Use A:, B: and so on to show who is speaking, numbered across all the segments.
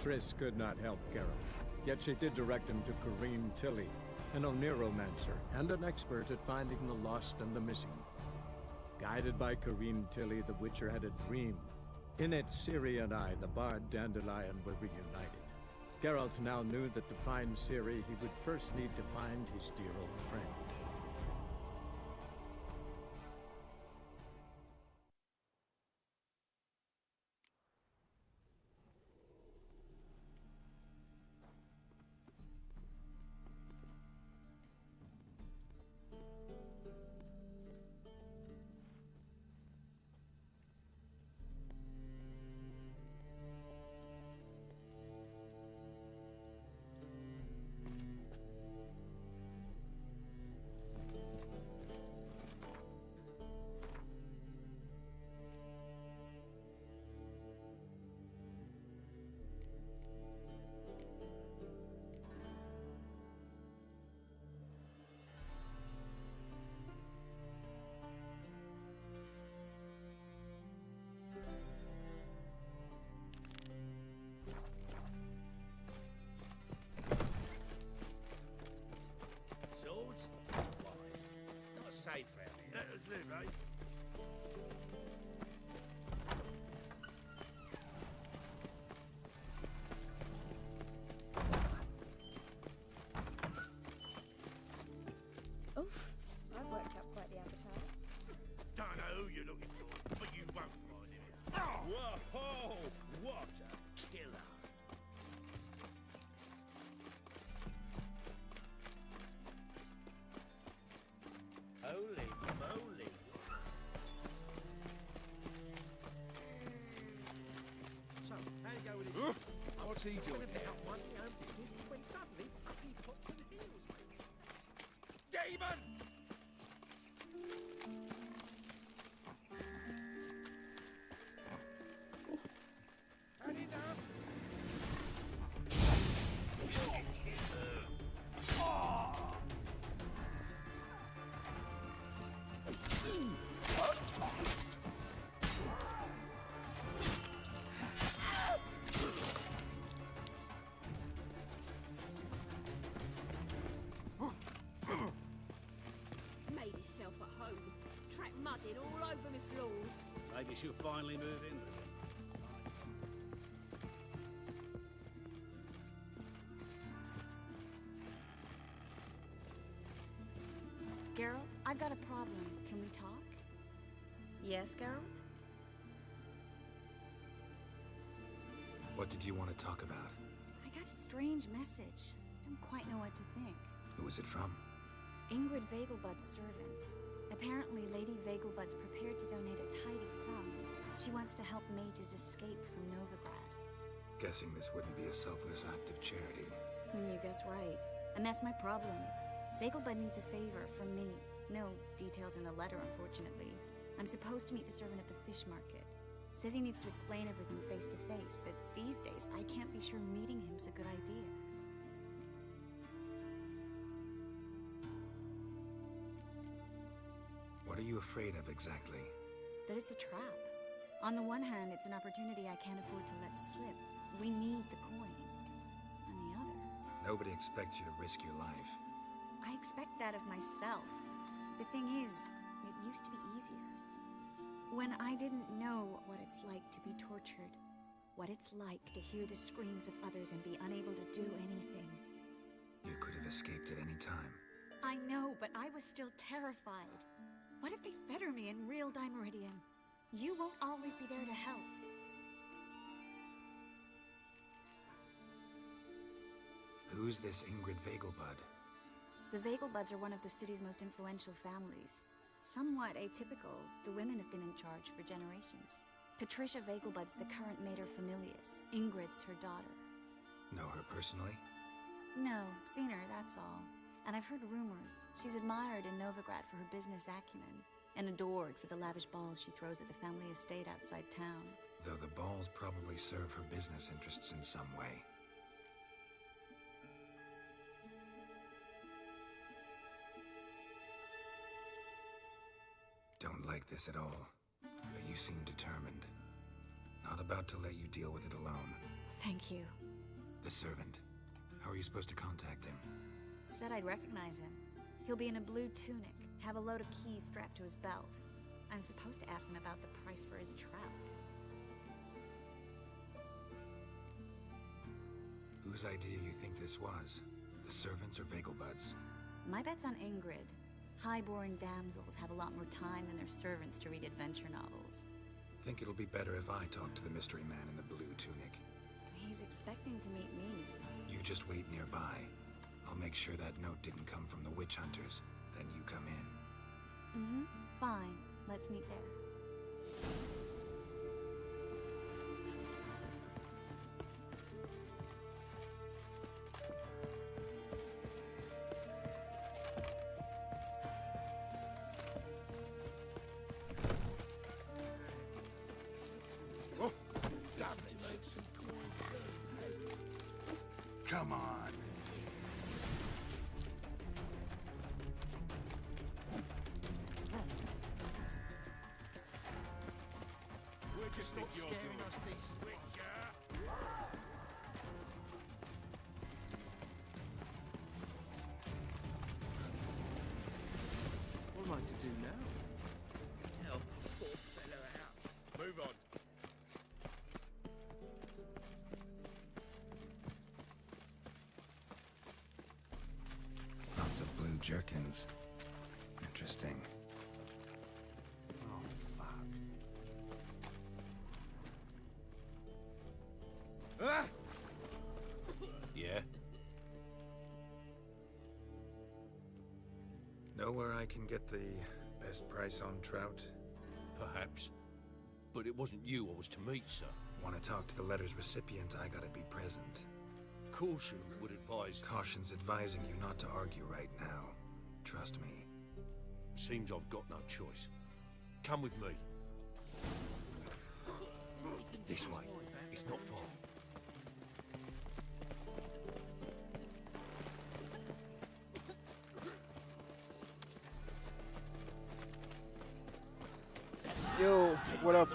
A: Triss could not help Geralt, yet she did direct him to Ciri Tilly, an Oniromancer and an expert at finding the lost and the missing. Guided by Ciri Tilly, the Witcher had a dream. In it, Ciri and I, the bard Dandelion, were reunited. Geralt now knew that to find Ciri, he would first need to find his dear old friend.
B: Swords? Why? Not safe round here.
C: That'll do, mate.
D: Oof, I've worked up quite the appetite.
C: Don't know who you're looking for, but you won't find him.
B: Whoa! What a killer! Holy moly!
C: So, how you go with this?
E: What's he doing
C: Pick
E: here?
C: up one of your own business when suddenly up he pops on the heels, mate.
B: Demon!
C: How do you know?
F: Made himself at home. Track mudded all over me floors.
B: Maybe she'll finally move in with him.
G: Geralt, I've got a problem. Can we talk? Yes, Geralt?
E: What did you want to talk about?
G: I got a strange message. I don't quite know what to think.
E: Who was it from?
G: Ingrid Vegelbud's servant. Apparently, Lady Vegelbud's prepared to donate a tidy sum. She wants to help mages escape from Novigrad.
E: Guessing this wouldn't be a selfless act of charity.
G: You guess right. And that's my problem. Vegelbud needs a favor from me. No details in the letter, unfortunately. I'm supposed to meet the servant at the fish market. Says he needs to explain everything face to face, but these days I can't be sure meeting him's a good idea.
E: What are you afraid of exactly?
G: That it's a trap. On the one hand, it's an opportunity I can't afford to let slip. We need the coin. On the other,
E: Nobody expects you to risk your life.
G: I expect that of myself. The thing is, it used to be easier. When I didn't know what it's like to be tortured, what it's like to hear the screams of others and be unable to do anything.
E: You could have escaped at any time.
G: I know, but I was still terrified. What if they fetter me in real Dimeridian? You won't always be there to help.
E: Who's this Ingrid Vegelbud?
G: The Vegelbuds are one of the city's most influential families. Somewhat atypical, the women have been in charge for generations. Patricia Vegelbud's the current mater familias. Ingrid's her daughter.
E: Know her personally?
G: No, seen her, that's all. And I've heard rumors. She's admired in Novigrad for her business acumen, and adored for the lavish balls she throws at the family estate outside town.
E: Though the balls probably serve her business interests in some way. Don't like this at all, but you seem determined. Not about to let you deal with it alone.
G: Thank you.
E: The servant. How are you supposed to contact him?
G: Said I'd recognize him. He'll be in a blue tunic, have a load of keys strapped to his belt. I'm supposed to ask him about the price for his trout.
E: Whose idea you think this was? The servants or Vegelbud's?
G: My bet's on Ingrid. Highborn damsels have a lot more time than their servants to read adventure novels.
E: Think it'll be better if I talk to the mystery man in the blue tunic.
G: He's expecting to meet me.
E: You just wait nearby. I'll make sure that note didn't come from the witch hunters. Then you come in.
G: Mm-hmm. Fine. Let's meet there.
E: Come on.
B: We're just not scaring us decent. Witcher!
C: What am I to do now?
B: Help a poor fellow out. Move on.
E: Lots of blue jerkins. Interesting.
C: Oh, fuck. Ah!
B: Yeah?
E: Know where I can get the best price on trout?
B: Perhaps. But it wasn't you I was to meet, sir.
E: Want to talk to the letter's recipient, I gotta be present.
B: Caution would advise...
E: Caution's advising you not to argue right now. Trust me.
B: Seems I've got no choice. Come with me. This way. It's not far.
H: Yo, what up?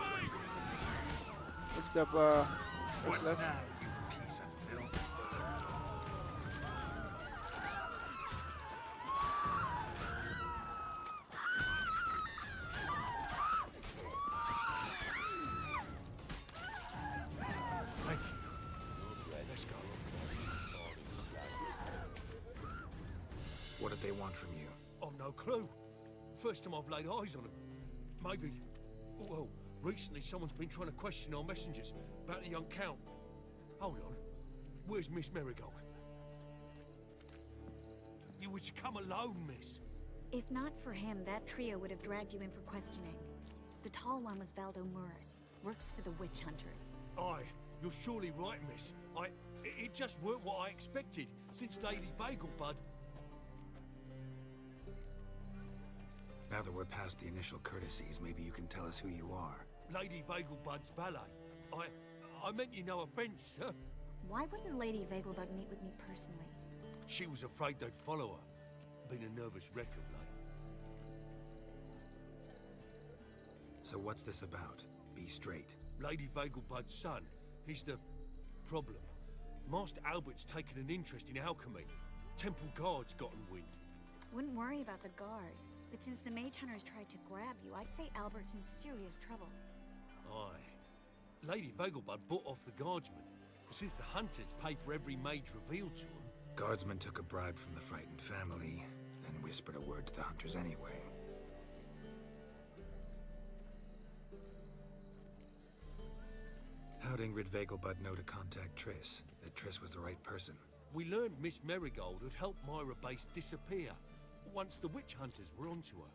H: What's up, what's
E: What
H: left?
E: now, you piece of filth?
B: Thank you. Let's go.
E: What did they want from you?
B: I've no clue. First time I've laid eyes on them. Maybe... Well, recently someone's been trying to question our messengers about the young Count. Hold on. Where's Miss Marigold? You was to come alone, miss.
G: If not for him, that trio would have dragged you in for questioning. The tall one was Valdo Muris, works for the witch hunters.
B: Aye, you're surely right, miss. It just weren't what I expected, since Lady Vegelbud...
E: Now that we're past the initial courtesies, maybe you can tell us who you are.
B: Lady Vegelbud's valet. I meant you no offence, sir.
G: Why wouldn't Lady Vegelbud meet with me personally?
B: She was afraid they'd follow her. Been a nervous wreck of late.
E: So what's this about? Be straight.
B: Lady Vegelbud's son, he's the problem. Master Albert's taken an interest in alchemy. Temple Guard's gotten wind.
G: Wouldn't worry about the guard, but since the mage hunters tried to grab you, I'd say Albert's in serious trouble.
B: Aye. Lady Vegelbud bought off the guardsmen. Since the hunters pay for every mage revealed to them...
E: Guardsman took a bribe from the frightened family, then whispered a word to the hunters anyway. How'd Ingrid Vegelbud know to contact Triss? That Triss was the right person?
B: We learned Miss Marigold had helped Myra Base disappear once the witch hunters were onto her.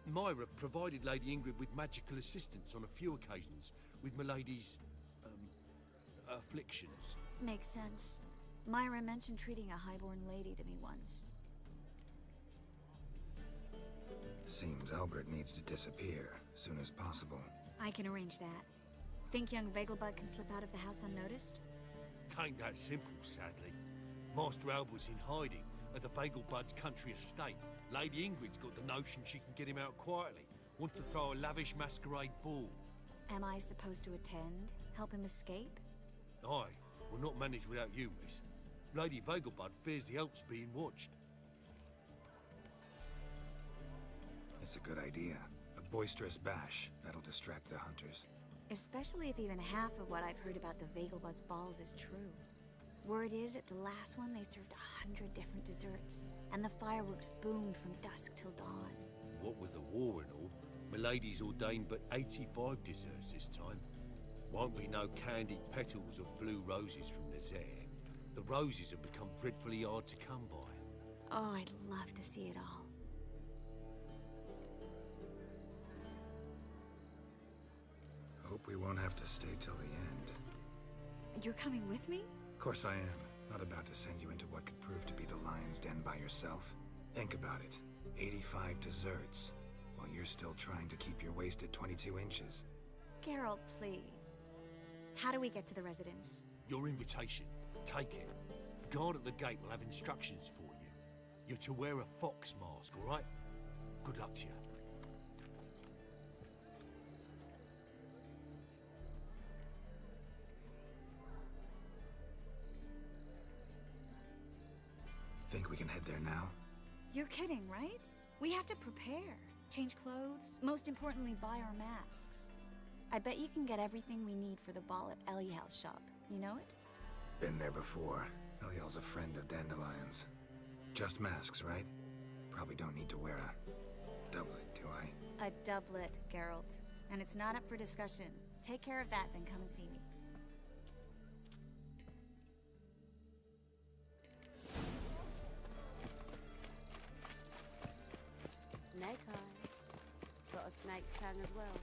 B: Myra provided Lady Ingrid with magical assistance on a few occasions with Milady's, afflictions.
G: Makes sense. Myra mentioned treating a highborn lady to me once.
E: Seems Albert needs to disappear, soon as possible.
G: I can arrange that. Think young Vegelbud can slip out of the house unnoticed?
B: Tain't that simple, sadly. Master Albert's in hiding at the Vegelbud's country estate. Lady Ingrid's got the notion she can get him out quietly. Wants to throw a lavish masquerade ball.
G: Am I supposed to attend? Help him escape?
B: Aye, We'll not manage without you, miss. Lady Vegelbud fears the Alps being watched.
E: It's a good idea. A boisterous bash. That'll distract the hunters.
G: Especially if even half of what I've heard about the Vegelbud's balls is true. Word is, at the last one, they served 100 different desserts, and the fireworks boomed from dusk till dawn.
B: What with the war and all, Milady's ordained but 85 desserts this time. Won't be no candied petals of blue roses from Nazaire. The roses have become dreadfully hard to come by.
G: Oh, I'd love to see it all.
E: Hope we won't have to stay till the end.
G: You're coming with me?
E: Of course I am. Not about to send you into what could prove to be the lion's den by yourself. Think about it. 85 desserts, while you're still trying to keep your waist at 22 inches.
G: Geralt, please. How do we get to the residence?
B: Your invitation. Take it. The guard at the gate will have instructions for you. You're to wear a fox mask, all right? Good luck to you.
E: Think we can head there now?
G: You're kidding, right? We have to prepare. Change clothes. Most importantly, buy our masks. I bet you can get everything we need for the ball at Eliel's shop. You know it?
E: Been there before. Eliel's a friend of Dandelion's. Just masks, right? Probably don't need to wear a doublet, do I?
G: A doublet, Geralt. And it's not up for discussion. Take care of that, then come and see me.
I: Snake eyes. Got a snake's tongue as well.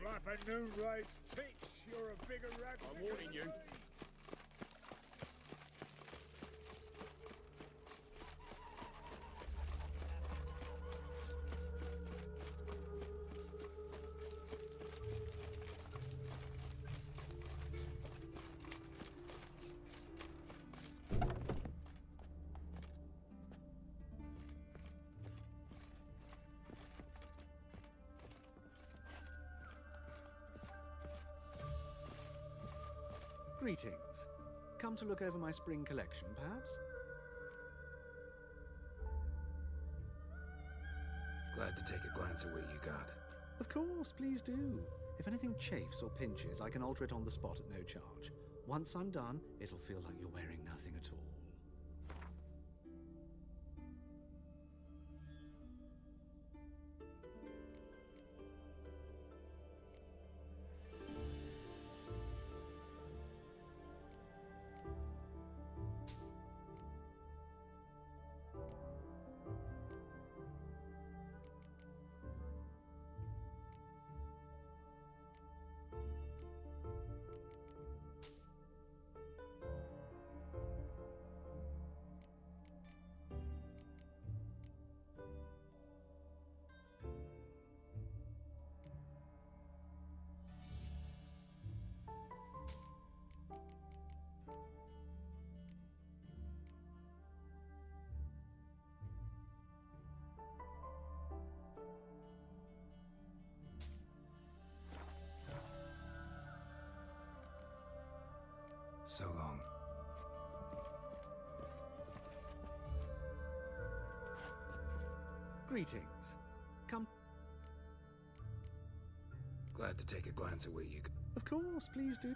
J: Slap a new race teach. You're a bigger rag. I'm warning you.
K: Greetings. Come to look over my spring collection, perhaps?
E: Glad to take a glance at what you got.
K: Of course, please do. If anything chafes or pinches, I can alter it on the spot at no charge. Once I'm done, it'll feel like you're wearing nothing at all.
E: So long.
K: Greetings. Come.
E: Glad to take a glance at what you got.
K: Of course, please do.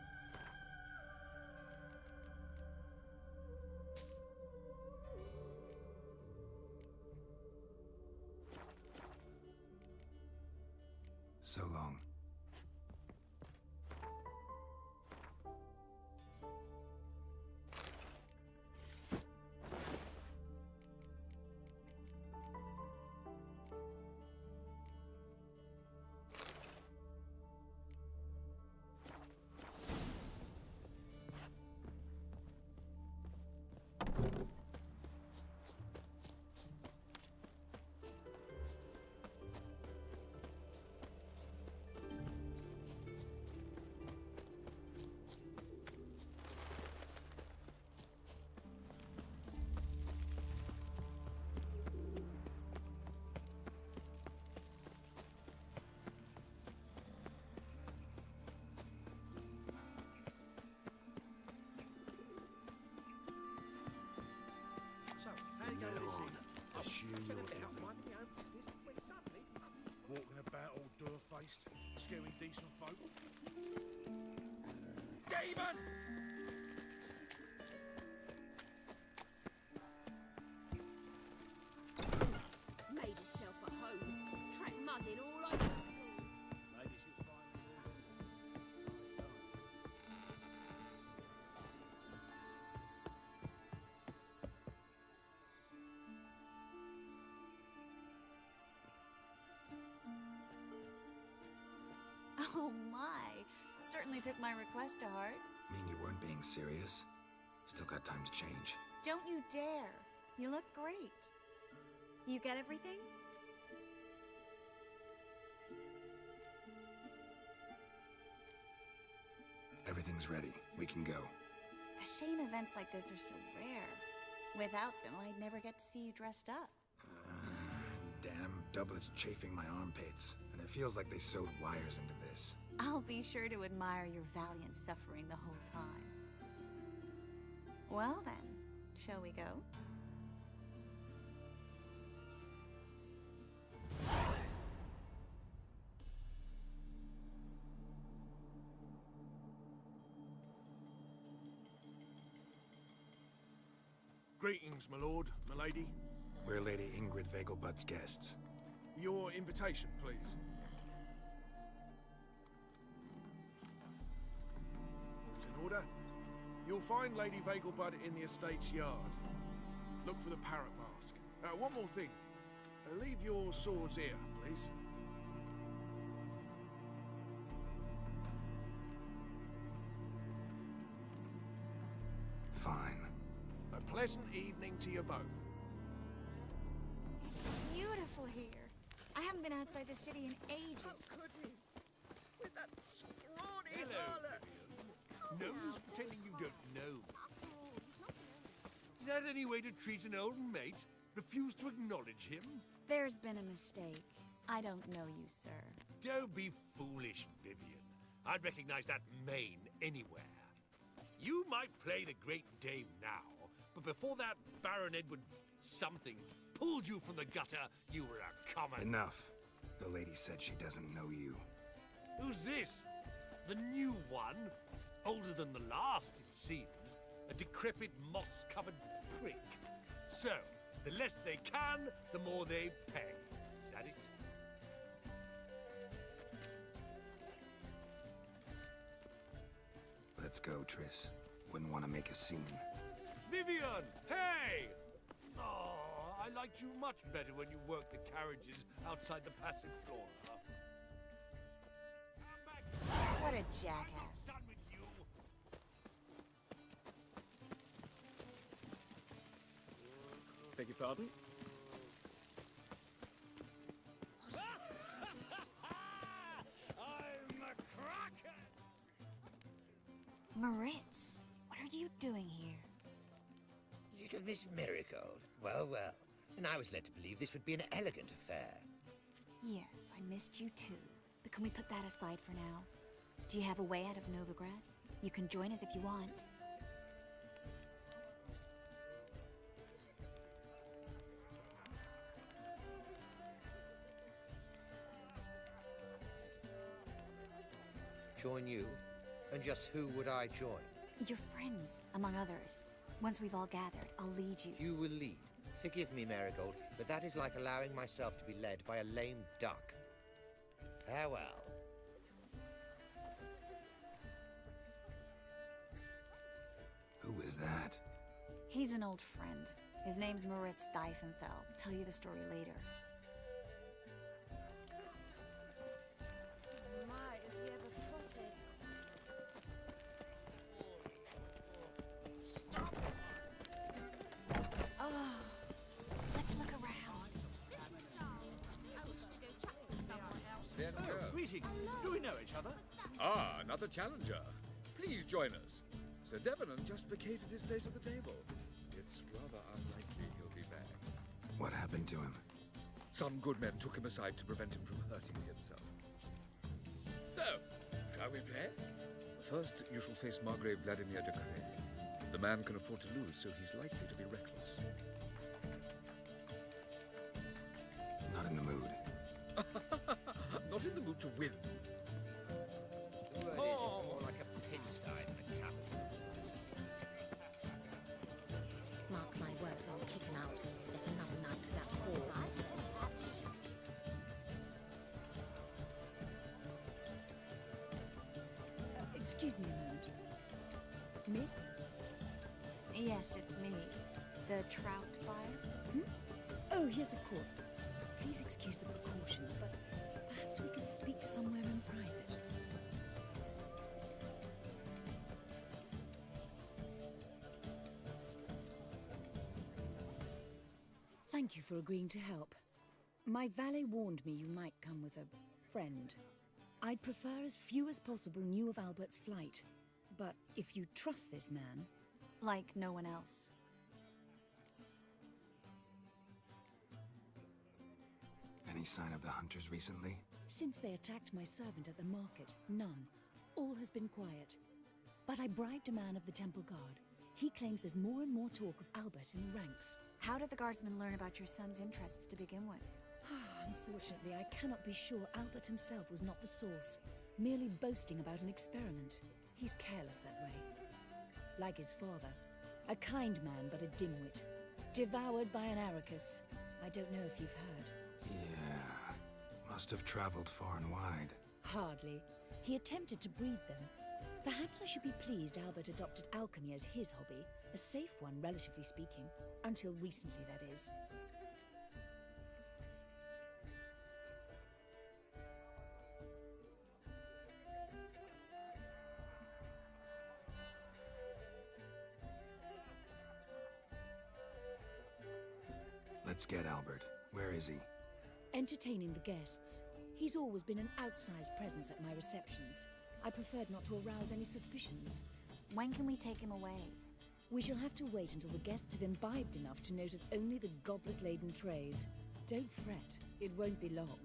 E: So long.
C: take over this
B: on,
C: thing.
B: pursue your
C: Gonna pick up
B: devil.
C: minding my own business when suddenly
J: Walking about all door-faced, scaring decent folk.
C: Demon!
F: Made herself at home. Track mudding all over.
J: Maybe she'll find the
G: Oh my! Certainly took my request to heart.
E: Mean you weren't being serious? Still got time to change.
G: Don't you dare! You look great. You get everything?
E: Everything's ready. We can go.
G: A shame events like this are so rare. Without them, I'd never get to see you dressed up.
E: Damn doublets chafing my armpits, and it feels like they sewed wires into this.
G: I'll be sure to admire your valiant suffering the whole time. Well then, shall we go?
J: Greetings, my lord, my lady.
E: We're Lady Ingrid Vegelbud's guests.
J: Your invitation, please. It's in order. You'll find Lady Vegelbud in the estate's yard. Look for the parrot mask. One more thing. Leave your swords here, please.
E: Fine.
J: A pleasant evening to you both.
G: It's beautiful here. I haven't been outside the city in ages.
C: How could he? With that scrawny
B: Hello,
C: harlot.
B: Vivian. No use pretending you don't know me. Is that any way to treat an old mate? Refuse to acknowledge him?
G: There's been a mistake. I don't know you, sir.
B: Don't be foolish, Vivian. I'd recognize that mane anywhere. You might play the Great Dame now, but before that Baron Edward something pulled you from the gutter, you were a common...
E: Enough. The lady said she doesn't know you.
B: Who's this? The new one? Older than the last, it seems. A decrepit, moss-covered prick. So, the less they can, the more they pay. Is that it?
E: Let's go, Triss. Wouldn't want to make a scene.
B: Vivian! Hey! Oh, I liked you much better when you worked the carriages outside the passive floor.
G: What a jackass.
B: Done with you.
A: Beg your pardon?
B: I'm a cracker!
G: Moritz, what are you doing here?
L: Little Miss Marigold. Well, well. And I was led to believe this would be an elegant affair.
G: Yes, I missed you too. But can we put that aside for now? Do you have a way out of Novigrad? You can join us if you want.
L: Join you? And just who would I join?
G: Your friends, among others. Once we've all gathered, I'll lead you.
L: You will lead. Forgive me, Marigold, but that is like allowing myself to be led by a lame duck. Farewell.
E: Who is that?
G: He's an old friend. His name's Moritz Diefenthal. Tell you the story later.
D: My, is he ever sorted?
G: Oh, let's look around.
C: Greetings. Do we know each other?
M: Ah, another challenger. Please join us. Sir Devenant just vacated his place at the table. It's rather unlikely he'll be back.
E: What happened to him?
M: Some good men took him aside to prevent him from hurting himself. So, shall we play? First, you shall face Margrave Vladimir de Cray. The man can afford to lose, so he's likely to be reckless.
N: Excuse me a moment. Miss?
G: Yes, it's me. The trout buyer?
N: Oh, yes, of course. Please excuse the precautions, but perhaps we could speak somewhere in private. Thank you for agreeing to help. My valet warned me you might come with a friend. I'd prefer as few as possible knew of Albert's flight. But if you trust this man...
G: Like no one else.
E: Any sign of the hunters recently?
N: Since they attacked my servant at the market, none. All has been quiet. But I bribed a man of the Temple Guard. He claims there's more and more talk of Albert in the ranks.
G: How did the guardsmen learn about your son's interests to begin with?
N: Unfortunately, I cannot be sure Albert himself was not the source, merely boasting about an experiment. He's careless that way. Like his father. A kind man, but a dimwit. Devoured by an Arrakis. I don't know if you've heard.
E: Yeah. Must have traveled far and wide.
N: Hardly. He attempted to breed them. Perhaps I should be pleased Albert adopted alchemy as his hobby. A safe one, relatively speaking. Until recently, that is.
E: Let's get Albert. Where is he?
N: Entertaining the guests. He's always been an outsized presence at my receptions. I preferred not to arouse any suspicions.
G: When can we take him away?
N: We shall have to wait until the guests have imbibed enough to notice only the goblet-laden trays. Don't fret, it won't be long.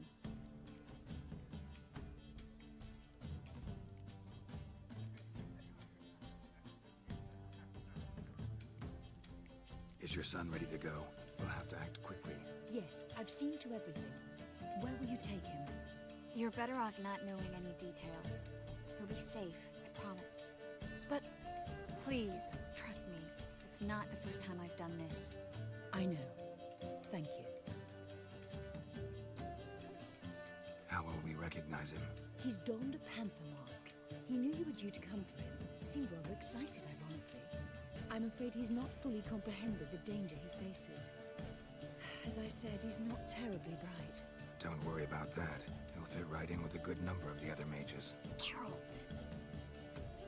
E: Is your son ready to go? We'll have to act quickly.
N: Yes, I've seen to everything. Where will you take him?
G: You're better off not knowing any details. He'll be safe, I promise.
N: But...
G: Please, trust me. It's not the first time I've done this.
N: I know. Thank you.
E: How will we recognize him?
N: He's donned a panther mask. He knew you were due to come for him. Seemed rather excited, ironically. I'm afraid he's not fully comprehended the danger he faces. As I said, he's not terribly bright.
E: Don't worry about that. He'll fit right in with a good number of the other mages.
G: Geralt!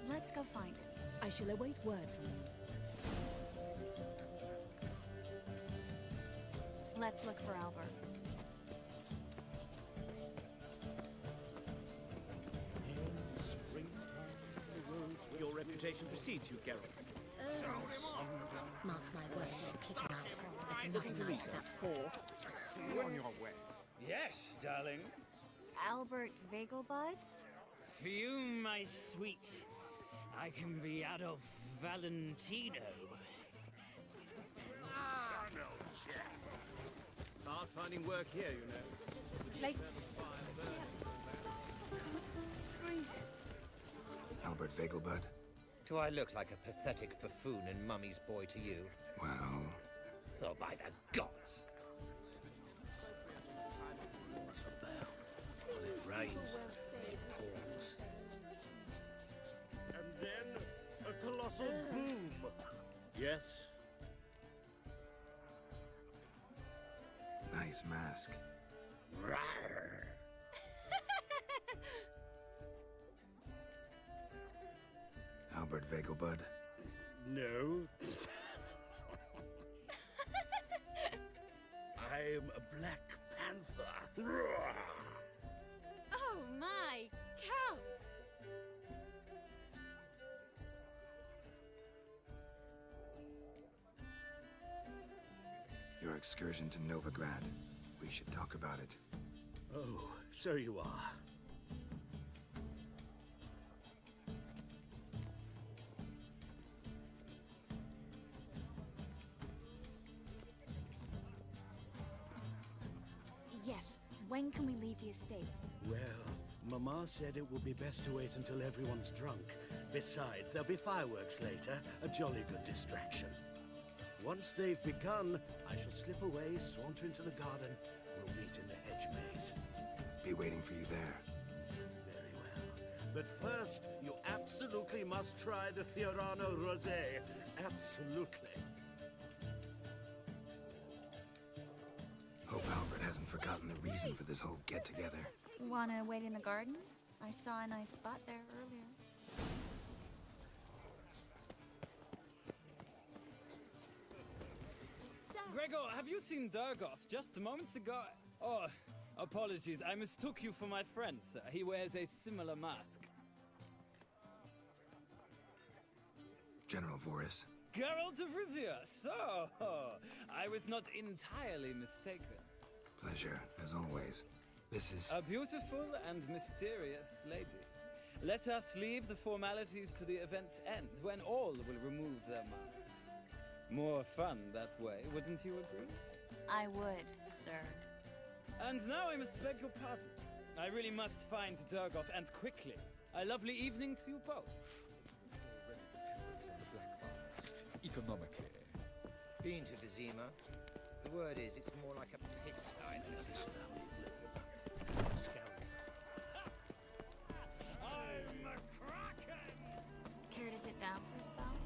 G: Let's go find him.
N: I shall await word from you.
G: Let's look for Albert.
C: In springtime, the roads your reputation precedes you, Geralt.
I: Mark my words, I'll kick him out. That's enough night that poor.
J: You're on your way.
C: Yes, darling.
G: Albert Vegelbud?
C: Fume, my sweet. I can be Adolf Valentino. Hard finding work here, you know.
G: Like...
E: Albert Vegelbud?
L: Do I look like a pathetic buffoon and Mummy's boy to you?
E: Well...
L: Oh, by the gods!
C: When it rains, it pours. And then, a colossal boom. Yes?
E: Nice mask.
C: Rawr.
E: Albert Vegelbud?
C: No. I'm a Black Panther. Rawr.
F: Oh my, Count!
E: Your excursion to Novigrad. We should talk about it.
C: Oh, so you are.
G: Yes. When can we leave the estate?
C: Well, Mama said it would be best to wait until everyone's drunk. Besides, there'll be fireworks later, a jolly good distraction. Once they've begun, I shall slip away, saunter into the garden. We'll meet in the hedge maze.
E: Be waiting for you there.
C: Very well. But first, you absolutely must try the Fiorano Rosé. Absolutely.
E: Hope Albert hasn't forgotten the reason for this whole get-together.
G: Wanna wait in the garden? I saw a nice spot there earlier.
O: Gregor, have you seen Durgoff just moments ago? Oh, apologies, I mistook you for my friend, sir. He wears a similar mask.
E: General Voris.
O: Geralt of Rivia, so I was not entirely mistaken.
E: Pleasure, as always. This is...
O: A beautiful and mysterious lady. Let us leave the formalities to the event's end, when all will remove their masks. More fun that way, wouldn't you agree?
G: I would, sir.
O: And now I must beg your pardon. I really must find Durgoff, and quickly. A lovely evening to you both.
M: Economically.
L: Been to Vizima. The word is, it's more like a pigsty than a
C: This family of living scary.
O: I'm a kraken!
G: Care to sit down for a spell?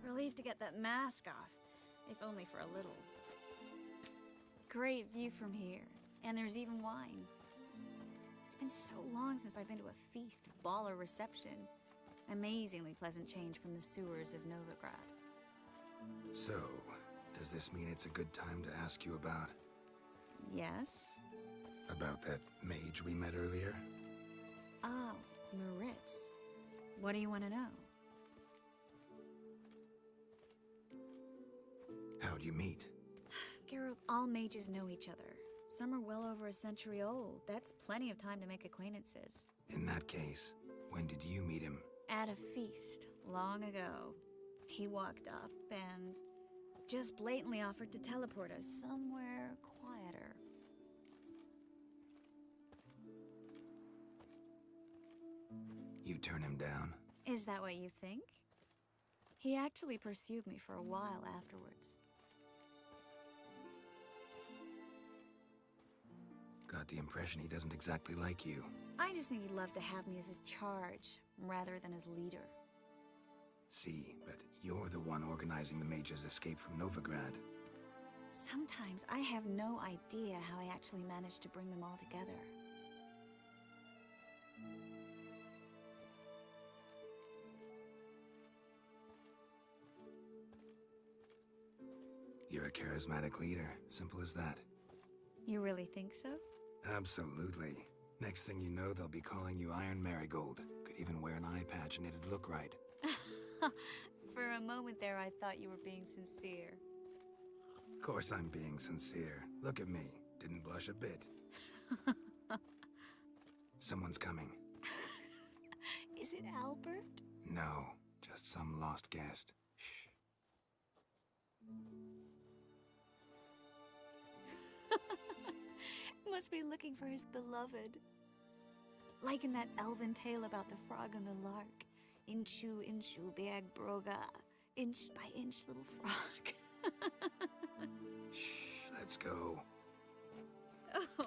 G: Relieved to get that mask off, if only for a little. Great view from here, and there's even wine. It's been so long since I've been to a feast, ball, or reception. Amazingly pleasant change from the sewers of Novigrad.
E: So, does this mean it's a good time to ask you about...
G: Yes?
E: About that mage we met earlier?
G: Oh, Maritz. What do you want to know?
E: How'd you meet?
G: Geralt, all mages know each other. Some are well over a century old. That's plenty of time to make acquaintances.
E: In that case, when did you meet him?
G: At a feast, long ago. He walked up and just blatantly offered to teleport us somewhere quieter.
E: You turn him down?
G: Is that what you think? He actually pursued me for a while afterwards.
E: Got the impression he doesn't exactly like you.
G: I just think he'd love to have me as his charge, rather than his leader.
E: See, but you're the one organizing the mage's escape from Novigrad.
G: Sometimes I have no idea how I actually managed to bring them all together.
E: You're a charismatic leader, simple as that.
G: You really think so?
E: Absolutely. Next thing you know, they'll be calling you Iron Marigold. Could even wear an eye patch and it'd look right.
G: For a moment there, I thought you were being sincere.
E: Of course I'm being sincere. Look at me. Didn't blush a bit. Someone's coming.
G: Is it Albert?
E: No, just some lost guest. Shh.
G: Must be looking for his beloved. Like in that elven tale about the frog and the lark. Inchu, inchu, bag broga. Inch by inch, little frog.
E: Shh, let's go.
G: Oh.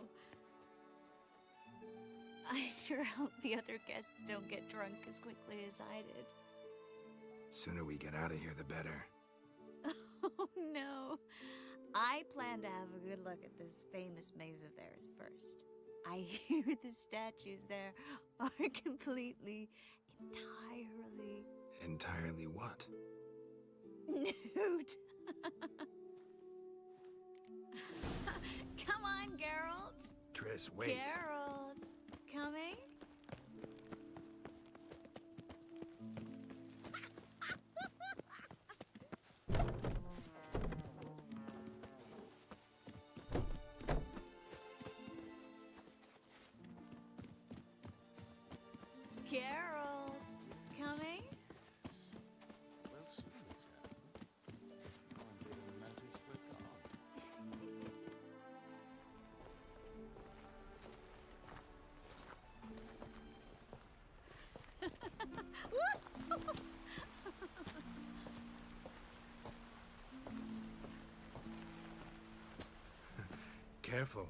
G: I sure hope the other guests don't get drunk as quickly as I did.
E: Sooner we get out of here, the better.
G: Oh no. I plan to have a good look at this famous maze of theirs first. I hear the statues there are completely, entirely...
E: Entirely what?
G: Nude. Come on, Geralt.
E: Triss, wait.
G: Geralt. Coming? Geralt, coming?
J: Well, soon it's happened. I'm getting romantic split
E: Careful.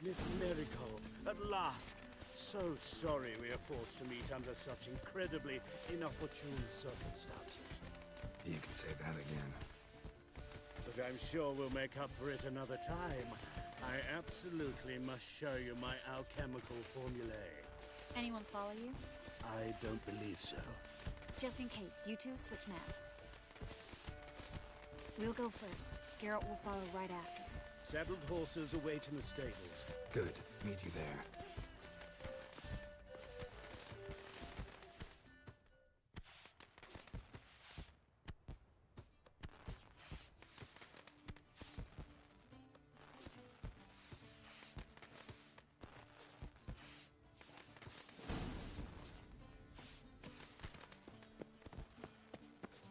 C: Miss Marigold, at last! So sorry we are forced to meet under such incredibly inopportune circumstances.
E: You can say that again.
C: But I'm sure we'll make up for it another time. I absolutely must show you my alchemical formulae.
G: Anyone follow you?
C: I don't believe so.
G: Just in case, you two switch masks. We'll go first. Geralt will follow right after.
C: Saddled horses await in the stables.
E: Good. Meet you there.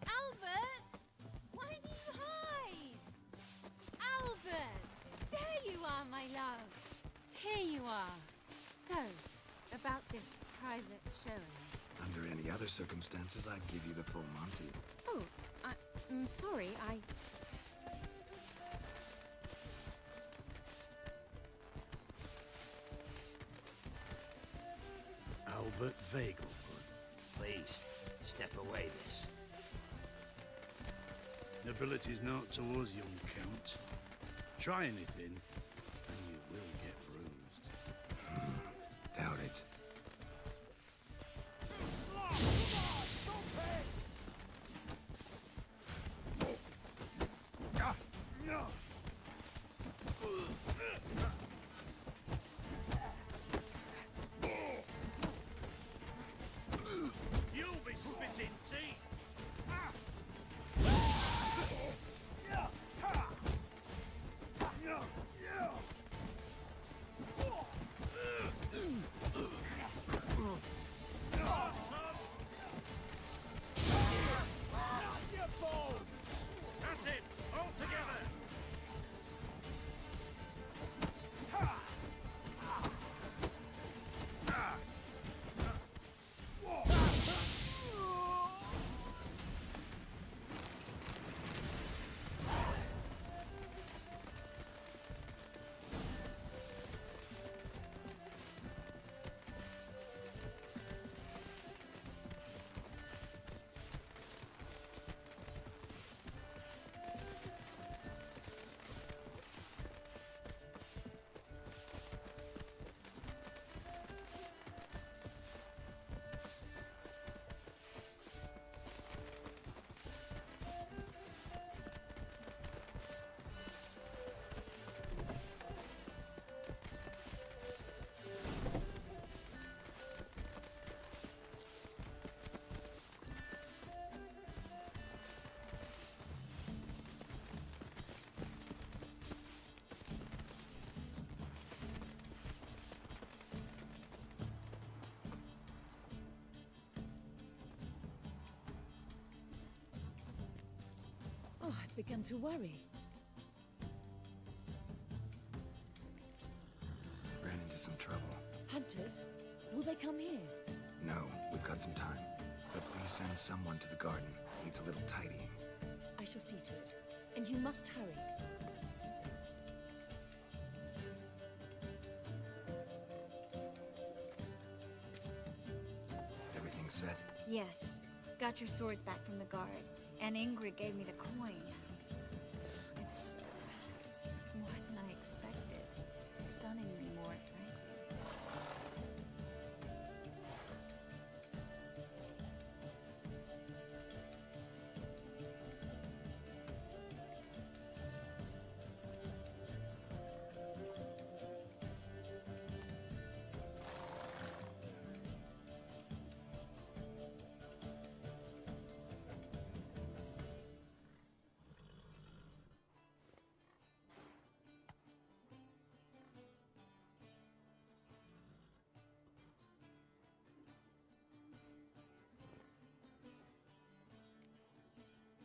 F: Albert! Why do you hide? Albert! There you are, my love. Here you are. So, about this private showing.
E: Under any other circumstances, I'd give you the full Monty.
F: Oh, I'm sorry,
C: Albert Vegelbud, please, step away, miss.
P: Nobility's not towards young Count. Try anything, and you will get bruised.
E: Doubt it.
C: You'll be spitting teeth! That's it! All together!
N: Oh, I've begun to worry.
E: Ran into some trouble.
N: Hunters? Will they come here?
E: No, we've got some time. But please send someone to the garden. Needs a little tidying.
N: I shall see to it. And you must hurry.
E: Everything set?
G: Yes. Got your swords back from the guard. And Ingrid gave me the coin. It's more than I expected. Stunningly more, frankly.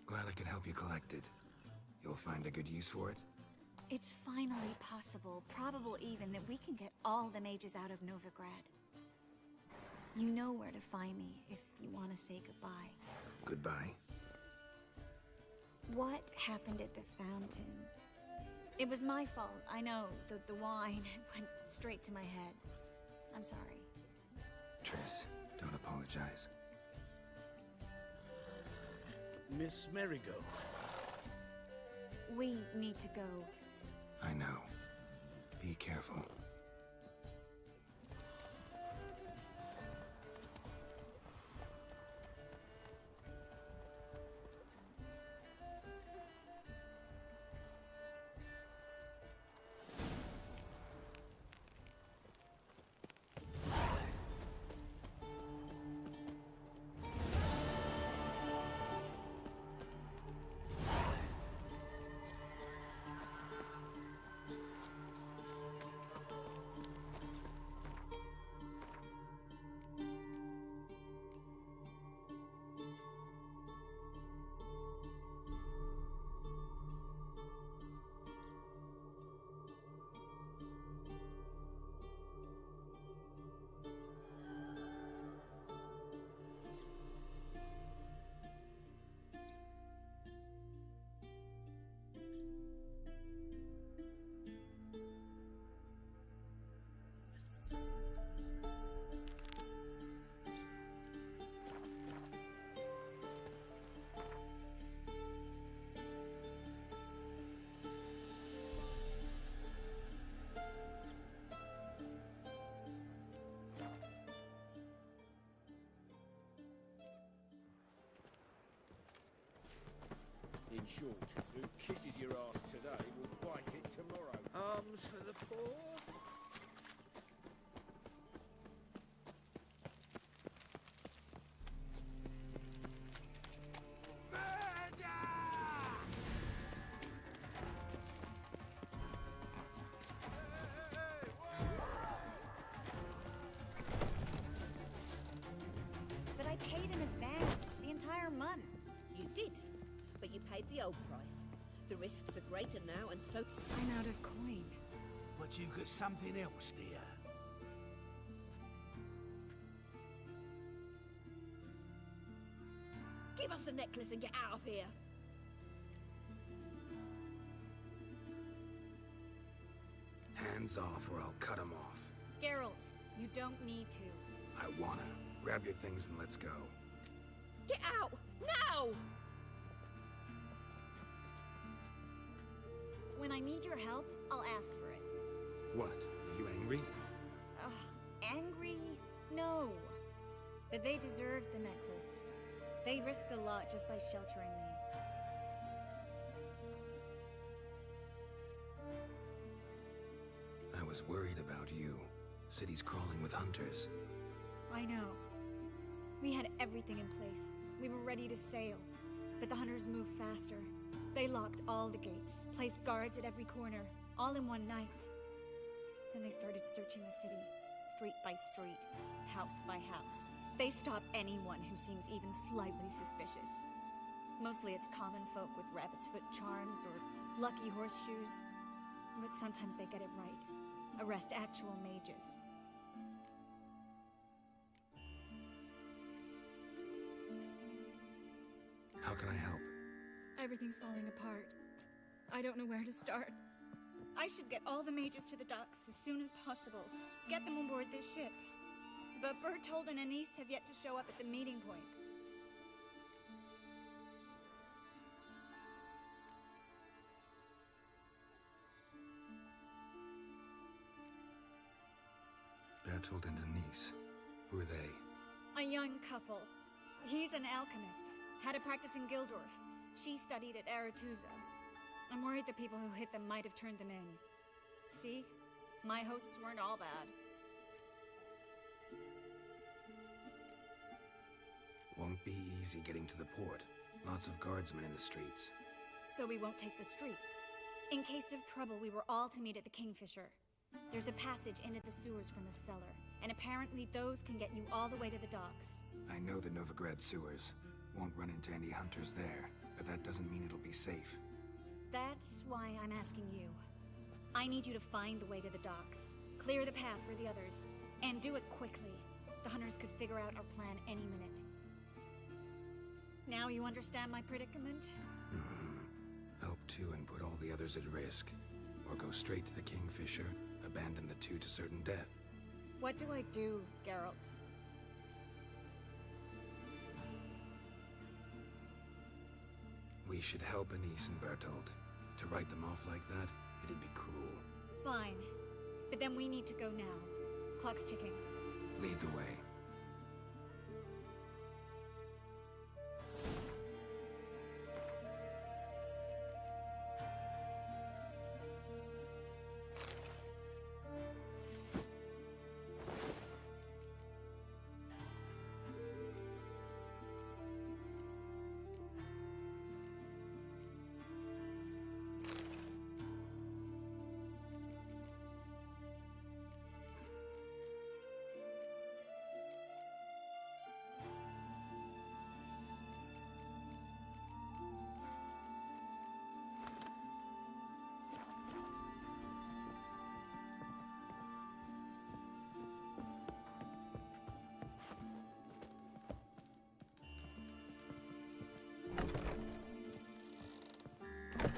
E: Glad I could help you collect it. You'll find a good use for it?
G: It's finally possible, probable even, that we can get all the mages out of Novigrad. You know where to find me if you want to say goodbye.
E: Goodbye?
G: What happened at the fountain? It was my fault, I know. The wine went straight to my head. I'm sorry.
E: Triss, don't apologize.
C: Miss Marigold.
G: We need to go.
E: I know. Be careful.
Q: In short, who kisses your ass today will bite it tomorrow. Arms for the poor?
G: But I paid in advance, the entire month.
I: You did, but you paid the old price. The risks are greater now, and so...
G: I'm out of coin.
P: But you've got something else, dear.
I: Give us the necklace and get out of here!
E: Hands off or I'll cut 'em off.
G: Geralt, you don't need to.
E: I wanna. Grab your things and let's go.
I: Get out! Now!
G: When I need your help, I'll ask for it.
E: What? Are you angry?
G: Angry? No. But they deserved the necklace. They risked a lot just by sheltering me.
E: I was worried about you. City's crawling with hunters.
G: I know. We had everything in place. We were ready to sail. But the hunters moved faster. They locked all the gates, placed guards at every corner, all in one night. Then they started searching the city, street by street, house by house. They stop anyone who seems even slightly suspicious. Mostly it's common folk with rabbit's foot charms or lucky horseshoes. But sometimes they get it right. Arrest actual mages.
E: How can I help?
G: Everything's falling apart. I don't know where to start. I should get all the mages to the docks as soon as possible. Get them on board this ship. But Bertold and Anise have yet to show up at the meeting point.
E: Bertold and Denise. Who are they?
G: A young couple. He's an alchemist. Had a practice in Gildorf. She studied at Aretuza. I'm worried the people who hit them might have turned them in. See? My hosts weren't all bad.
E: Won't be easy getting to the port. Lots of guardsmen in the streets.
G: So we won't take the streets. In case of trouble, we were all to meet at the Kingfisher. There's a passage into the sewers from a cellar, and apparently those can get you all the way to the docks.
E: I know the Novigrad sewers. Won't run into any hunters there, but that doesn't mean it'll be safe.
G: That's why I'm asking you. I need you to find the way to the docks, clear the path for the others, and do it quickly. The hunters could figure out our plan any minute. Now you understand my predicament?
E: Help too and put all the others at risk. or go straight to the Kingfisher, abandon the two to certain death.
G: What do I do, Geralt?
E: We should help Anise and Bertold. To write them off like that, it'd be cruel.
G: Fine. But then we need to go now. Clock's ticking.
E: Lead the way.
K: That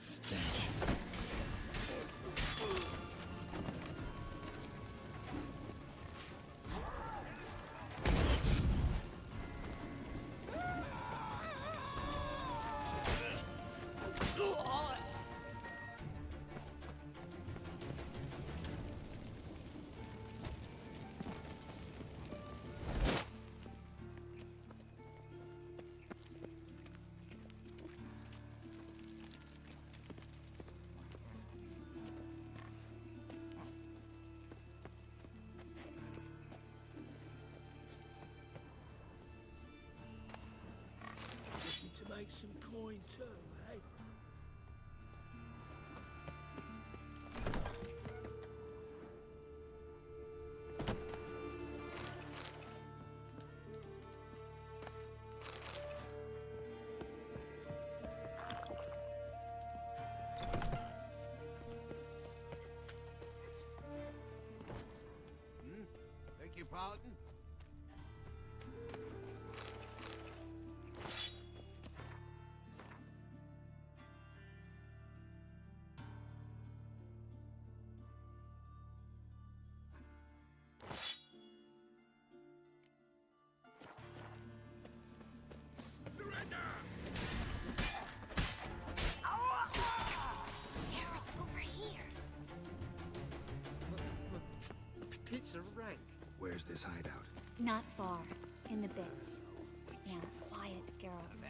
K: stench.
Q: To make some coin too, eh?
J: Beg your pardon?
L: Pizza rank.
E: Where's this hideout?
G: Not far. In the bits. Now, quiet, Geralt.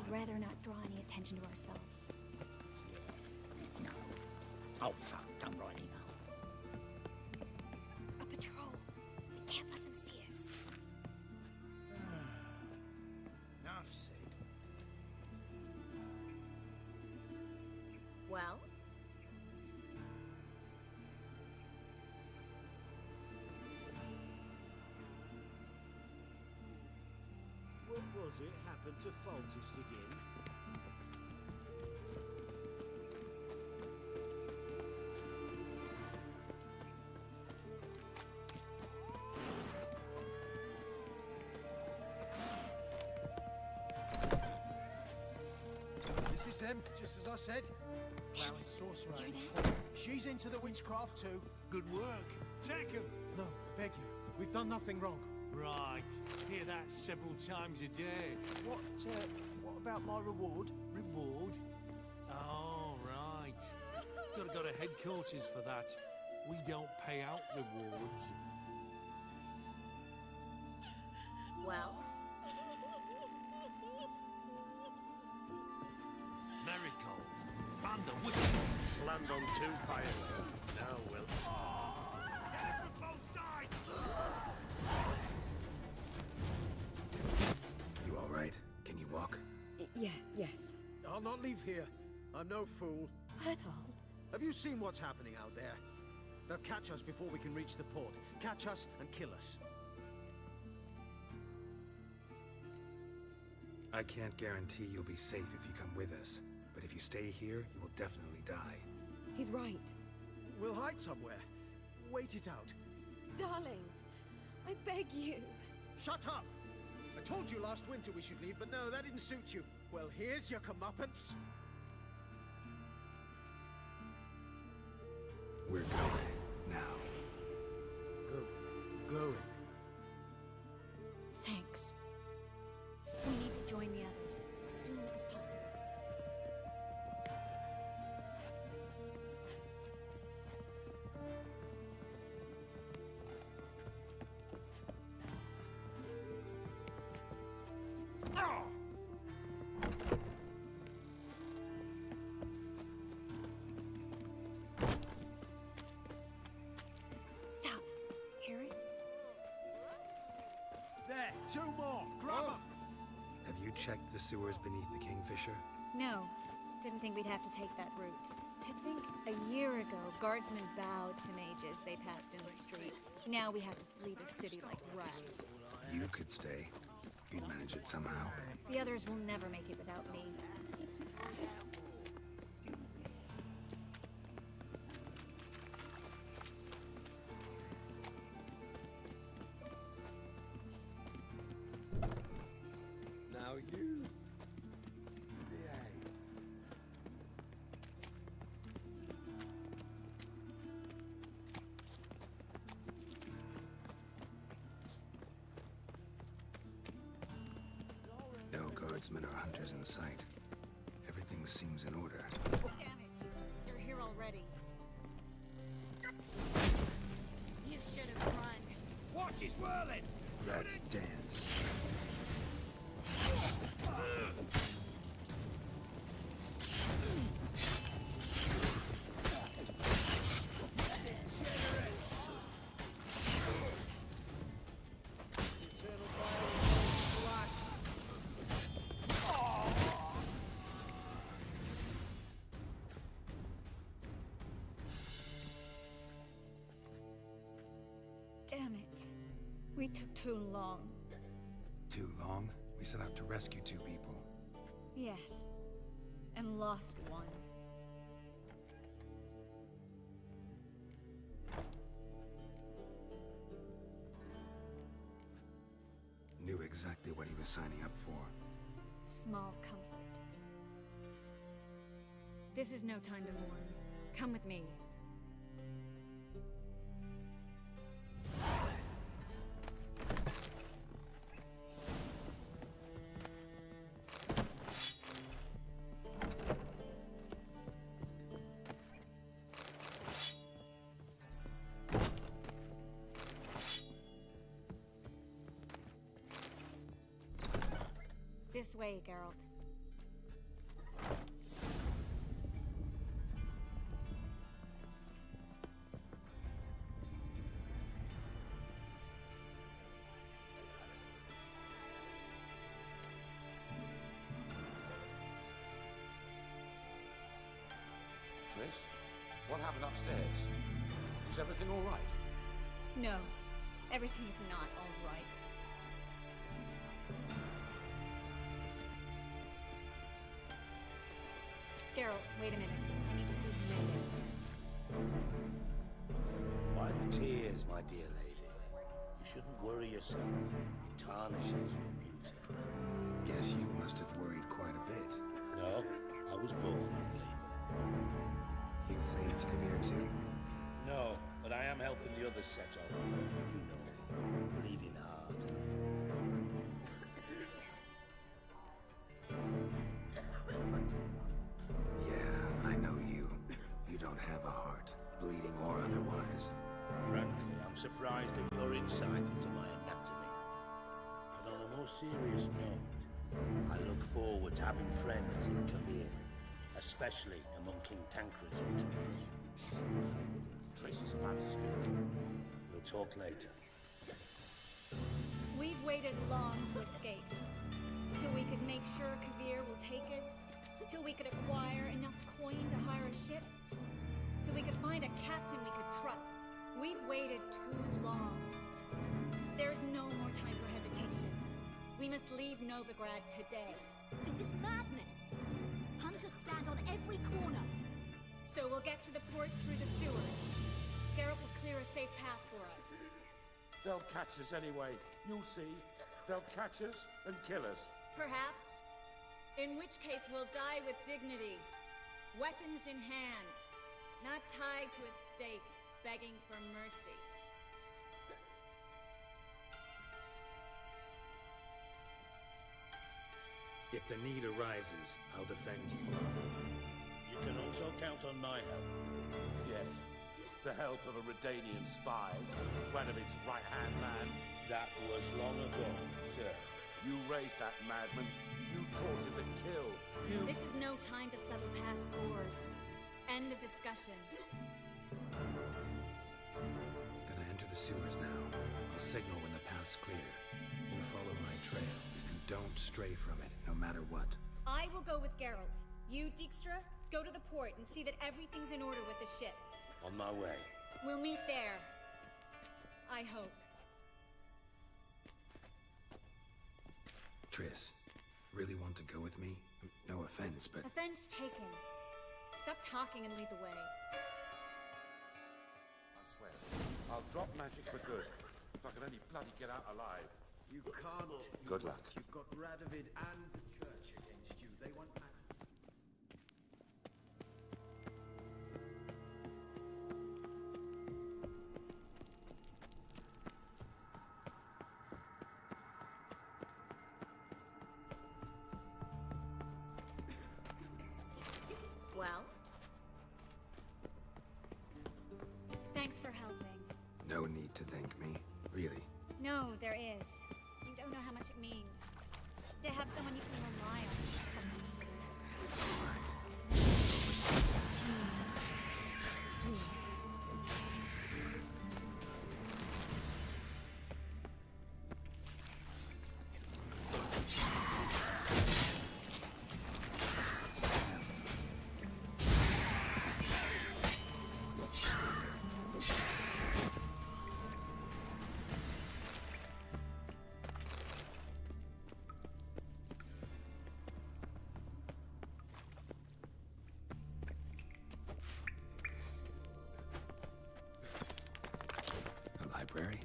G: We'd rather not draw any attention to ourselves.
Q: No. Oh, fuck, don't really know.
G: A patrol. We can't let them see us.
Q: Enough said.
G: Well?
Q: What was it happened to Foltest again?
J: This is them, just as I said. Drowned sorcerer and Tom. She's into the witchcraft too.
Q: Good work. Take him.
J: No, I beg you. We've done nothing wrong.
Q: Right. Hear that several times a day.
J: What about my reward?
Q: Reward? Oh, right. Gotta go to headquarters for that. We don't pay out rewards.
G: Well?
Q: Marigold. Band of wicked.
P: Land on two piles. Now we'll...
Q: Get it from both sides!
E: You all right? Can you walk?
N: Yes.
J: I'll not leave here. I'm no fool.
N: Bertold?
J: Have you seen what's happening out there? They'll catch us before we can reach the port. Catch us and kill us.
E: I can't guarantee you'll be safe if you come with us, but if you stay here, you will definitely die.
N: He's right.
J: We'll hide somewhere. Wait it out.
N: Darling, I beg you.
J: Shut up! I told you last winter we should leave, but no, that didn't suit you. Well, here's your comeuppance.
E: We're going. Now.
C: Going?
G: Thanks. We need to join the others as soon as possible. Stop. Hear it?
J: There, 2 more. Grab 'em.
E: Have you checked the sewers beneath the Kingfisher?
G: No. Didn't think we'd have to take that route. To think a year ago, guardsmen bowed to mages they passed in the street. Now we have to flee the city like rats.
E: You could stay. You'd manage it somehow.
G: The others will never make it without me.
J: Now you. Behave.
E: No guardsmen or hunters in sight. Everything seems in order.
G: Damn it! They're here already. You should have run.
J: Watch his whirling!
E: Let's dance.
G: Damn it. We took too long.
E: Too long? We set out to rescue 2 people.
G: Yes. And lost one.
E: Knew exactly what he was signing up for.
G: Small comfort. This is no time to mourn. Come with me. This way, Geralt.
R: Triss, what happened upstairs? Is everything all right?
G: No, everything's not all right. Geralt, wait a minute. I need to see who made it.
C: Why the tears, my dear lady? You shouldn't worry yourself. It tarnishes your beauty.
E: Guess you must have worried quite a bit.
C: No, I was born ugly.
E: You fleed to Kavir too?
C: No, but I am helping the others set off. You know me. Bleeding heart and all.
E: Yeah, I know you. You don't have a heart, bleeding or otherwise.
C: Frankly, I'm surprised at your insight into my anatomy. But on a more serious note, I look forward to having friends in Kavir, especially among King Tancred's entourage.
R: Triss is about to speak.
C: We'll talk later.
G: We've waited long to escape. Till we could make sure Kavir will take us. Till we could acquire enough coin to hire a ship. Till we could find a captain we could trust. We've waited too long. There's no more time for hesitation. We must leave Novigrad today.
S: This is madness. Hunters stand on every corner.
G: So we'll get to the port through the sewers. Geralt will clear a safe path for us.
R: They'll catch us anyway. You'll see. They'll catch us and kill us.
G: Perhaps. In which case we'll die with dignity. Weapons in hand. Not tied to a
F: stake, begging for mercy.
E: If the need arises, I'll defend you.
R: You can also count on my help. Yes, the help of a Redanian spy, one of its right-hand man. That was long ago, sir. You raised that madman. You taught him to kill.
F: This is no time to settle past scores. End of discussion.
E: Gonna enter the sewers now. I'll signal when the path's clear. You follow my trail, and don't stray from it, no matter what.
F: I will go with Geralt. You, Dijkstra, go to the port and see that everything's in order with the ship.
R: On my way.
F: We'll meet there. I hope.
E: Triss, really want to go with me? No offense, but...
F: Offense taken. Stop talking and lead the way.
R: I swear, I'll drop magic for good. If I can only bloody get out alive.
K: You can't.
R: Good luck.
K: You've got Radovid and the church against you. They want magic.
F: Well? Thanks for helping.
E: No need to thank me, really.
F: No, there is. You don't know how much it means. To have someone you can rely on.
E: It's all right. Library?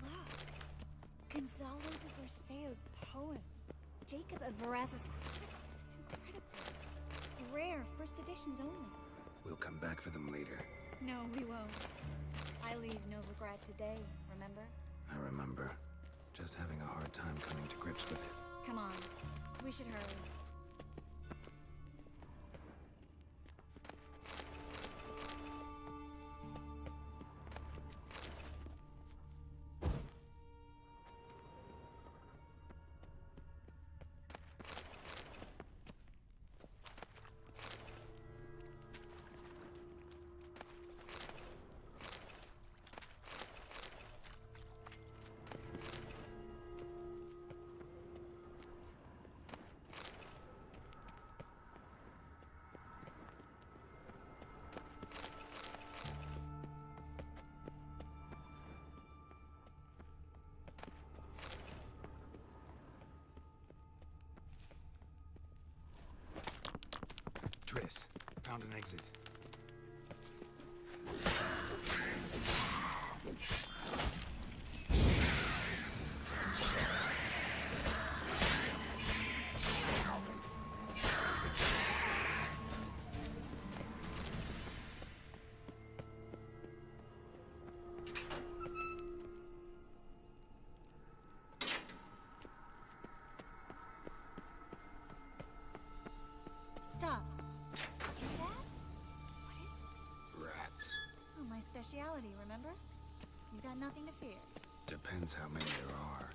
G: Look! Gonzalo de Berceo's poems. Jacob of Varaz's chronicles. It's incredible. Rare, first editions only.
E: We'll come back for them later.
G: No, we won't. I leave no regret today, remember?
E: I remember. Just having a hard time coming to grips with it.
G: Come on. We should hurry.
E: Triss, found an exit.
G: Stop. Hear that? What is it?
E: Rats.
G: Oh, my speciality, remember? You got nothing to fear.
E: Depends how many there are.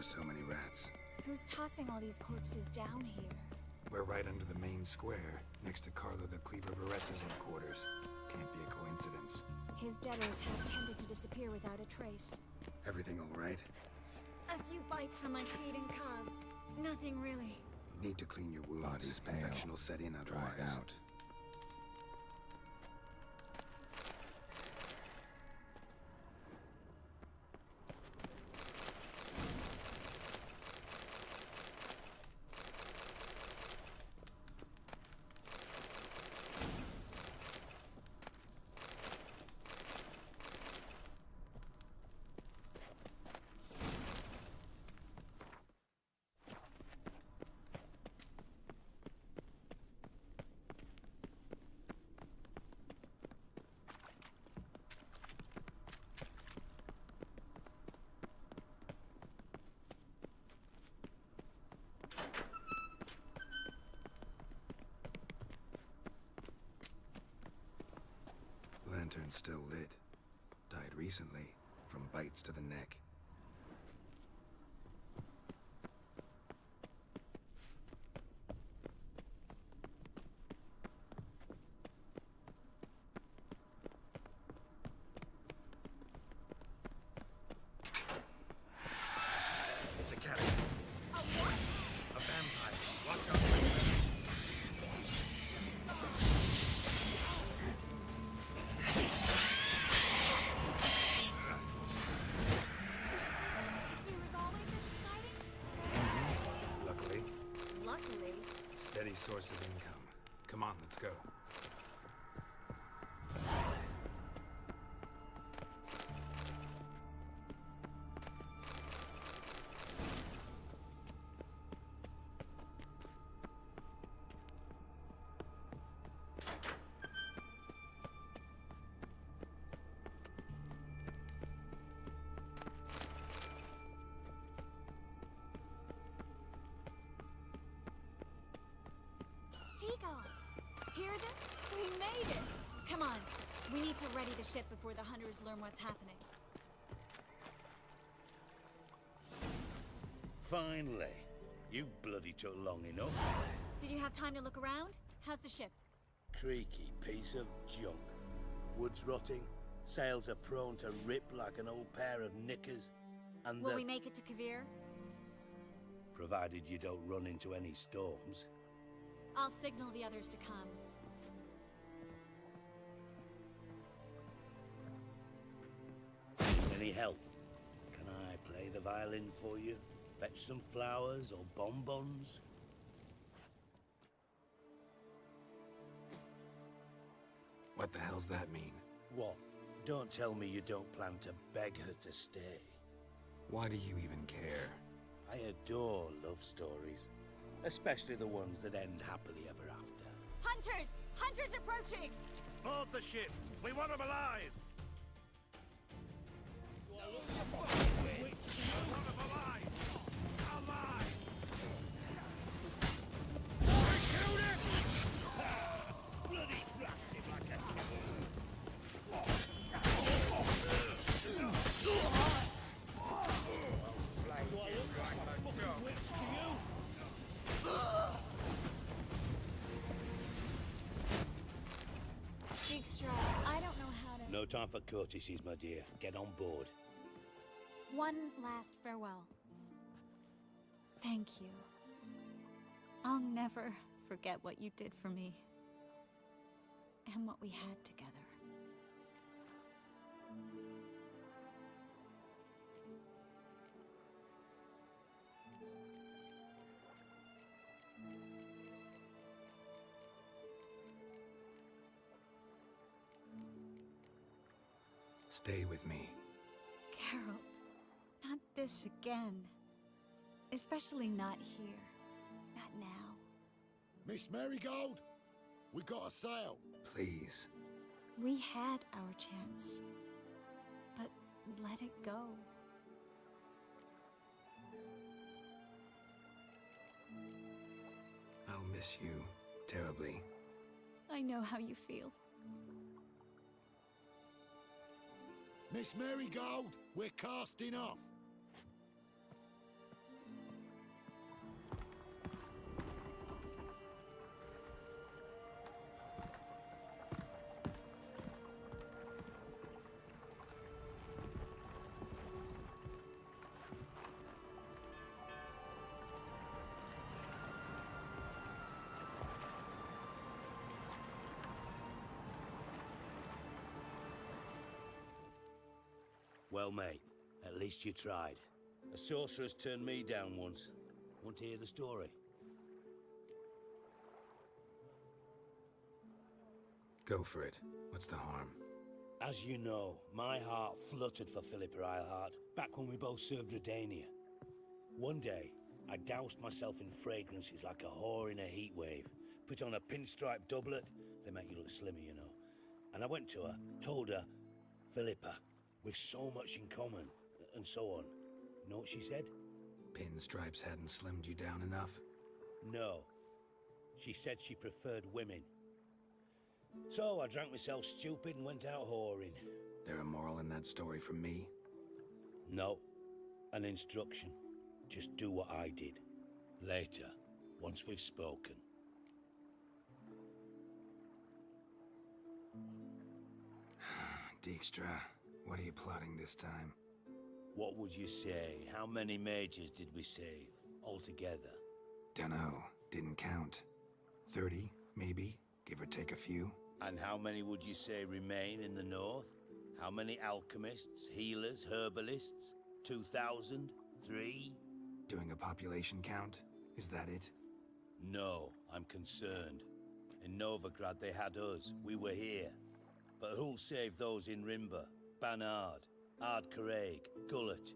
E: store so many rats.
G: Who's tossing all these corpses down here?
E: We're right under the main square, next to Carlo the Cleaver Vares's headquarters. Can't be a coincidence.
G: His debtors have tended to disappear without a trace.
E: Everything all right?
G: A few bites on my feet and calves. Nothing really.
E: Need to clean your wounds.
A: Body's pale.
E: Infection will set in otherwise.
A: Dried out.
E: Lantern's still lit. Died recently, from bites to the neck. It's a cat. A what? A vampire. Watch out. Steady source of income. Come on, let's go.
G: Seagulls! Hear them? We made it! Come on, we need to ready the ship before the hunters learn what's happening.
R: Finally. You bloody took long enough.
G: Did you have time to look around? How's the ship?
R: Creaky piece of junk. Wood's rotting, sails are prone to rip like an old pair of knickers, and
G: Will we make it to Kavir?
R: provided you don't run into any storms.
G: I'll signal the others to come.
R: Any help? Can I play the violin for you? Fetch some flowers or bonbons?
E: What the hell's that mean?
R: What? Don't tell me you don't plan to beg her to stay.
E: Why do you even care?
R: I adore love stories. Especially the ones that end happily ever after.
G: Hunters! Hunters approaching!
R: Board the ship! We want them alive! Bloody blasted like a
G: Big Straw, I don't know how to...
R: No time for courtesies, my dear. Get on board.
G: One last farewell. Thank you. I'll never forget what you did for me. And what we had together.
E: Stay with me.
G: Geralt, not this again. Especially not here. Not now.
T: Miss Marigold, we got a sail.
E: Please.
G: We had our chance. But let it go.
E: I'll miss you terribly.
G: I know how you feel.
T: Miss Marigold, we're casting off.
R: Well, mate, at least you tried. A sorceress turned me down once. Want to hear the story?
E: Go for it. What's the harm?
R: As you know, my heart fluttered for Philippa Eilhart back when we both served Redania. One day, I doused myself in fragrances like a whore in a heatwave. Put on a pinstripe doublet, they make you look slimmer, you know. And I went to her, told her, Philippa, we've so much in common, and so on. Know what she said?
E: Pinstripes hadn't slimmed you down enough?
R: No. She said she preferred women. So I drank myself stupid and went out whoring.
E: There a moral in that story from me?
R: No. An instruction. Just do what I did. Later, once we've spoken.
E: Dijkstra, what are you plotting this time?
R: What would you say? How many mages did we save, altogether?
E: Dunno. Didn't count. 30, maybe? Give or take a few?
R: And how many would you say remain in the north? How many alchemists, healers, herbalists? 2,000? 3?
E: Doing a population count? Is that it?
R: No, I'm concerned. In Novigrad they had us. We were here. But who'll save those in Rimba? Banard, Ardcaraig, Gullet?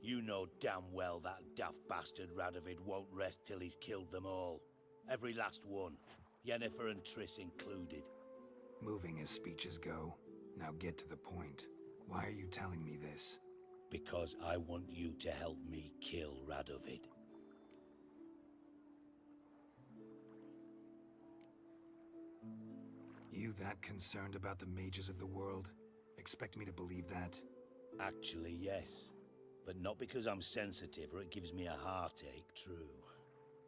R: You know damn well that daft bastard Radovid won't rest till he's killed them all. Every last one. Yennefer and Triss included.
E: Moving as speeches go. Now get to the point. Why are you telling me this?
R: Because I want you to help me kill Radovid.
E: You that concerned about the mages of the world? Expect me to believe that?
R: Actually, yes. But not because I'm sensitive or it gives me a heartache, true.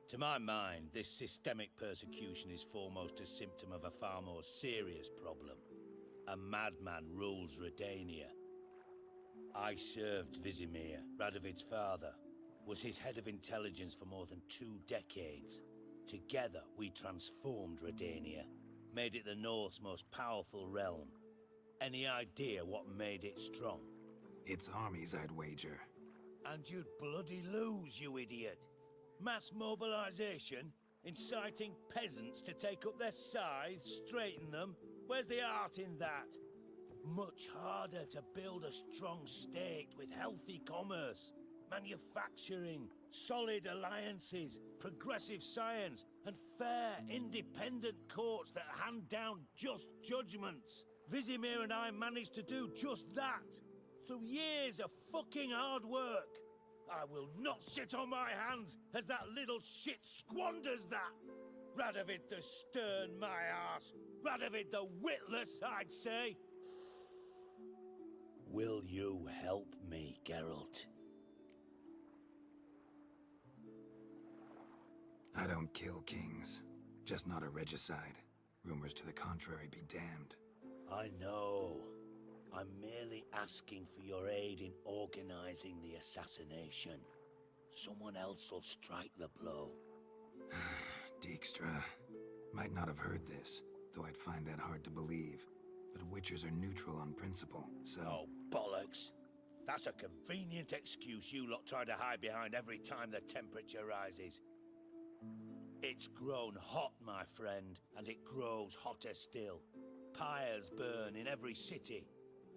R: To my mind, this systemic persecution is foremost a symptom of a far more serious problem. A madman rules Redania. I served Vizimir, Radovid's father, was his head of intelligence for more than 2 decades. Together, we transformed Redania, made it the North's most powerful realm. Any idea what made it strong?
E: Its armies, I'd wager.
R: And you'd bloody lose, you idiot. Mass mobilization, inciting peasants to take up their scythes, straighten them. Where's the art in that? Much harder to build a strong state with healthy commerce, manufacturing, solid alliances, progressive science, and fair, independent courts that hand down just judgments. Vizimir and I managed to do just that, through years of fucking hard work. I will not sit on my hands as that little shit squanders that. Radovid the stern, my arse. Radovid the witless, I'd say. Will you help me, Geralt?
E: I don't kill kings. Just not a regicide. Rumors to the contrary be damned.
R: I know. I'm merely asking for your aid in organizing the assassination. Someone else will strike the blow.
E: Dijkstra. Might not have heard this, though I'd find that hard to believe. But Witchers are neutral on principle, so...
R: Oh, bollocks. That's a convenient excuse you lot try to hide behind every time the temperature rises. It's grown hot, my friend, and it grows hotter still. Pyres burn in every city.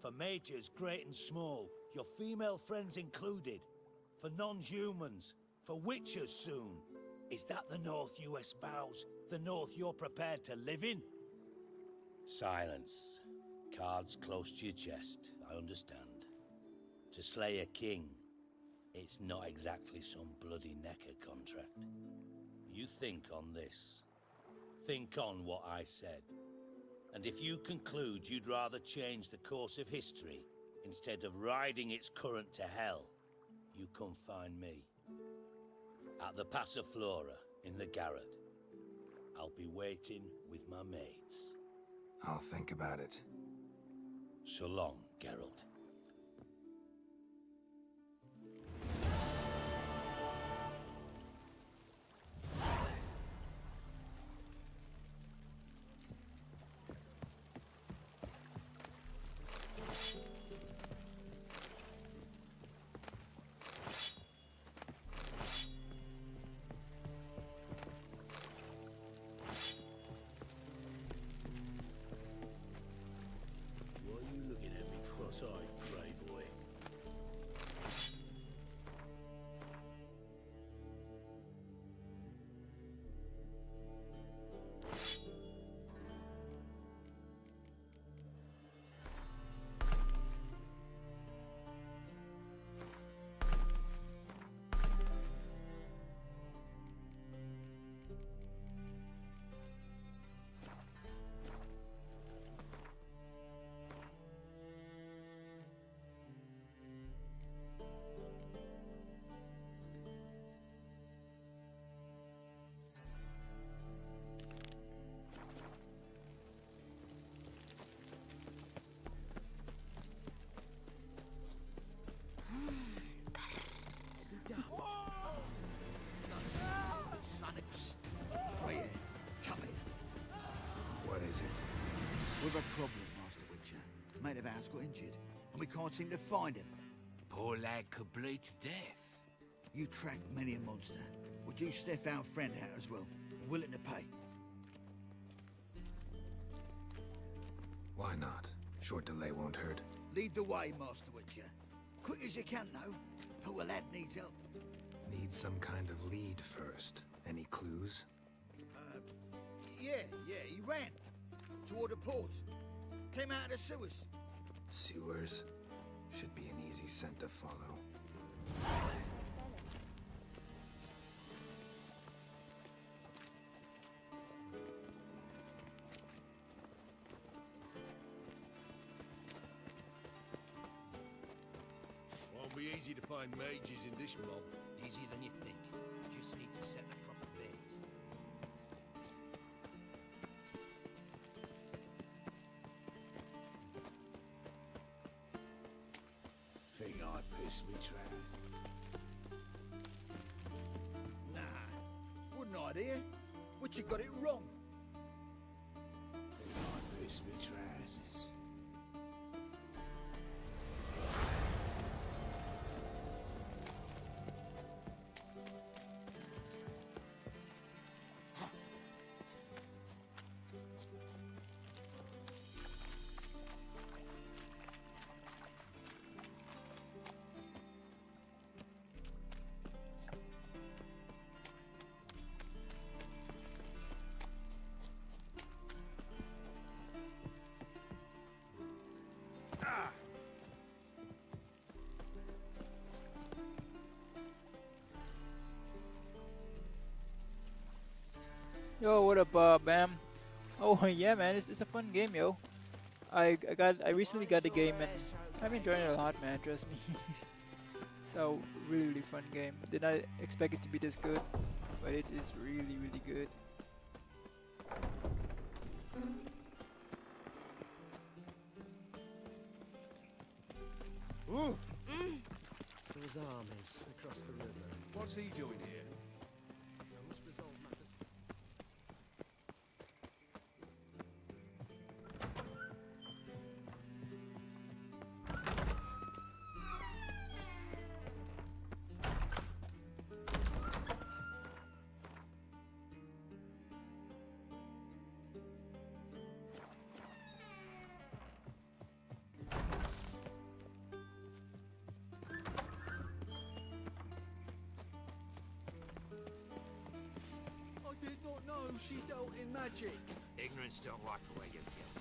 R: For mages great and small, your female friends included. For non-humans, for witchers soon. Is that the North you espouse? The North you're prepared to live in? Silence. Cards close to your chest, I understand. To slay a king, it's not exactly some bloody necker contract. You think on this. Think on what I said. And if you conclude you'd rather change the course of history instead of riding its current to hell, you come find me. At the Passiflora in the garret. I'll be waiting with my mates.
E: I'll think about it.
R: So long, Geralt.
P: outside, Grey Boy.
E: What is it?
U: We've a problem, Master Witcher. Mate of ours got injured, and we can't seem to find him.
R: Poor lad could bleed to death.
U: You tracked many a monster. Would you sniff our friend out as well? Willing to pay?
E: Why not? Short delay won't hurt.
U: Lead the way, Master Witcher. Quick as you can, though. Poor lad needs help.
E: Need some kind of lead first. Any clues?
U: Yeah, he ran. Toward the port. Came out of the sewers.
E: Sewers? Should be an easy scent to follow.
B: Won't be easy to find mages in this mob.
Q: Easier than you think. Just need to set the proper bait.
U: Think I pissed me trap. Nah, wouldn't I, dear? Witcher got it wrong. Think I pissed me trousers.
H: Yo, what up, Bam? Oh yeah, man, it's a fun game, yo. I recently got the game and I'm enjoying it a lot, man. Trust me. So really fun game. Did not expect it to be this good, but it is really good.
J: Ooh.
Q: Those armies across the river.
J: What's he doing here?
Q: I must resolve matters.
J: Did not know she dealt in magic.
R: Ignorance don't wipe away your guilt.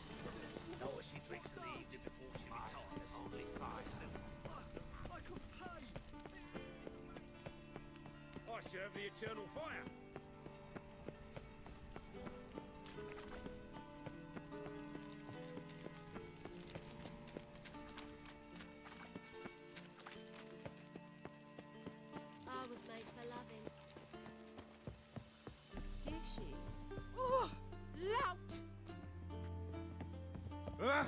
R: Nor she drinks in the evening before she retires. Only 5
J: I could pay.
R: I serve the eternal fire.
F: I was made for loving.
D: Is she?
F: Oh, lout!
J: Ah!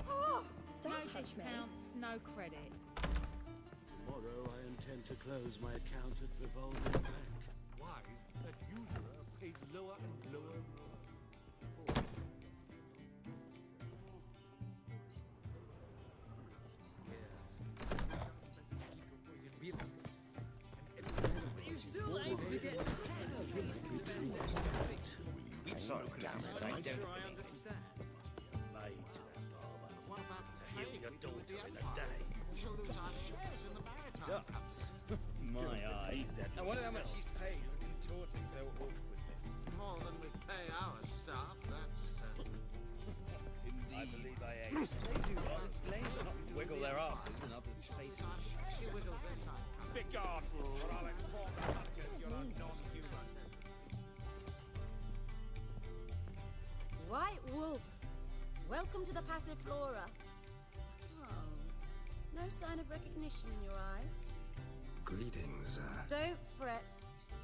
D: Oh,
N: Don't
D: no
N: touch me.
D: discounts, no credit.
C: Tomorrow I intend to close my account at Revolver's Bank.
B: Wise that usurer pays lower and lower.
O: You still aim to get
L: I'm sorry, damn it, I don't.
O: sure I understand.
P: later in the day.
M: We shall lose our shares in the maritime
O: Ducks. My eye. I wonder how much she's paid for contorting so awkwardly.
M: More than we pay our staff, that's
O: Indeed. I believe I ate. They do honest labour, not wiggle their asses in others' faces.
M: She wiggles in time.
J: Begone, or I'll inform the hunters you're a non-human.
V: White Wolf, welcome to the Passiflora. Oh, no sign of recognition in your eyes.
E: Greetings,
V: Don't fret.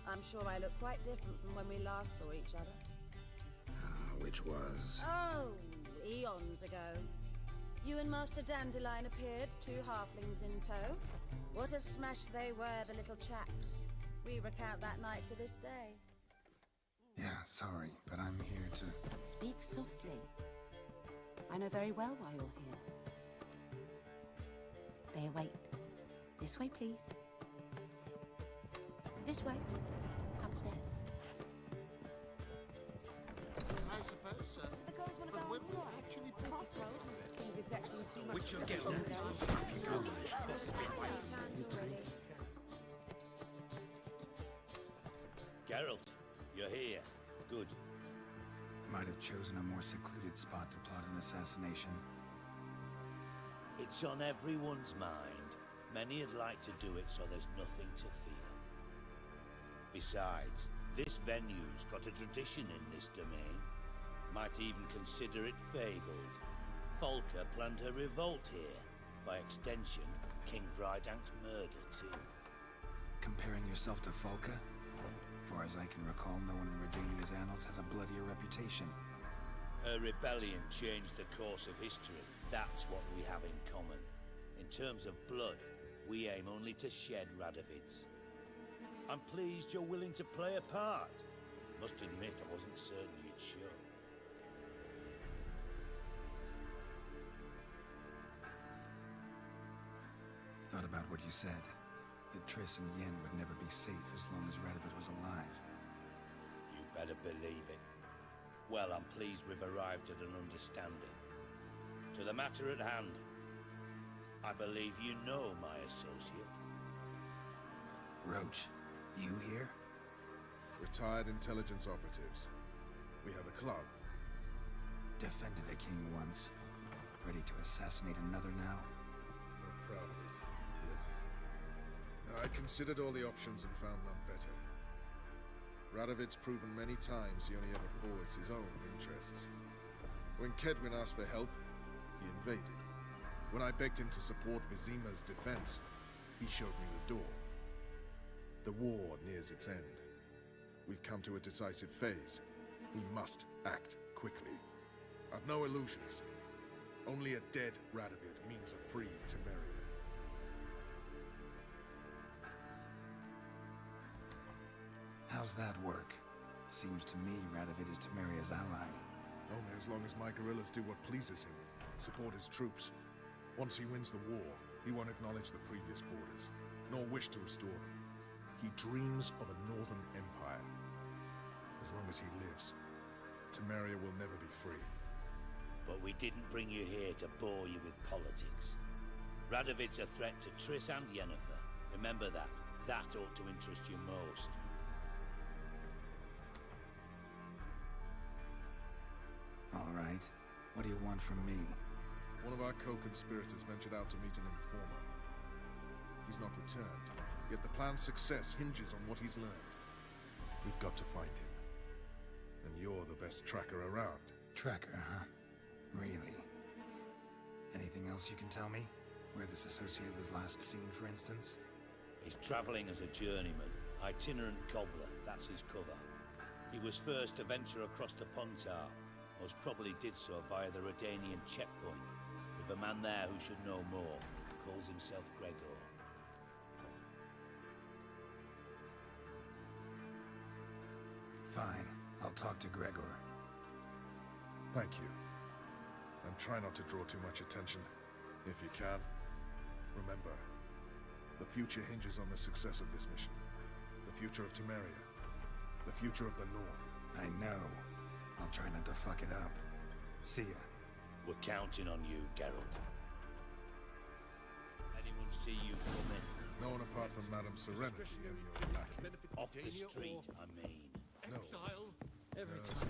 V: I'm sure I look quite different from when we last saw each other.
E: which was...
V: Oh, eons ago. You and Master Dandelion appeared, 2 halflings in tow. What a smash they were, the little chaps. We recount that night to this day.
E: Yeah, sorry, but I'm here to...
W: Speak softly. I know very well why you're here. They await. This way, please. This way. Upstairs.
M: I suppose so.
V: The girls want to
M: But will
V: bounce
M: we
V: off?
M: actually profit?
V: He's exacting too much.
M: Which you'll get
V: from
M: on.
V: them.
R: Geralt, you're here. Good.
E: Might have chosen a more secluded spot to plot an assassination.
R: It's on everyone's mind. Many'd like to do it so there's nothing to fear. Besides, this venue's got a tradition in this domain. Might even consider it fabled. Folker planned her revolt here. By extension, King Vrydank's murder too.
E: Comparing yourself to Folka? Far as I can recall, no one in Redania's annals has a bloodier reputation.
R: Her rebellion changed the course of history. That's what we have in common. In terms of blood, we aim only to shed Radovid's. I'm pleased you're willing to play a part. Must admit, I wasn't certain you'd show.
E: Thought about what you said. That Triss and Yen would never be safe as long as Radovid was alive.
R: You better believe it. Well, I'm pleased we've arrived at an understanding. To the matter at hand, I believe you know my associate.
E: Roach, you here?
J: Retired intelligence operatives. We have a club.
E: Defended a king once. Ready to assassinate another now?
J: I'm proud of it, yet I considered all the options and found none better. Radovid's proven many times he only ever forwards his own interests. When Kedwin asked for help, he invaded. When I begged him to support Vizima's defense, he showed me the door. The war nears its end. We've come to a decisive phase. We must act quickly. I've no illusions. Only a dead Radovid means a free Temeria.
E: How's that work? Seems to me Radovid is Temeria's ally.
J: Only as long as my guerrillas do what pleases him. Support his troops. Once he wins the war, he won't acknowledge the previous borders, nor wish to restore them. He dreams of a northern empire. As long as he lives, Temeria will never be free.
R: But we didn't bring you here to bore you with politics. Radovid's a threat to Triss and Yennefer. Remember that. That ought to interest you most.
E: All right. What do you want from me?
J: One of our co-conspirators ventured out to meet an informer. He's not returned, yet the plan's success hinges on what he's learned. We've got to find him. And you're the best tracker around.
E: Tracker, huh? Really? Anything else you can tell me? Where this associate was last seen, for instance?
R: He's travelling as a journeyman, itinerant cobbler, that's his cover. He was first to venture across the Pontar, most probably did so via the Redanian checkpoint, with a man there who should know more, calls himself Gregor.
E: Fine, I'll talk to Gregor.
J: Thank you. And try not to draw too much attention, if you can. Remember, the future hinges on the success of this mission. The future of Temeria. The future of the North.
E: I know. I'll try not to fuck it up. See ya.
R: We're counting on you, Geralt. see you coming.
J: No one apart from Madame Serenity and your lackey.
R: Off the street, I mean.
J: No.
Q: Exile.
O: Every
J: No,
O: time.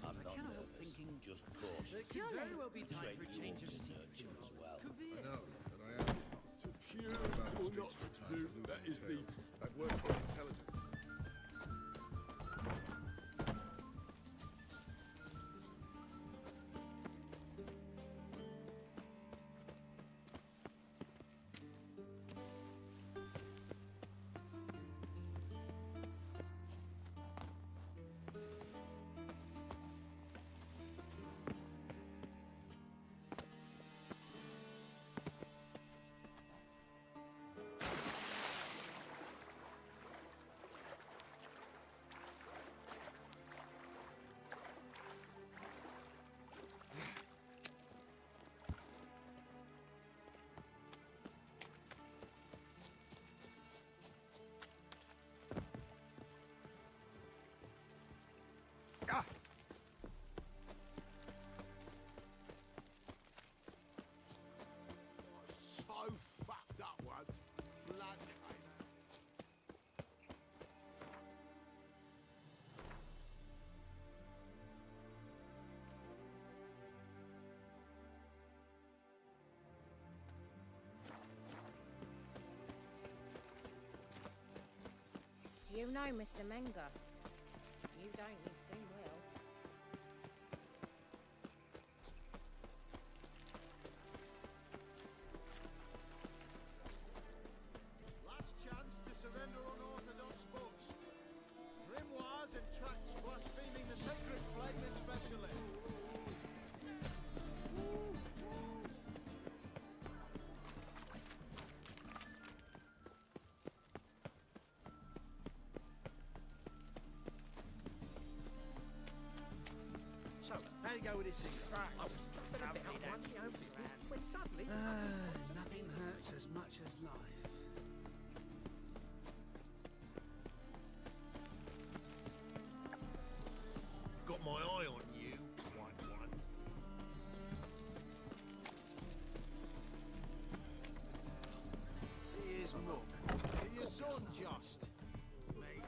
R: I'm not
O: cannot help
R: nervous,
O: thinking
R: just cautious.
O: There could very well be time for a
R: Train you
O: change
R: all
O: of
R: to
O: scene.
R: nurture as well.
J: I know, but I am.
U: Pure
J: About the
U: or
J: streets
U: not
J: for time
U: to
J: to
U: do,
J: lose
U: that
J: any
U: is the...
J: tales. I've worked with intelligence.
U: So fucked up once. Blood came out.
F: Do you know Mr. Menger? You don't, you soon will.
U: Last chance to surrender unorthodox books. Grimoires and tracts blaspheming the sacred flame especially.
C: So, how do you go with this thing? I was a bit up on my own business when suddenly... nothing hurts as much as life.
B: Got my eye on you, white one.
U: See his muck. See your son, just. Mate.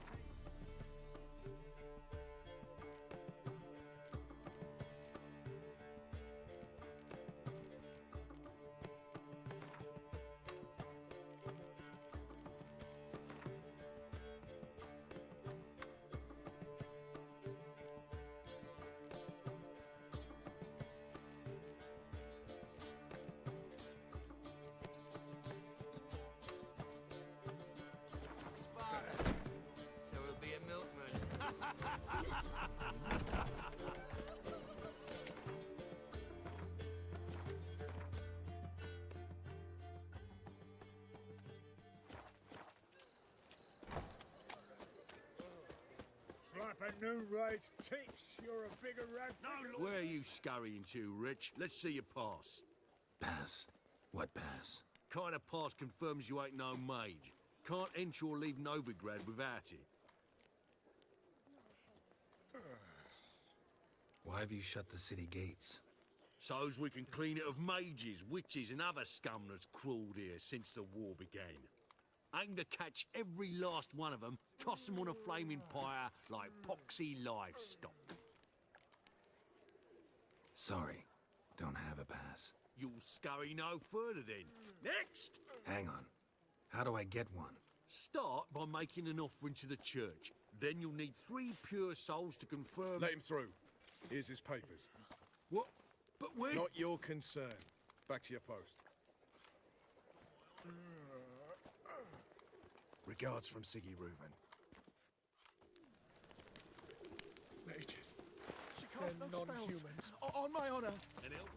U: His father. So he'll be a milkman.
T: Slap a new race ticks. You're a bigger rat. No,
B: Where are you scurrying to, Rich? Let's see your pass.
E: Pass? What pass?
B: Kind of pass confirms you ain't no mage. Can't enter or leave Novigrad without it.
E: Why have you shut the city gates?
B: So's we can clean it of mages, witches, and other scum that's crawled here since the war began. Aim to catch every last one of them, toss them on a flaming pyre like poxy livestock.
E: Sorry, don't have a pass.
B: You'll scurry no further then. Next!
E: Hang on. How do I get one?
B: Start by making an offering to the church. Then you'll need 3 pure souls to confirm...
J: Let him through. Here's his papers.
B: What? But when...
J: Not your concern. Back to your post. Regards from Siggy Reuven.
U: Mages. She casts no non-humans. On my honor.
B: And else?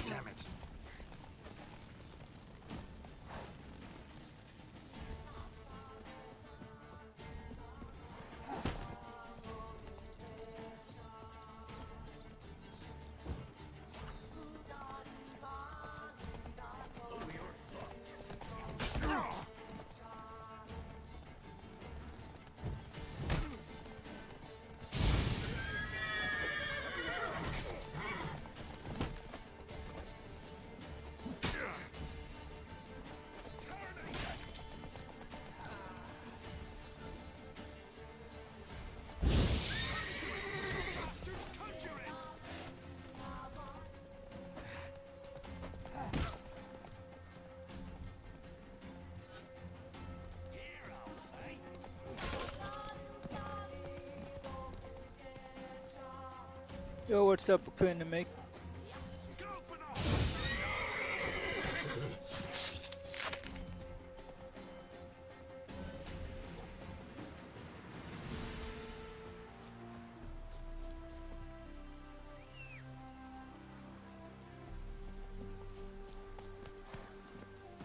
E: Damn it.
H: Yo, what's up, Clinic?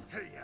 R: Hey-ya!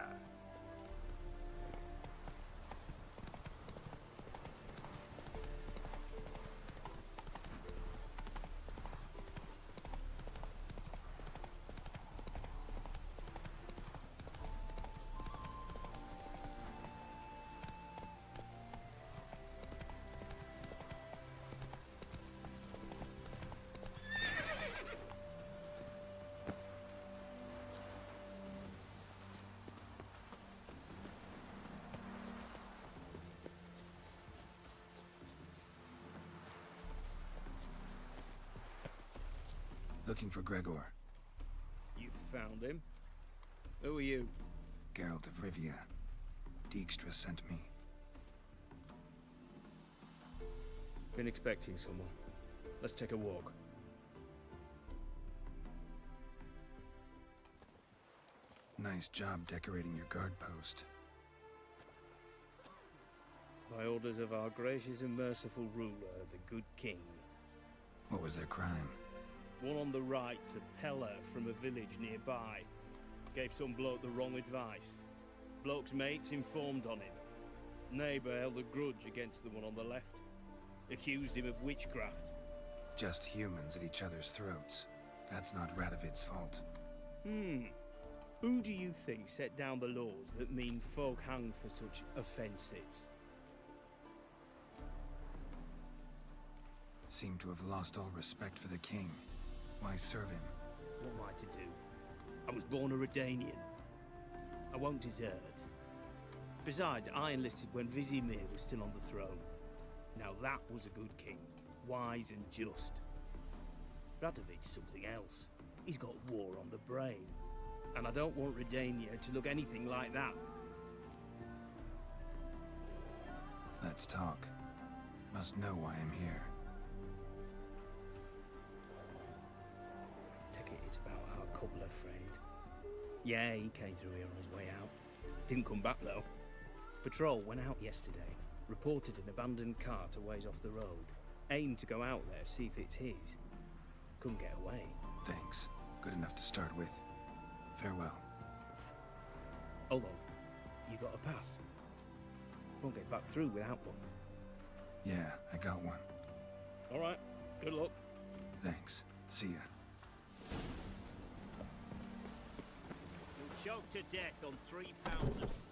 E: Looking for Gregor.
O: You found him? Who are you?
E: Geralt of Rivia. Dijkstra sent me.
O: Been expecting someone. Let's take a walk.
E: Nice job decorating your guard post.
O: By orders of our gracious and merciful ruler, the good king.
E: What was their crime?
O: One on the right's a peller from a village nearby. Gave some bloke the wrong advice. Bloke's mates informed on him. Neighbour held a grudge against the one on the left. Accused him of witchcraft.
E: Just humans at each other's throats. That's not Radovid's fault.
O: Who do you think set down the laws that mean folk hanged for such offences?
E: Seem to have lost all respect for the king. Why serve him?
O: What am I to do? I was born a Redanian. I won't desert. Besides, I enlisted when Vizimir was still on the throne. Now that was a good king. Wise and just. Radovid's something else. He's got war on the brain. And I don't want Redania to look anything like that.
E: Let's talk. Must know why I'm here.
O: Take it it's about our cobbler friend. Yeah, he came through here on his way out. Didn't come back though. Patrol went out yesterday. Reported an abandoned cart a ways off the road. Aimed to go out there, see if it's his. Couldn't get away.
E: Thanks. Good enough to start with. Farewell.
O: Hold on. You got a pass? Won't get back through without one.
E: Yeah, I got one.
O: Alright. Good luck.
E: Thanks. See ya.
O: You'll choke to death on 3 pounds of steel.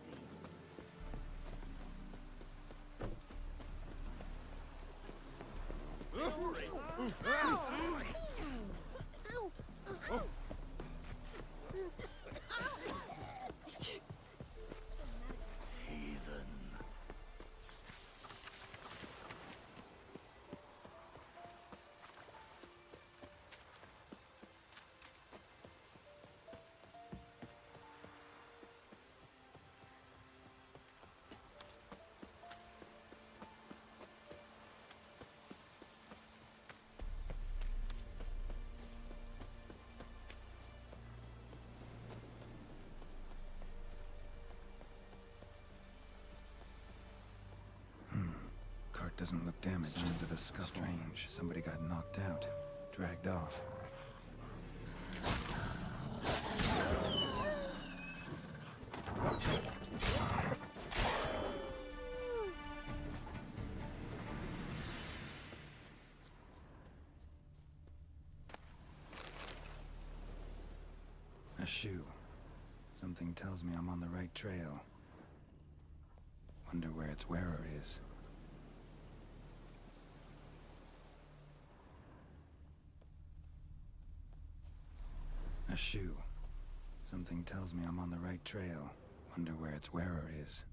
E: Doesn't look damaged. Signs of a scuffle. Strange. Somebody got knocked out. Dragged off. A shoe. Something tells me I'm on the right trail. Wonder where its wearer is. A shoe. Something tells me I'm on the right trail. Wonder where its wearer is.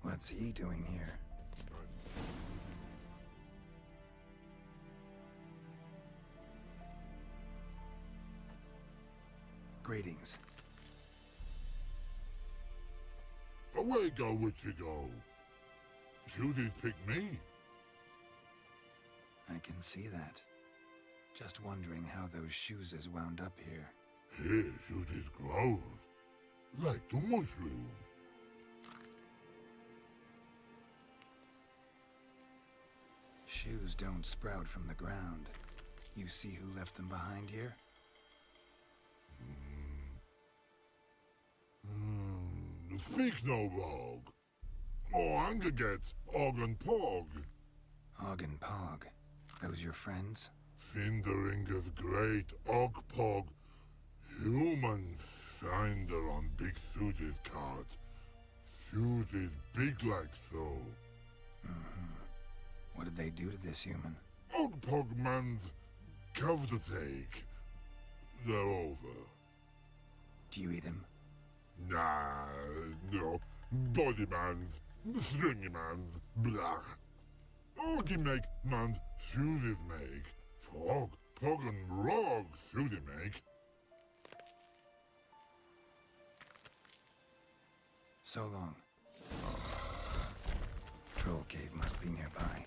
E: What's he doing here?
T: way go with you go. You did pick me.
E: I can see that. Just wondering how those shoes has wound up here.
T: Here you did grow. Like the mushroom.
E: Shoes don't sprout from the ground. You see who left them behind here?
T: Speak no log. Oh, anger gets Og and Pog.
E: Og and Pog. Those your friends?
T: Finderinger's great Og Pog. Human finder on big suited cart. Suited big like so.
E: What did they do to this human?
T: Og Pog man's cover to take. They're over.
E: Do you eat him?
T: Nah, no. Body man's, stringy man's, blah. Oggy make man's suited make. Frog, Pog and Rog suited make.
E: So long. Troll cave must be nearby.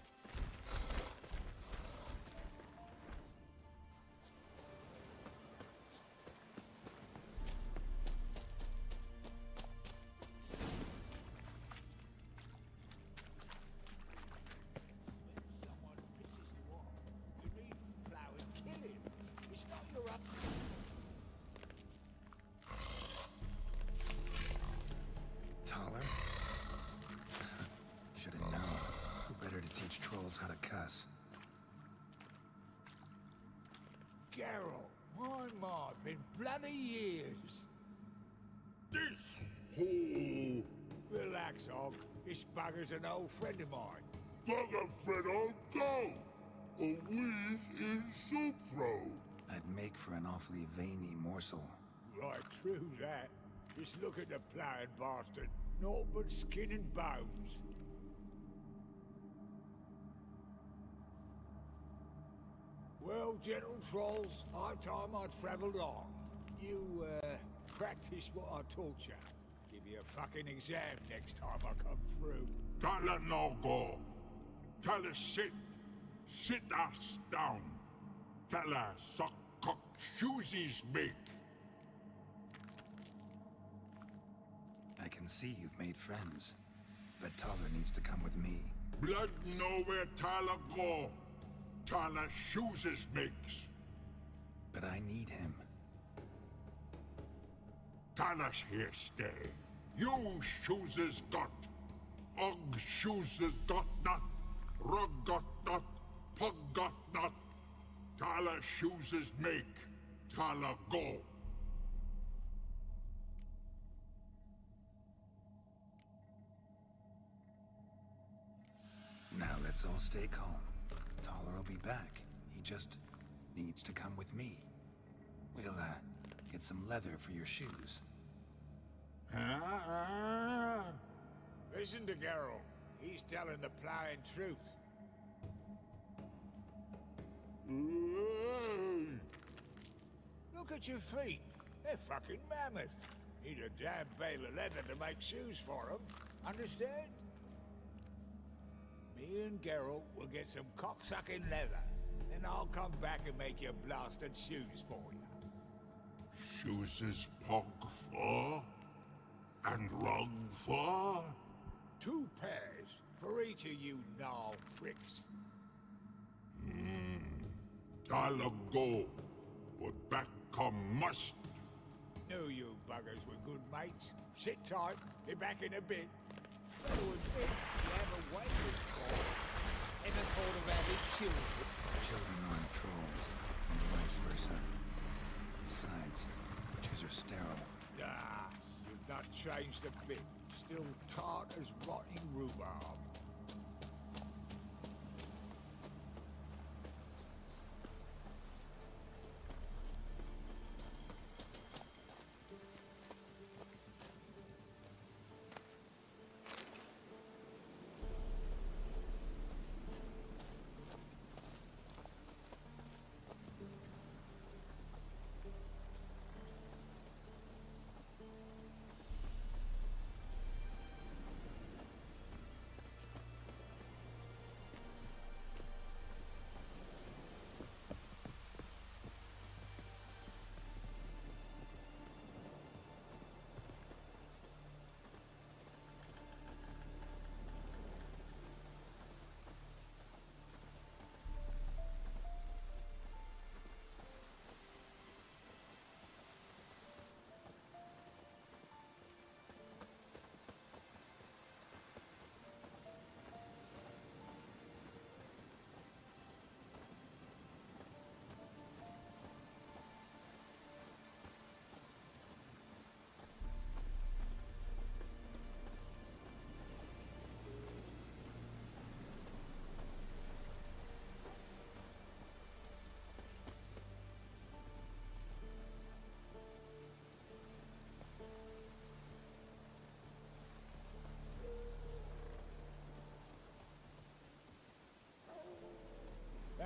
E: Taller? Should have known. Who better to teach trolls how to cuss?
I: Geralt, my, been bloody years.
T: This hole.
I: Relax, Og. This bugger's an old friend of mine.
T: Bugger friend old go. A wheeze in soup throw.
E: I'd make for an awfully veiny morsel.
I: Right, true that. Just look at the ploughing bastard. Naught but skin and bones. Well, gentle trolls, high time I travelled on. You, practice what I taught you. Give you a fucking exam next time I come through.
T: Tala no go. Tala sit. Sit us down. Tala suck cock shoesies make.
E: I can see you've made friends. But Taller needs to come with me.
T: Blood know where Tala go. Tala shoeses makes.
E: But I need him.
T: Tala's here stay. You shoeses got. Og shoeses got not. Rug got not. Pug got not. Tala shoeses make. Tala go.
E: Now let's all stay calm. Taller will be back. He just needs to come with me. We'll, get some leather for your shoes.
I: Listen to Geralt. He's telling the ploughing truth. Look at your feet. They're fucking mammoth. Need a damn bale of leather to make shoes for them. Understand? Me and Geralt will get some cocksucking leather. Then I'll come back and make you blasted shoes for you.
T: Shoeses pog for? And rug for?
I: 2 pairs for each of you gnarl pricks.
T: Tala go. But back come must.
I: Knew you buggers were good mates. Sit tight. Be back in a bit. Gotta admit, you have a way with trolls. Ever thought of having children?
E: Children aren't trolls, and vice versa. Besides, witches are sterile.
I: Nah, you've not changed a bit. Still tart as rotting rhubarb.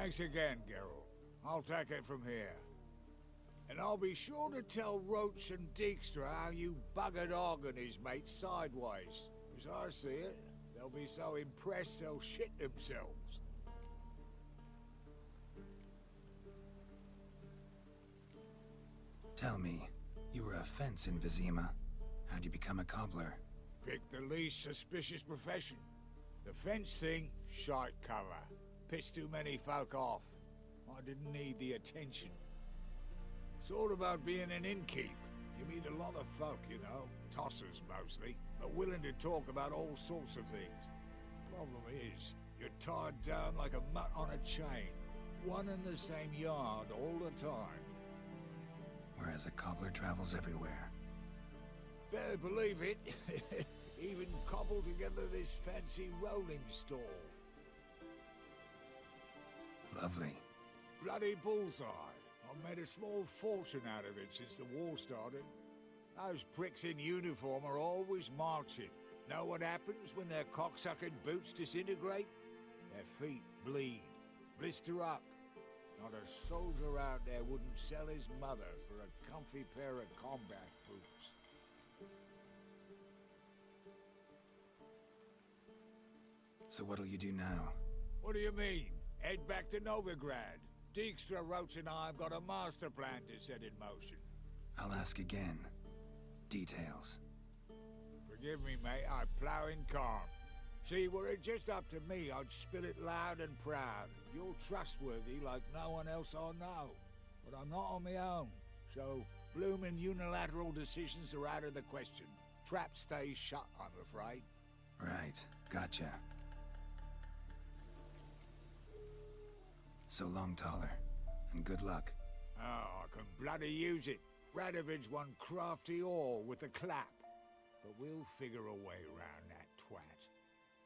I: Thanks again, Geralt. I'll take it from here. And I'll be sure to tell Roach and Dijkstra how you buggered Og and his mates sideways. As I see it, they'll be so impressed they'll shit themselves.
E: Tell me, you were a fence in Vizima. How'd you become a cobbler?
I: Pick the least suspicious profession. The fence thing, shite cover. Pissed too many folk off. I didn't need the attention. It's all about being an innkeep. You meet a lot of folk, you know, tossers mostly, but willing to talk about all sorts of things. Problem is, you're tied down like a mutt on a chain, one and the same yard all the time.
E: Whereas a cobbler travels everywhere.
I: Better believe it. Even cobbled together this fancy rolling stall.
E: Lovely.
I: Bloody bullseye. I've made a small fortune out of it since the war started. Those pricks in uniform are always marching. Know what happens when their cocksucking boots disintegrate? Their feet bleed, blister up. Not a soldier out there wouldn't sell his mother for a comfy pair of combat boots.
E: So what'll you do now?
I: What do you mean? Head back to Novigrad. Dijkstra, Roach and I have got a master plan to set in motion.
E: I'll ask again. Details.
I: Forgive me, mate, I plough in calm. See, were it just up to me, I'd spill it loud and proud. You're trustworthy like no one else I know. But I'm not on my own, so bloomin' unilateral decisions are out of the question. Trap stays shut, I'm afraid.
E: Right, gotcha. So long, Taller, and good luck.
I: Oh, I can bloody use it. Radovid's one crafty ore with a clap. But we'll figure a way around that twat.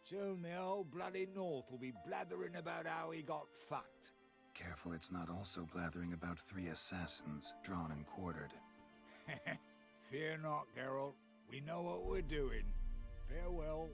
I: Soon the old bloody North will be blathering about how he got fucked.
E: Careful it's not also blathering about 3 assassins, drawn and quartered.
I: Fear not, Geralt. We know what we're doing. Farewell.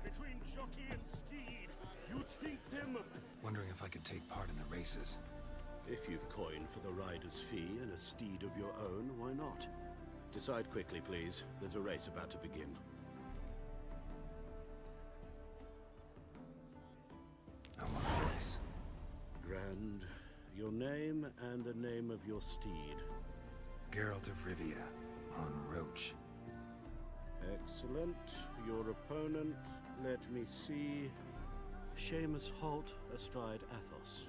A: Between jockey and steed, you'd think them
E: Wondering if I could take part in the races.
P: If you've coin for the rider's fee and a steed of your own, why not? Decide quickly, please. There's a race about to begin.
E: I want a race.
P: Grand. Your name and the name of your steed.
E: Geralt of Rivia, on Roach.
P: Excellent. Your opponent, let me see. Seamus Holt astride Athos.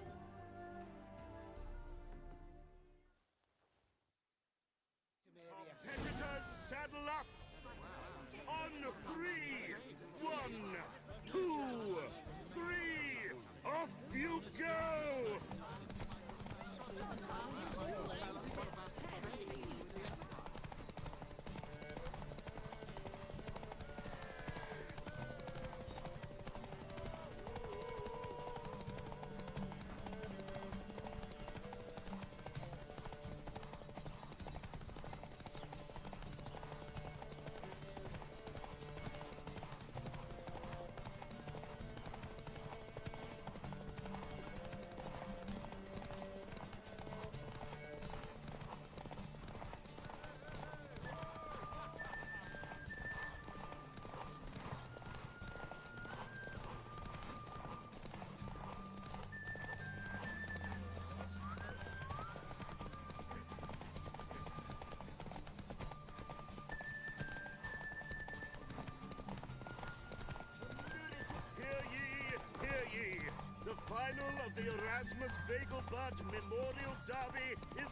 A: final of the Erasmus Vegelbud Memorial Derby is...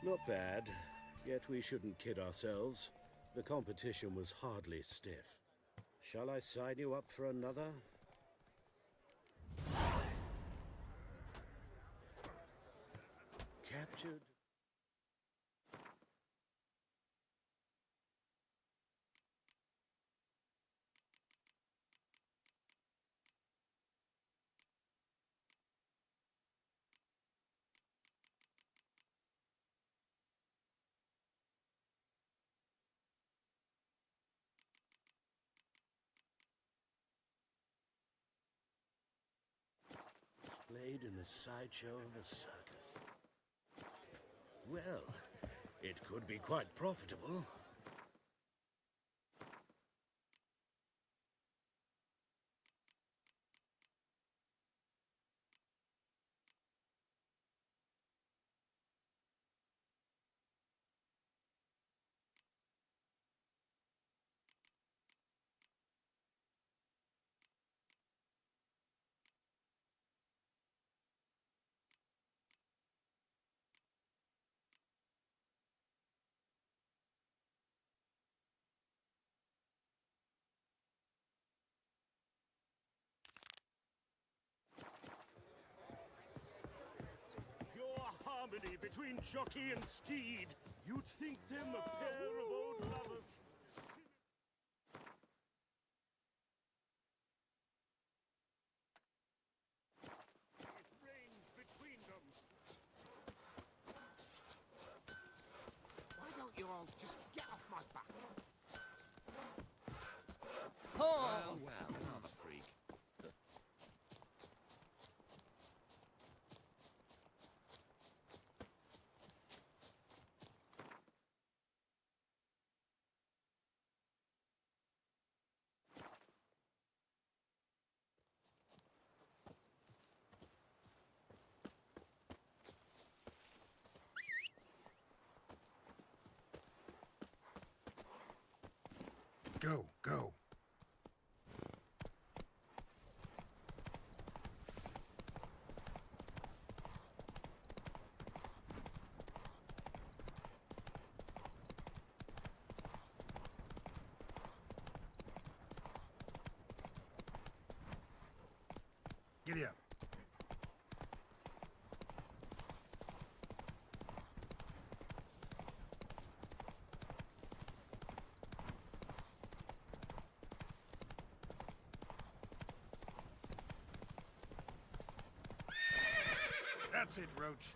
C: Not bad, yet we shouldn't kid ourselves. The competition was hardly stiff. Shall I sign you up for another? Captured? Played in the sideshow of a circus. Well, it could be quite profitable.
A: Pure harmony between jockey and steed. You'd think them a pair of old lovers. It reigns between them.
M: Why don't you all just get off my back?
R: Well, another freak.
E: Go, go. Giddy up. That's it, Roach.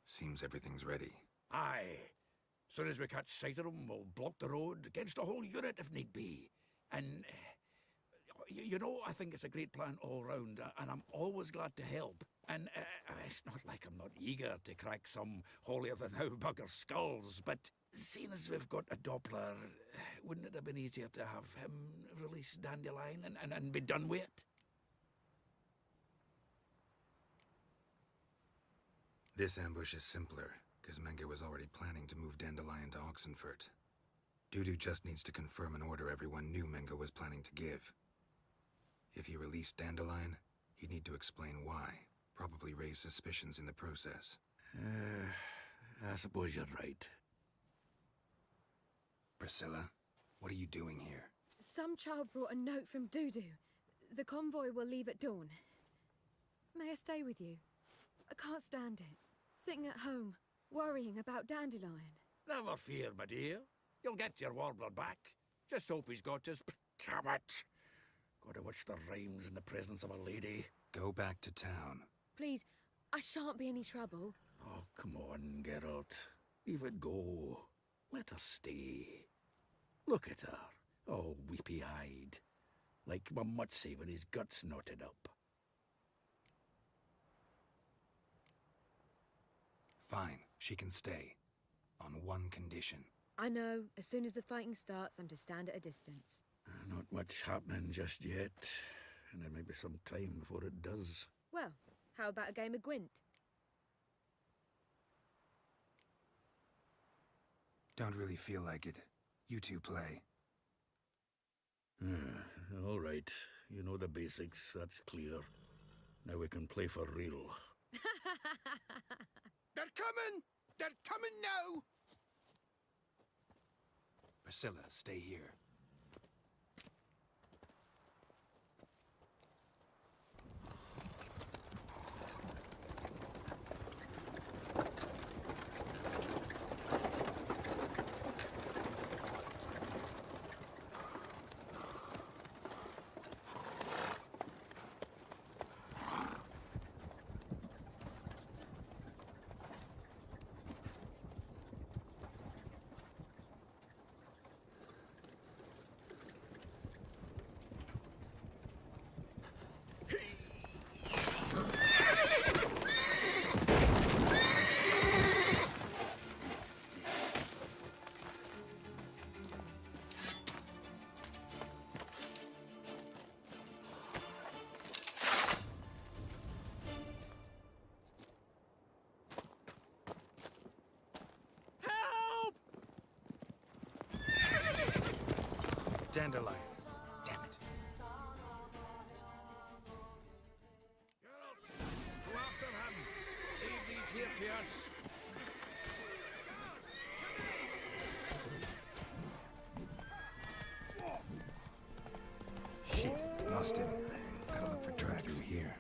E: Seems everything's ready.
I: Aye. Soon as we catch sight of them, we'll block the road against the whole unit if need be. And, you know, I think it's a great plan all round, and I'm always glad to help. And it's not like I'm not eager to crack some holier-than-thou bugger skulls, but seeing as we've got a Doppler, wouldn't it have been easier to have him release Dandelion and be done with it?
E: This ambush is simpler, because Menge was already planning to move Dandelion to Oxenfurt. Dudu just needs to confirm an order everyone knew Menge was planning to give. If he released Dandelion, he'd need to explain why, probably raise suspicions in the process.
I: I suppose you're right.
E: Priscilla, what are you doing here?
D: Some child brought a note from Dudu. The convoy will leave at dawn. May I stay with you? I can't stand it. Sitting at home, worrying about Dandelion.
I: Never fear, my dear. You'll get your warbler back. Just hope he's got his... Damn it! Gotta watch the rhymes in the presence of a lady.
E: Go back to town.
D: Please, I shan't be any trouble.
I: Oh, come on, Geralt. Leave it go. Let her stay. Look at her, all weepy-eyed. Like my Mutsy when his guts knotted up.
E: Fine, she can stay. On one condition.
D: I know. As soon as the fighting starts, I'm to stand at a distance.
U: Not much happening just yet, and there may be some time before it does.
D: Well, how about a game of Gwent?
E: Don't really feel like it. You two play.
U: All right. You know the basics, that's clear. Now we can play for real.
B: They're coming! They're coming now!
E: Priscilla, stay here. Dandelions. Damn it.
R: Go after him! Leave these here to us!
E: Shit, lost him. Gotta look for tracks through here.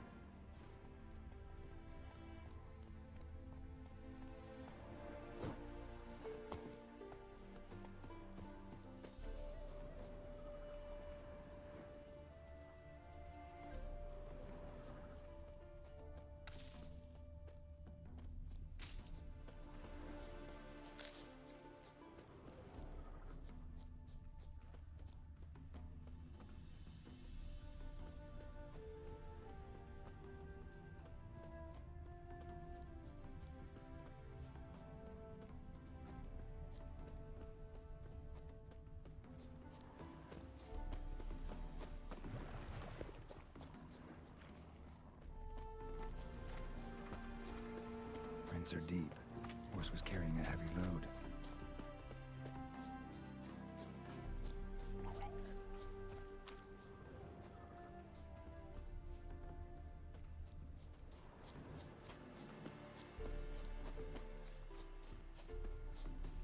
E: Prints are deep. Horse was carrying a heavy load.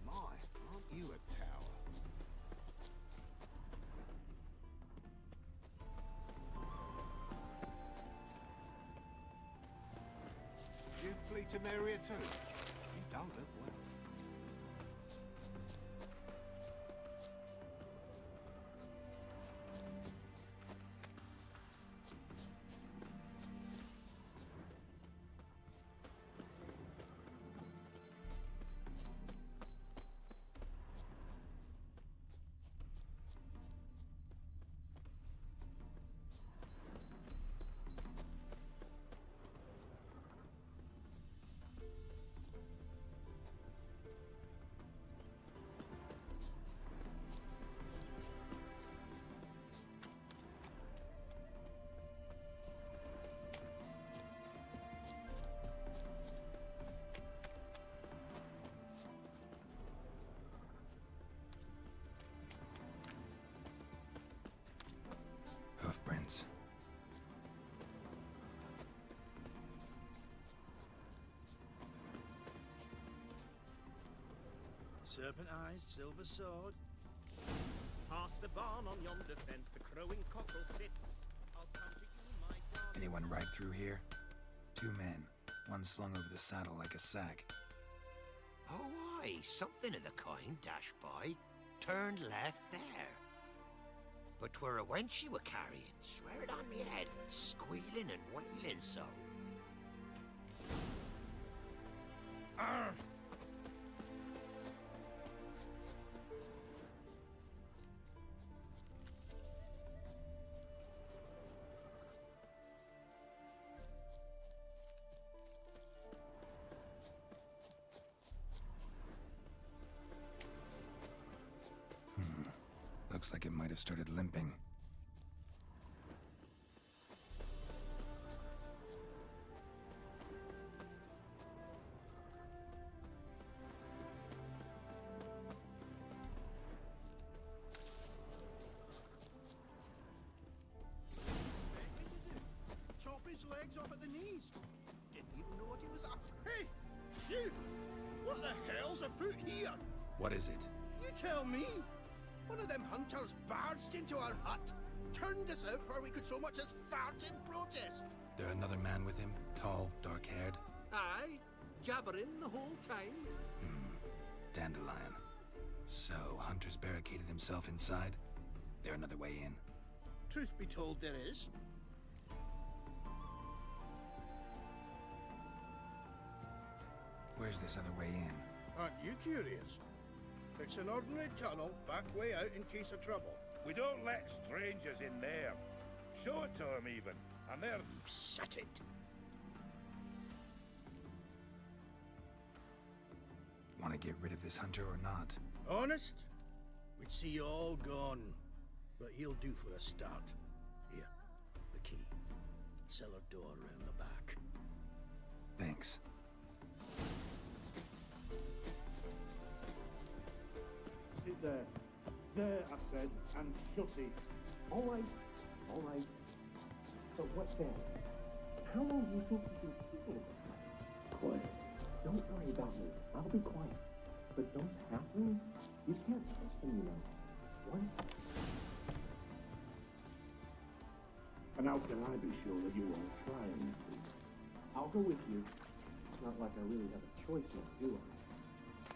R: My, aren't you a tower? You'd flee to Maria too? You don't look well.
E: Hoofprints.
U: Serpent-eyed, silver sword.
A: Past the barn on yonder fence, the crowing cockerel sits. I'll come to you, my darling.
E: Anyone ride through here? 2 men. One slung over the saddle like a sack.
L: Oh, aye, something of the kind dashed by. Turned left there. But 'twere a wench she were carrying, swear it on me head, squealing and wailing so.
E: looks like it might have started limping.
U: Chop his legs off at the knees. Didn't even know what he was after. Hey, you! What the hell's afoot here?
E: What is it?
U: You tell me. One of them hunters barged into our hut, turned us out before we could so much as fart in protest.
E: There another man with him? Tall, dark-haired?
Q: Aye, jabbering the whole time.
E: Dandelion. So, Hunter's barricaded himself inside? There another way in?
U: Truth be told, there is.
E: Where's this other way in?
U: Aren't you curious? It's an ordinary tunnel, back way out in case of trouble.
R: We don't let strangers in there. Show it to them, even. And they're...
U: Shut it!
E: Want to get rid of this hunter or not?
U: Honest? We'd see you all gone. But he'll do for a start. Here, the key. Cellar door round the back.
E: Thanks.
G: Sit there. There, I said, and shut it.
K: All right. But what then? How long do you think you've been keeping this guy? Quiet. Don't worry about me. I'll be quiet. But those halflings, you can't touch them, you know. Once...
G: And how can I be sure that you won't try anything?
K: I'll go with you. It's not like I really have a choice now, do I?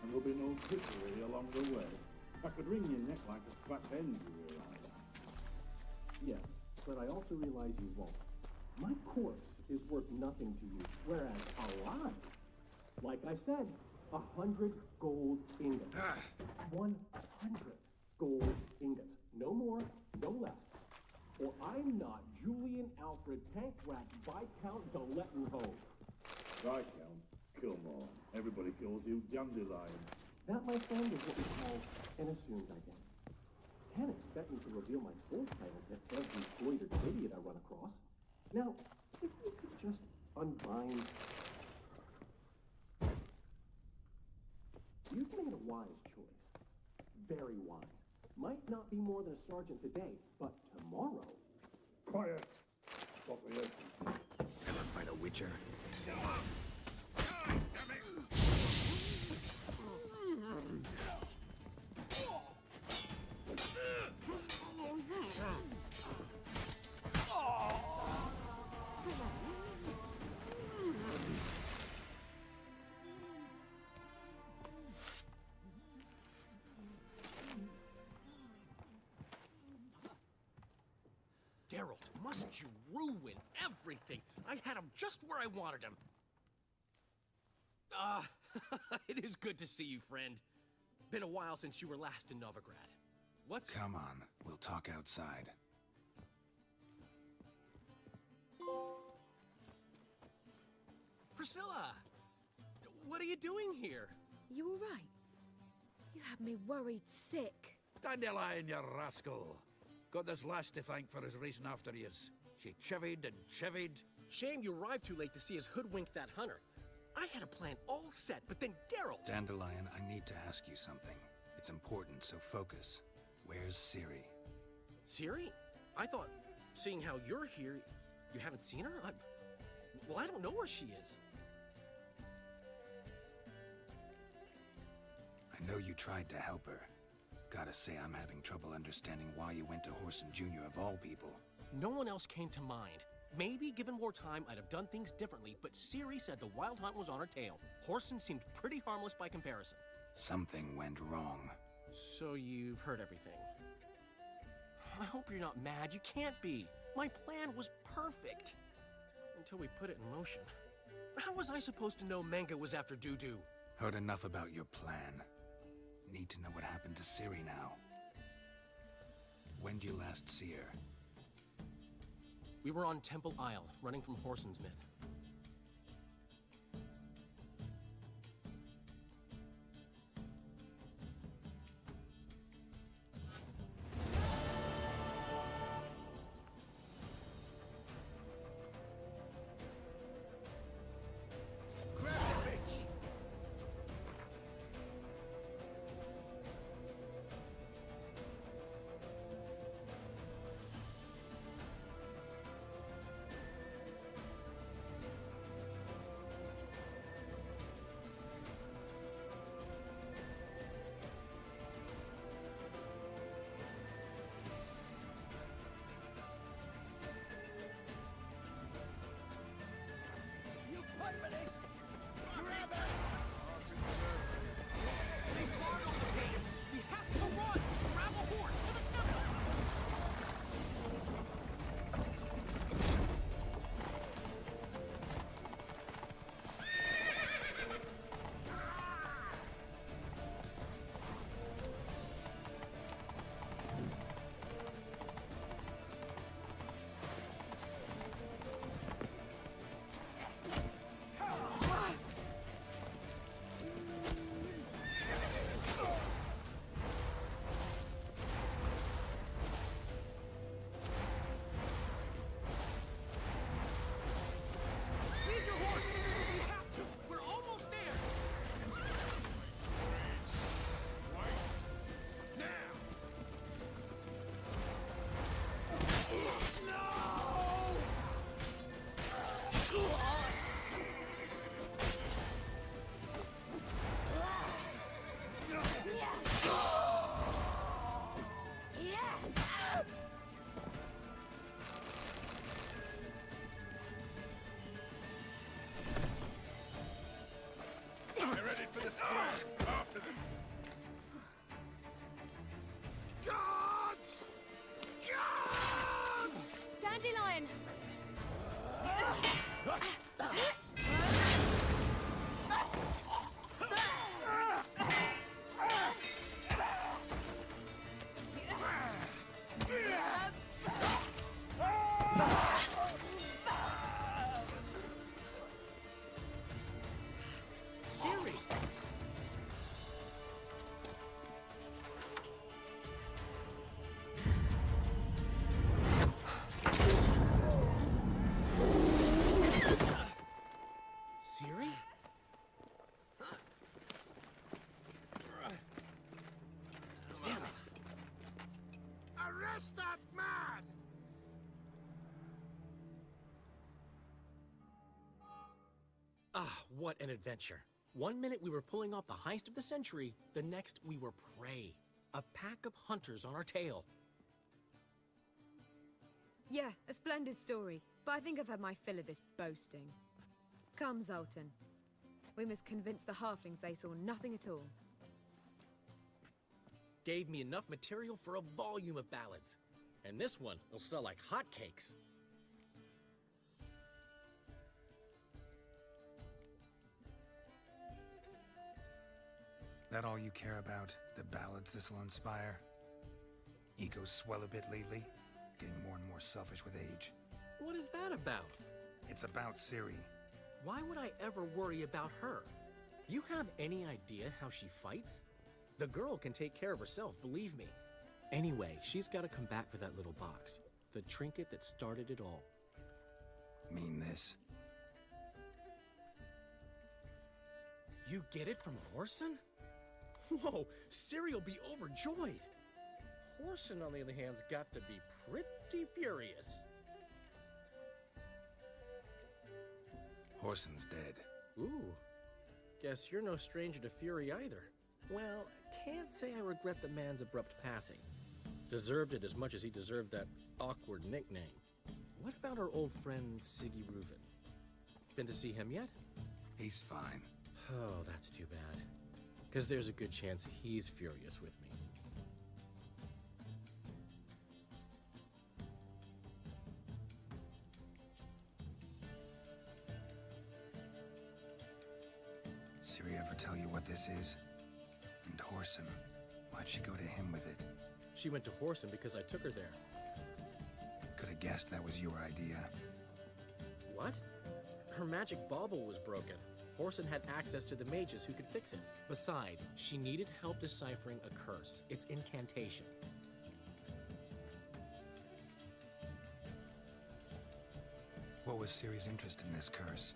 G: And there'll be no trickery along the way. I could wring your neck like a fat hen, you realize that?
K: Yes, but I also realize you won't. My corpse is worth nothing to you, whereas alive, like I said, 100 gold ingots. 100 gold ingots. No more, no less. Or I'm not Julian Alfred Tankrat Viscount de Lettenhove.
G: Viscount? Come on. Everybody calls you Dandelion.
K: That, my friend, is what we call an assumed identity. Can't expect me to reveal my full title to every goitered idiot I run across. Now, if you could just unbind... You've made a wise choice. Very wise. Might not be more than a sergeant today, but tomorrow...
G: Quiet! What for you?
E: Ever fight a witcher?
S: Geralt, must you ruin everything? I had him just where I wanted him. It is good to see you, friend. Been a while since you were last in Novigrad. What's...
E: Come on, we'll talk outside.
S: Priscilla! What are you doing here?
D: You all right? You had me worried sick.
X: Dandelion, you rascal. Got this lass to thank for his racing after yous. She chivied and chivied.
S: Shame you arrived too late to see us hoodwink that hunter. I had a plan all set, but then Geralt...
E: Dandelion, I need to ask you something. It's important, so focus. Where's Ciri?
S: Ciri? I thought, seeing how you're here, you haven't seen her? Well, I don't know where she is.
E: I know you tried to help her. Gotta say, I'm having trouble understanding why you went to Whoreson Jr. of all people.
S: No one else came to mind. Maybe, given more time, I'd have done things differently, but Ciri said the Wild Hunt was on her tail. Whoreson seemed pretty harmless by comparison.
E: Something went wrong.
S: So you've heard everything. I hope you're not mad. You can't be. My plan was perfect. Until we put it in motion. How was I supposed to know Menge was after Dudu?
E: Heard enough about your plan. Need to know what happened to Ciri now. When'd you last see her?
S: We were on Temple Isle, running from Whoreson's men. Ah, what an adventure. One minute we were pulling off the heist of the century, the next we were prey. A pack of hunters on our tail.
D: Yeah, a splendid story, but I think I've had my fill of this boasting. Come, Zoltan. We must convince the halflings they saw nothing at all.
S: Gave me enough material for a volume of ballads. And this one will sell like hotcakes.
E: That all you care about? The ballads this'll inspire? Egos swell a bit lately, getting more and more selfish with age.
S: What is that about?
E: It's about Ciri.
S: Why would I ever worry about her? You have any idea how she fights? The girl can take care of herself, believe me. Anyway, she's got to come back for that little box. The trinket that started it all.
E: Mean this?
S: You get it from Whoreson? Whoa, Ciri will be overjoyed. Whoreson, on the other hand, has got to be pretty furious.
E: Whoreson's dead.
S: Ooh, guess you're no stranger to fury either. Well, can't say I regret the man's abrupt passing. Deserved it as much as he deserved that awkward nickname. What about our old friend Siggy Reuven? Been to see him yet?
E: He's fine.
S: Oh, that's too bad. Because there's a good chance he's furious with me.
E: Ciri ever tell you what this is? And Whoreson, why'd she go to him with it?
S: She went to Whoreson because I took her there.
E: Could have guessed that was your idea.
S: What? Her magic bauble was broken. Whoreson had access to the mages who could fix it. Besides, she needed help deciphering a curse. It's incantation.
E: What was Ciri's interest in this curse?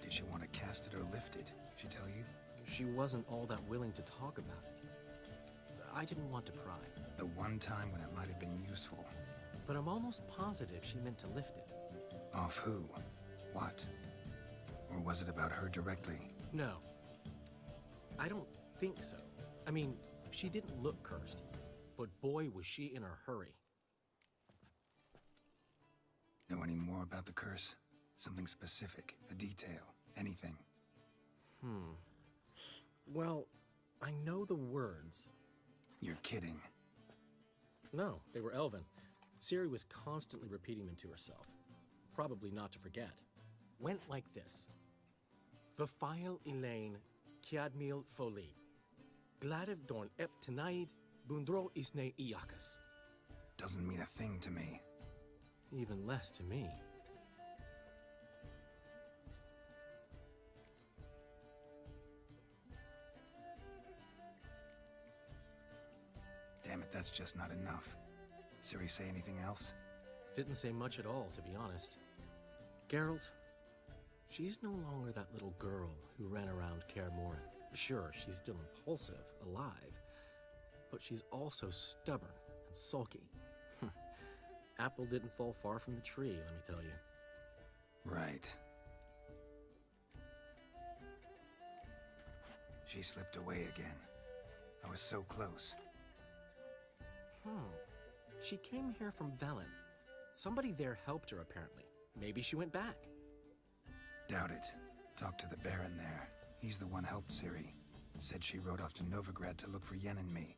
E: Did she want to cast it or lift it? She tell you?
S: She wasn't all that willing to talk about it. I didn't want to pry.
E: The one time when it might have been useful.
S: But I'm almost positive she meant to lift it.
E: Off who? What? Or was it about her directly?
S: No. I don't think so. I mean, she didn't look cursed. But boy, was she in a hurry.
E: Know any more about the curse? Something specific, a detail, anything?
S: Well, I know the words.
E: You're kidding.
S: No, they were Elven. Ciri was constantly repeating them to herself. Probably not to forget. Went like this. Vafile Elaine Kiadmil Foli. Gladiv Dorn Ep Tenaid Bundro Isne Iakas.
E: Doesn't mean a thing to me.
S: Even less to me.
E: Damn it, that's just not enough. Ciri say anything else?
S: Didn't say much at all, to be honest. Geralt, she's no longer that little girl who ran around Kaer Morhen. Sure, she's still impulsive, alive, but she's also stubborn and sulky. Apple didn't fall far from the tree, let me tell you.
E: Right. She slipped away again. I was so close.
S: She came here from Velen. Somebody there helped her, apparently. Maybe she went back.
E: Doubt it. Talked to the Baron there. He's the one helped Ciri. Said she rode off to Novigrad to look for Yen and me.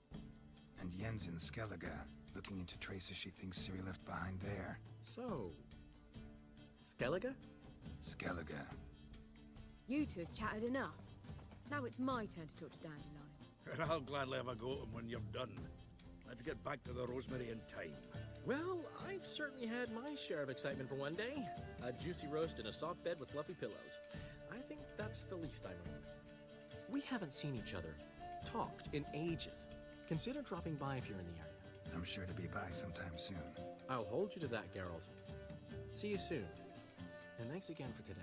E: And Yen's in Skellige, looking into traces she thinks Ciri left behind there.
S: So... Skellige?
E: Skellige.
D: You two have chatted enough. Now it's my turn to talk to Dandelion.
X: And I'll gladly have a go at him when you've done. Let's get back to the Rosemary in time.
S: Well, I've certainly had my share of excitement for one day. A juicy roast and a soft bed with fluffy pillows. I think that's the least I mind. We haven't seen each other, talked in ages. Consider dropping by if you're in the area.
E: I'm sure to be by sometime soon.
S: I'll hold you to that, Geralt. See you soon. And thanks again for today.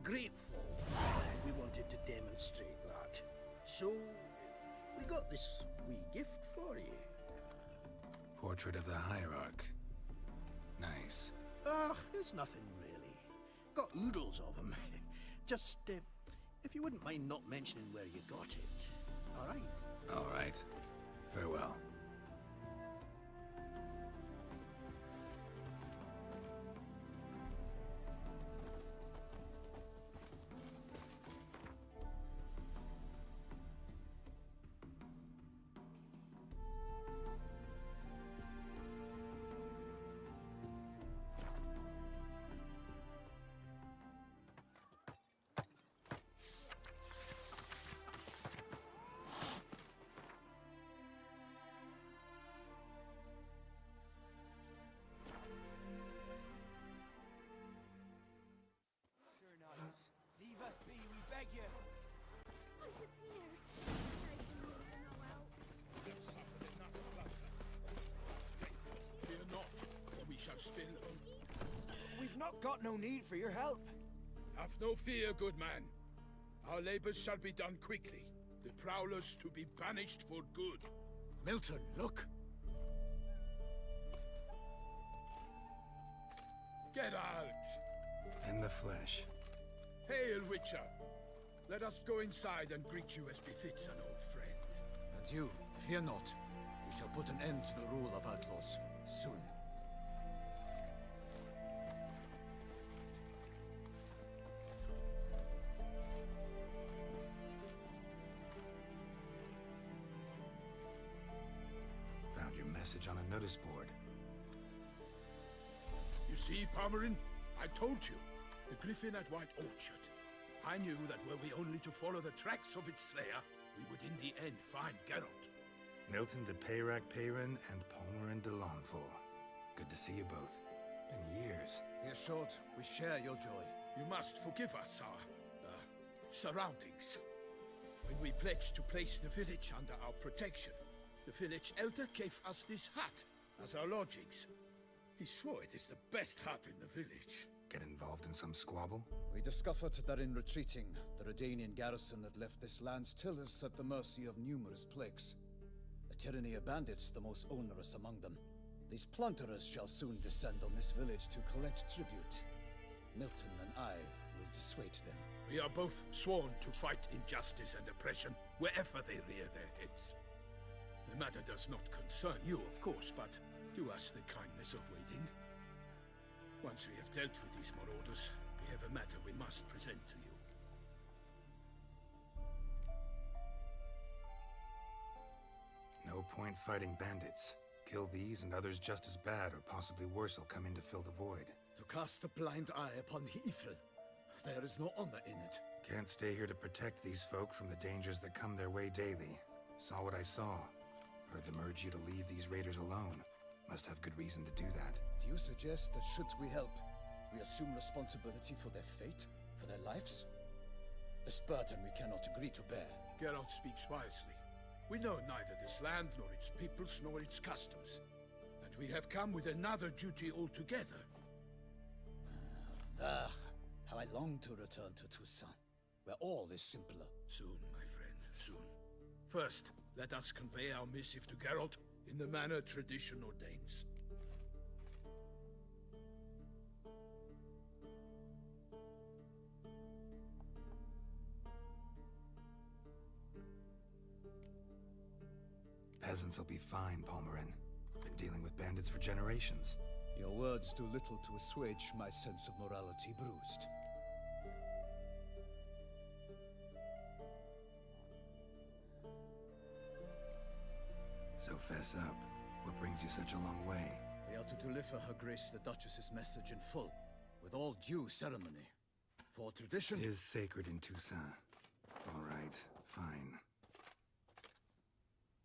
U: grateful, and we wanted to demonstrate that. So, we got this wee gift for you.
E: Portrait of the Hierarch. Nice.
U: It's nothing really. Got oodles of them. Just, if you wouldn't mind not mentioning where you got it. All right?
E: All right. Farewell.
F: Leave us be, we beg you.
D: I should fear.
J: Fear not, or we shall spill.
F: We've not got no need for your help.
J: Have no fear, good man. Our labors shall be done quickly. The prowlers to be banished for good.
X: Milton, look!
J: Get out!
E: In the flesh.
J: Hail, Witcher! Let us go inside and greet you as befits an old friend.
X: And you, fear not. We shall put an end to the rule of outlaws, soon.
E: Found your message on a notice board.
J: You see, Palmerin? I told you. The griffin at White Orchard. I knew that were we only to follow the tracks of its slayer, we would in the end find Geralt.
E: Milton de Peyrac Peyrin and Palmerin de Lawnfall. Good to see you both. Been years.
X: Hear short, we share your joy.
J: You must forgive us our, surroundings. When we pledged to place the village under our protection, the village elder gave us this hut as our lodgings. He swore it is the best hut in the village.
E: Get involved in some squabble?
X: We discovered that in retreating, the Redanian garrison had left this land still is at the mercy of numerous plagues. A tyranny of bandits, the most onerous among them. These plunderers shall soon descend on this village to collect tribute. Milton and I will dissuade them.
J: We are both sworn to fight injustice and oppression wherever they rear their heads. The matter does not concern you, of course, but do us the kindness of waiting. Once we have dealt with these marauders, we have a matter we must present to you.
E: No point fighting bandits. Kill these and others just as bad, or possibly worse, will come in to fill the void.
X: To cast a blind eye upon the evil. There is no honor in it.
E: Can't stay here to protect these folk from the dangers that come their way daily. Saw what I saw. Heard them urge you to leave these raiders alone. Must have good reason to do that.
X: Do you suggest that should we help, we assume responsibility for their fate, for their lives? This burden we cannot agree to bear.
J: Geralt speaks wisely. We know neither this land, nor its peoples, nor its customs. And we have come with another duty altogether.
X: How I long to return to Toussaint, where all is simpler.
J: Soon, my friend, soon. First, let us convey our missive to Geralt in the manner tradition ordains.
E: Peasants will be fine, Palmerin. Been dealing with bandits for generations.
X: Your words do little to assuage my sense of morality bruised.
E: So fess up. What brings you such a long way?
X: We are to deliver Her Grace the Duchess's message in full, with all due ceremony. For tradition
E: is sacred in Toussaint. All right, fine.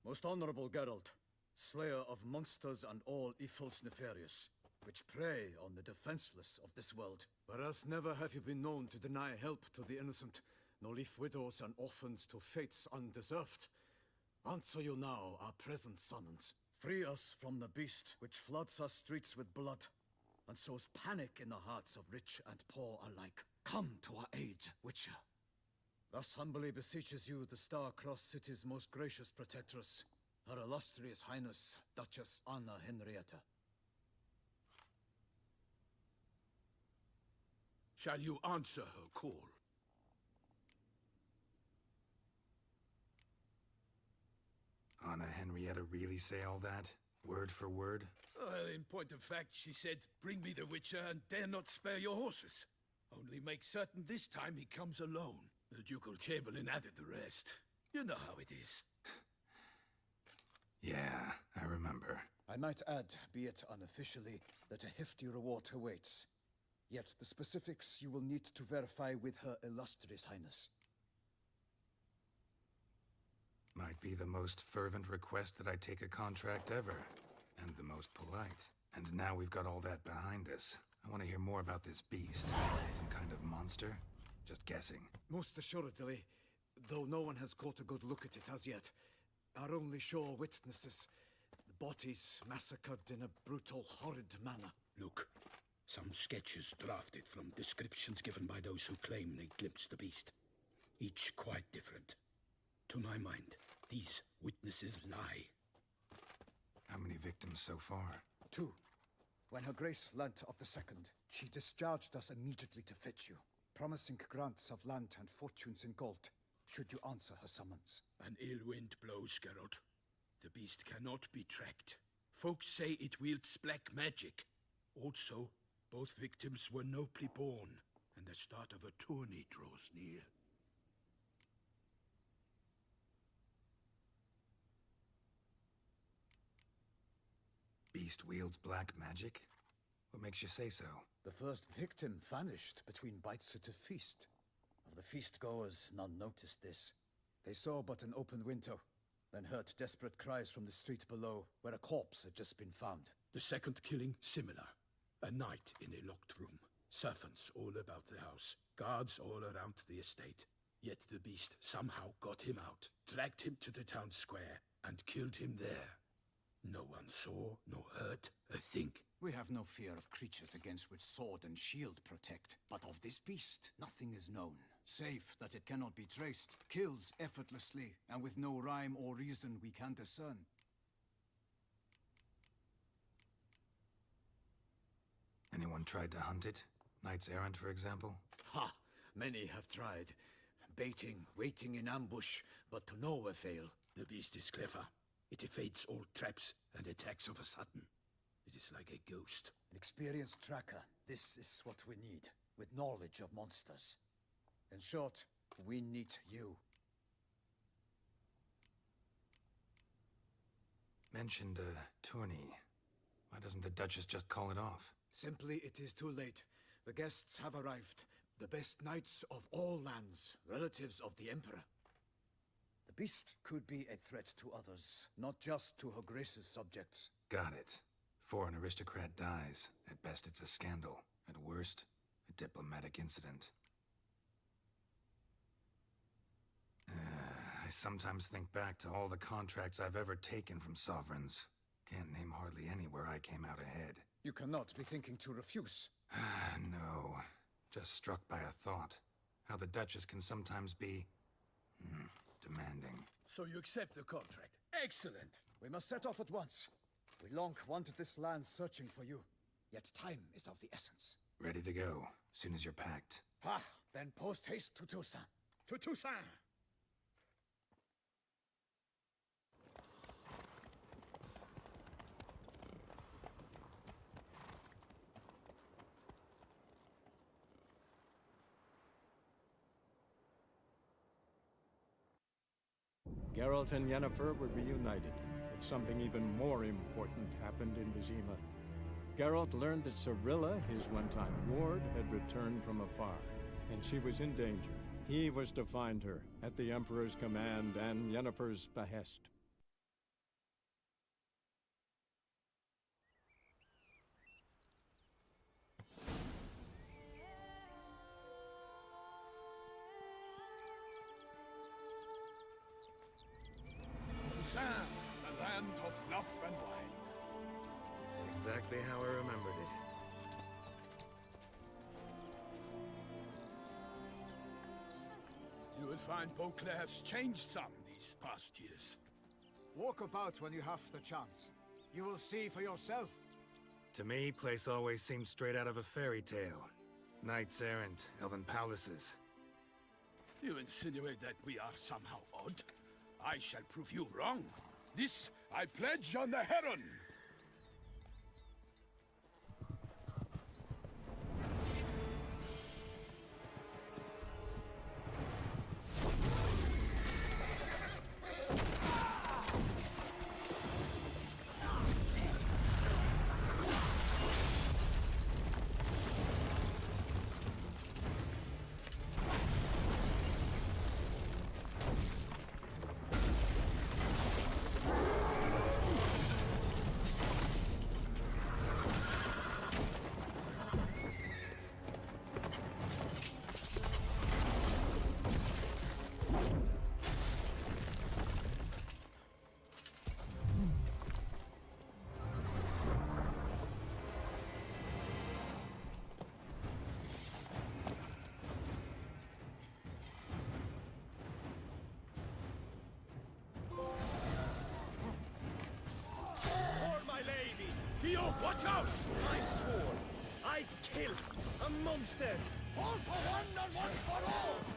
X: Most honorable Geralt, slayer of monsters and all evils nefarious, which prey on the defenseless of this world. Whereas never have you been known to deny help to the innocent, nor leave widows and orphans to fates undeserved. Answer you now our present summons. Free us from the beast which floods our streets with blood, and sows panic in the hearts of rich and poor alike. Come to our aid, Witcher. Thus humbly beseeches you the Star-Crossed City's most gracious protectress, Her Illustrious Highness, Duchess Anna Henrietta.
P: Shall you answer her call?
E: Anna Henrietta really say all that? Word for word?
P: Well, in point of fact, she said, "Bring me the Witcher and dare not spare your horses. Only make certain this time he comes alone." The Ducal Chamberlain added the rest. You know how it is.
E: Yeah, I remember.
X: I might add, be it unofficially, that a hefty reward awaits. Yet the specifics you will need to verify with Her Illustrious Highness.
E: Might be the most fervent request that I take a contract ever. And the most polite. And now we've got all that behind us. I want to hear more about this beast. Some kind of monster? Just guessing.
X: Most assuredly, though no one has caught a good look at it as yet. Our only sure witnesses, the bodies massacred in a brutal, horrid manner.
P: Look, some sketches drafted from descriptions given by those who claim they glimpsed the beast. Each quite different. To my mind, these witnesses lie.
E: How many victims so far?
X: 2. When Her Grace learnt of the second, she discharged us immediately to fetch you, promising grants of land and fortunes in gold, should you answer her summons.
P: An ill wind blows, Geralt. The beast cannot be tracked. Folks say it wields black magic. Also, both victims were nobly born, and the start of a tourney draws near.
E: Beast wields black magic? What makes you say so?
X: The first victim vanished between bites at a feast. Of the feast-goers, none noticed this. They saw but an open window, then heard desperate cries from the street below, where a corpse had just been found.
P: The second killing, similar. A night in a locked room. Servants all about the house. Guards all around the estate. Yet the beast somehow got him out, dragged him to the town square, and killed him there. No one saw, nor heard a thing.
X: We have no fear of creatures against which sword and shield protect. But of this beast, nothing is known. Save that it cannot be traced, kills effortlessly, and with no rhyme or reason we can discern.
E: Anyone tried to hunt it? Knights errant, for example?
X: Ha! Many have tried. Baiting, waiting in ambush, but to no avail.
P: The beast is clever. It evades all traps and attacks of a sudden. It is like a ghost.
X: An experienced tracker. This is what we need, with knowledge of monsters. In short, we need you.
E: Mentioned a tourney. Why doesn't the Duchess just call it off?
X: Simply, it is too late. The guests have arrived. The best knights of all lands, relatives of the Emperor. The beast could be a threat to others, not just to Her Grace's subjects.
E: Got it. Before an aristocrat dies, at best it's a scandal. At worst, a diplomatic incident. I sometimes think back to all the contracts I've ever taken from sovereigns. Can't name hardly any where I came out ahead.
X: You cannot be thinking to refuse.
E: No. Just struck by a thought. How the Duchess can sometimes be... demanding.
P: So you accept the contract. Excellent!
X: We must set off at once. We long wanted this land searching for you. Yet time is of the essence.
E: Ready to go, soon as you're packed.
X: Ha! Then post haste to Toussaint.
P: To Toussaint!
H: Geralt and Yennefer were reunited, but something even more important happened in Vizima. Geralt learned that Cirilla, his one-time ward, had returned from afar, and she was in danger. He was to find her, at the Emperor's command and Yennefer's behest.
P: Toussaint, the land of fluff and wine.
E: Exactly how I remembered it.
P: You will find Beauclair has changed some these past years.
X: Walk about when you have the chance. You will see for yourself.
E: To me, place always seemed straight out of a fairy tale. Knights errant, elven palaces.
P: You insinuate that we are somehow odd? I shall prove you wrong. This I pledge on the Heron!
Q: Watch out! I swore I'd kill a monster! All for one and one for all!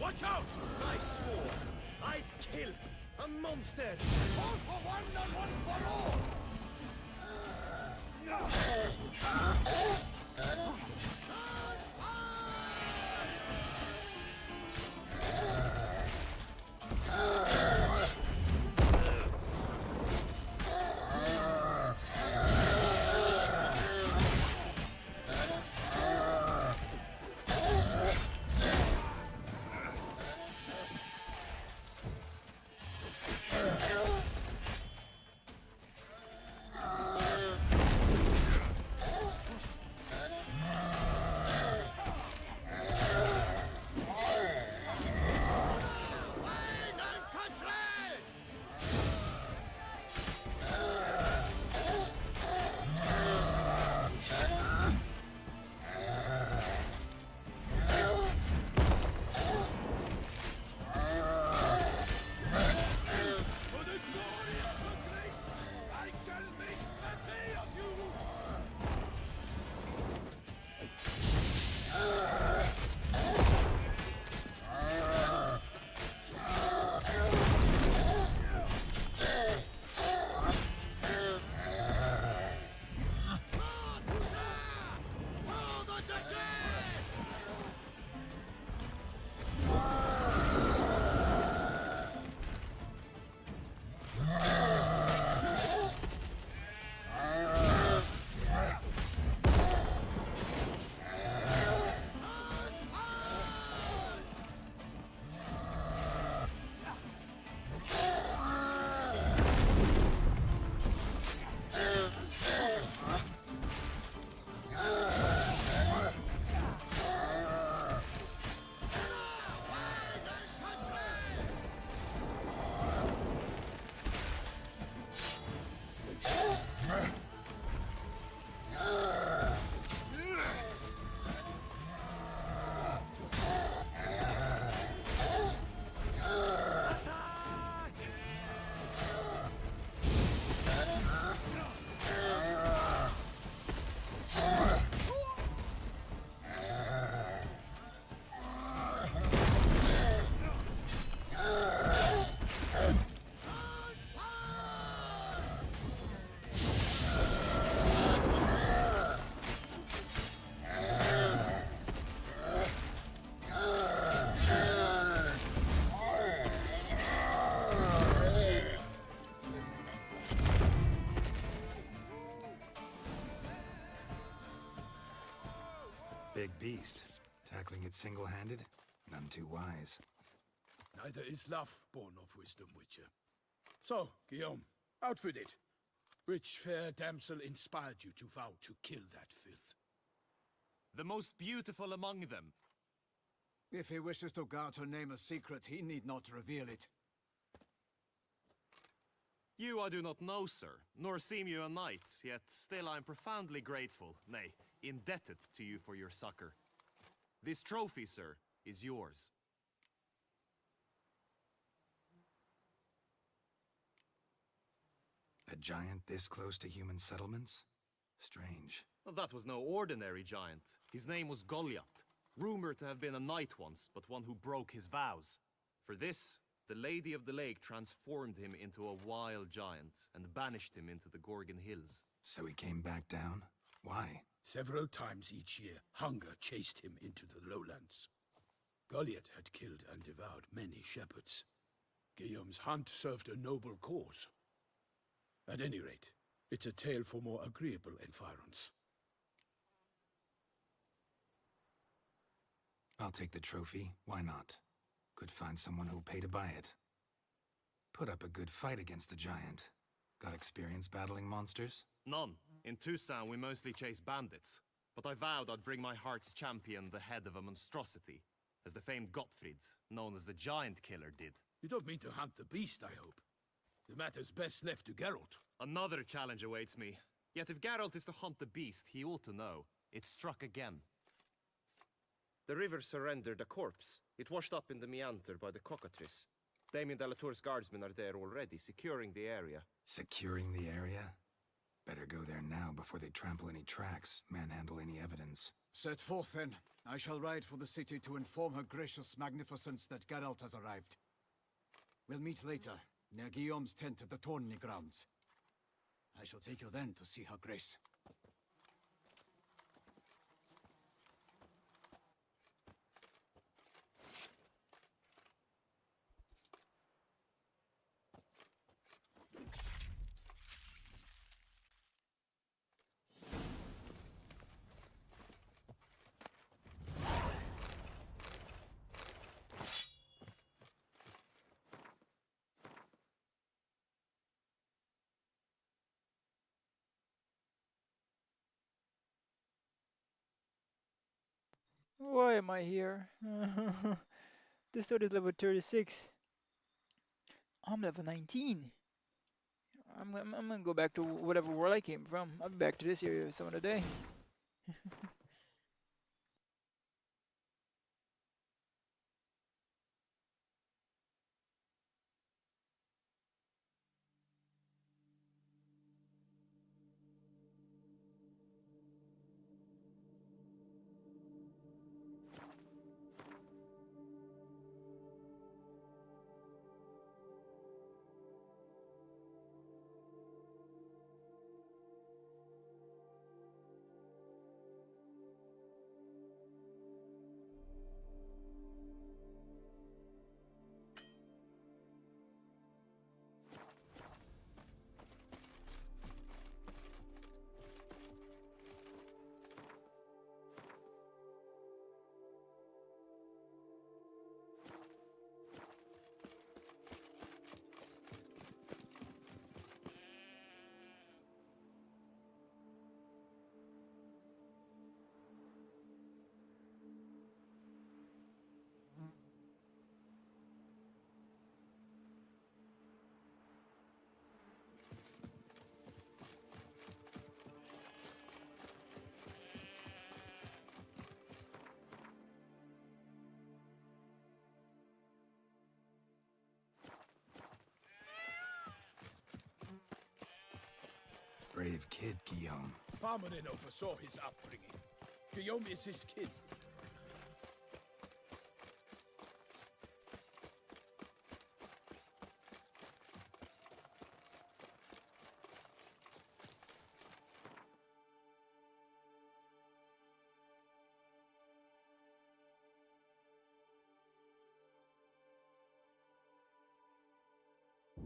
Q: Watch out! I swore I'd kill a monster! All for one and one for all!
E: beast. Tackling it single-handed? None too wise.
P: Neither is love born of wisdom, Witcher. So, Guillaume, out with it. Which fair damsel inspired you to vow to kill that filth?
N: The most beautiful among them.
X: If he wishes to guard her name a secret, he need not reveal it.
N: You I do not know, sir, nor seem you a knight, yet still I am profoundly grateful, nay, indebted to you for your succor. This trophy, sir, is yours.
E: A giant this close to human settlements? Strange.
N: Well, that was no ordinary giant. His name was Goliath, rumored to have been a knight once, but one who broke his vows. For this, the Lady of the Lake transformed him into a wild giant and banished him into the Gorgon Hills.
E: So he came back down? Why?
P: Several times each year, hunger chased him into the lowlands. Goliath had killed and devoured many shepherds. Guillaume's hunt served a noble cause. At any rate, it's a tale for more agreeable environs.
E: I'll take the trophy. Why not? Could find someone who'll pay to buy it. Put up a good fight against the giant. Got experience battling monsters?
N: None. In Toussaint, we mostly chase bandits. But I vowed I'd bring my heart's champion the head of a monstrosity, as the famed Gottfried, known as the Giant Killer, did.
P: You don't mean to hunt the beast, I hope. The matter's best left to Geralt.
N: Another challenge awaits me. Yet if Geralt is to hunt the beast, he ought to know. It struck again. The river surrendered a corpse. It washed up in the meander by the cockatrice. Damien de la Tour's guardsmen are there already, securing the area.
E: Securing the area? Better go there now before they trample any tracks, manhandle any evidence.
X: Set forth, then. I shall ride for the city to inform her gracious magnificence that Geralt has arrived. We'll meet later, near Guillaume's tent at the tourney grounds. I shall take you then to see her grace.
O: Why am I here? This sword is level 36. I'm level 19. I'm gonna go back to whatever world I came from. I'll be back to this area some other day.
E: Brave kid, Guillaume.
P: Parmanin oversaw his upbringing. Guillaume is his kid.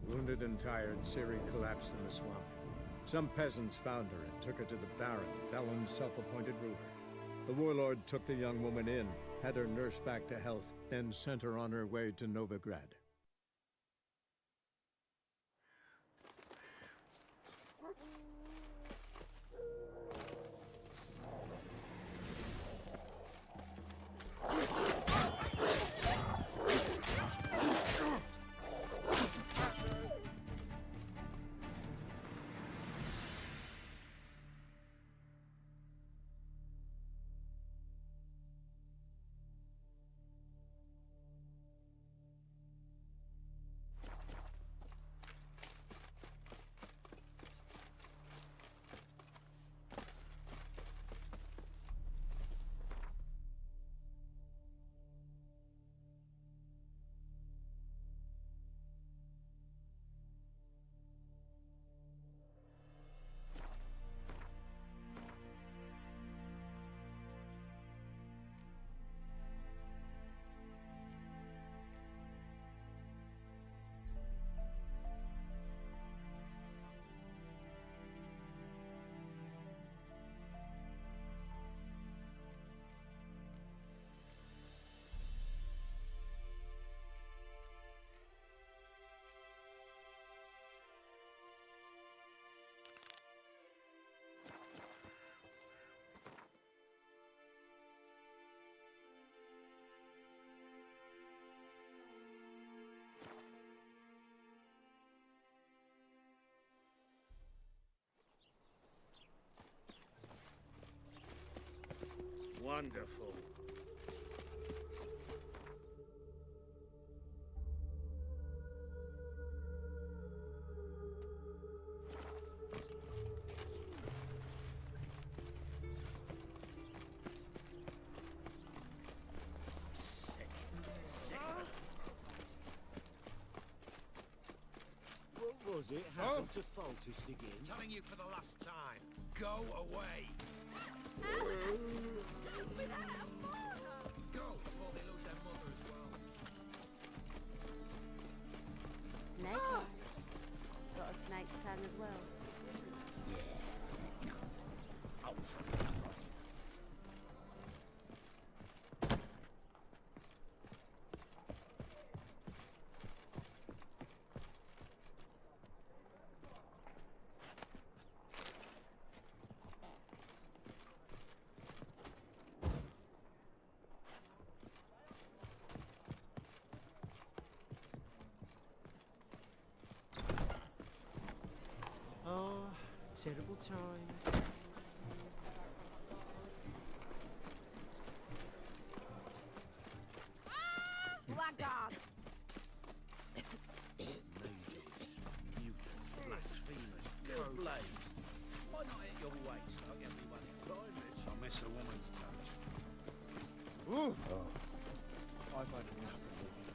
H: Wounded and tired, Ciri collapsed in the swamp. Some peasants found her and took her to the Baron, Valen's self-appointed ruler. The warlord took the young woman in, had her nursed back to health, then sent her on her way to Novigrad.
R: Wonderful.
U: Sick. What was it happened to Faltus again?
L: Telling you for the last time. Go away. Go before they lose their mother as well.
C: Snake eye. Got a snake's tongue as well.
U: Oh, terrible time.
C: Blackguard!
U: Mutants, blasphemers,
R: Blades. Why not at your waist like everyone else?
U: I miss a woman's touch.
R: Ooh.
U: Oh, I've had enough of living.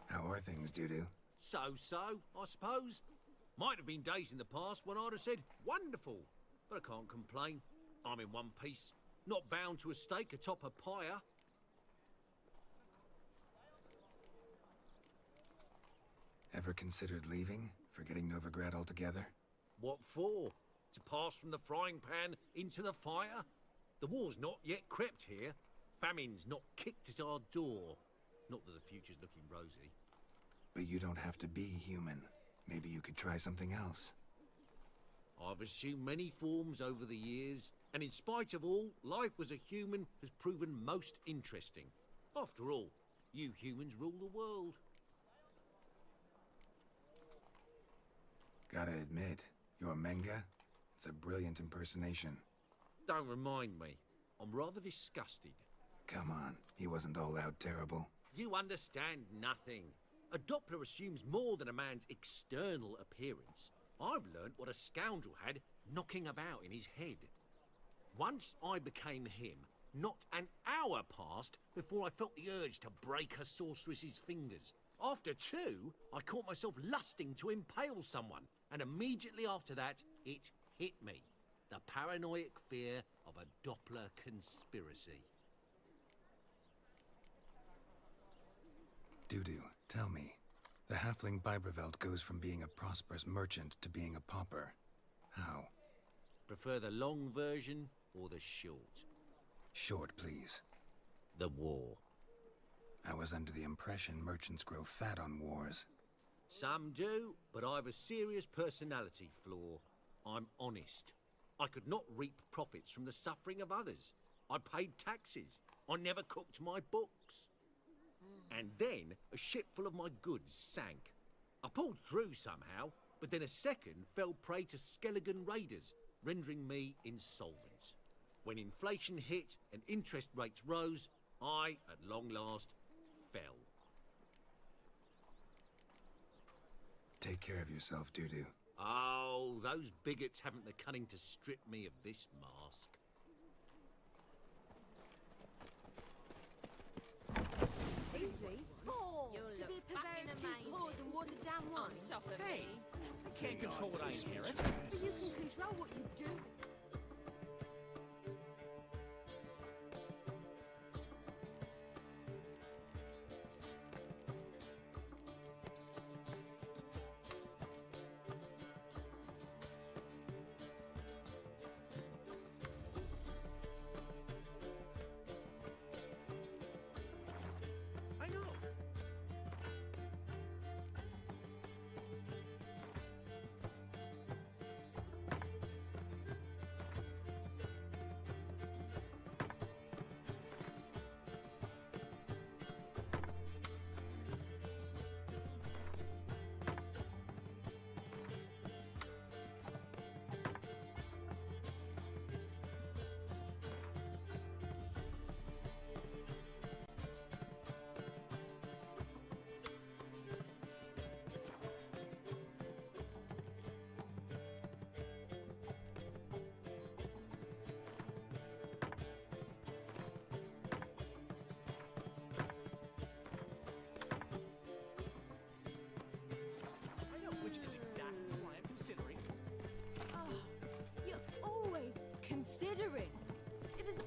E: How are things, Dudu?
B: So, I suppose. Might have been days in the past when I'd have said, wonderful. But I can't complain. I'm in one piece. Not bound to a stake atop a pyre.
E: Ever considered leaving? Forgetting Novigrad altogether?
B: What for? To pass from the frying pan into the fire? The war's not yet crept here. Famine's not kicked at our door. Not that the future's looking rosy.
E: But you don't have to be human. Maybe you could try something else.
B: I've assumed many forms over the years, and in spite of all, life as a human has proven most interesting. After all, you humans rule the world.
E: Gotta admit, your Menga, it's a brilliant impersonation.
B: Don't remind me. I'm rather disgusted.
E: Come on, he wasn't all out terrible.
B: You understand nothing. A Doppler assumes more than a man's external appearance. I've learnt what a scoundrel had knocking about in his head. Once I became him, not an hour passed before I felt the urge to break a sorceress's fingers. After two, I caught myself lusting to impale someone, and immediately after that, it hit me. The paranoid fear of a Doppler conspiracy.
E: Dudu, tell me, The halfling Biberveld goes from being a prosperous merchant to being a pauper. How?
M: Prefer the long version or the short?
E: Short, please.
M: The war.
E: I was under the impression merchants grow fat on wars.
M: Some do, but I've a serious personality flaw. I'm honest. I could not reap profits from the suffering of others. I paid taxes. I never cooked my books. And then a ship full of my goods sank. I pulled through somehow, but then a second fell prey to Skelligan raiders, rendering me insolvent. When inflation hit and interest rates rose, I, at long last, fell.
E: Take care of yourself, Dudu.
M: Oh, those bigots haven't the cunning to strip me of this mask.
D: Easy. To be a purveyor of cheap whores and watered down wine.
S: Hey, I can't control what I inherit.
D: But you can control what you do.
S: I know. I know which is exactly why I'm considering.
D: Oh, you're always considering. If it's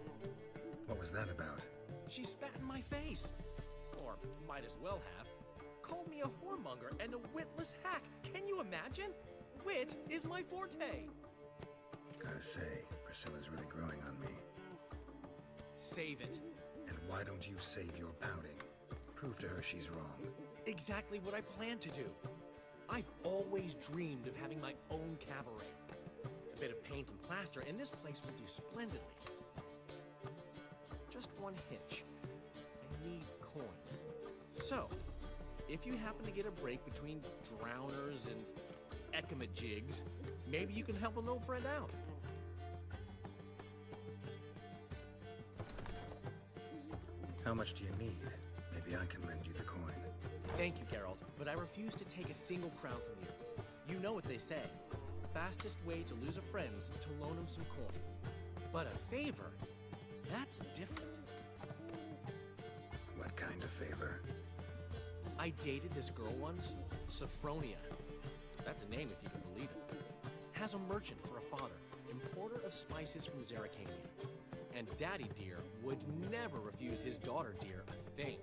E: What was that about?
S: She spat in my face. Or might as well have. Called me a whoremonger and a witless hack. Can you imagine? Wit is my forte.
E: Gotta say, Priscilla's really growing on me.
S: Save it.
E: And why don't you save your pouting? Prove to her she's wrong.
S: Exactly what I plan to do. I've always dreamed of having my own cabaret. A bit of paint and plaster, and this place will do splendidly. Just one hitch. I need coin. So, if you happen to get a break between drowners and ekamajigs, maybe you can help an old friend out.
E: How much do you need? Maybe I can lend you the coin.
S: Thank you, Geralt, but I refuse to take a single crown from you. You know what they say. Fastest way to lose a friend's to loan him some coin. But a favor? That's different.
E: What kind of favor?
S: I dated this girl once, Sophronia. That's a name if you can believe it. Has a merchant for a father, importer of spices from Zerrikania. And Daddy Dear would never refuse his daughter Dear a thing.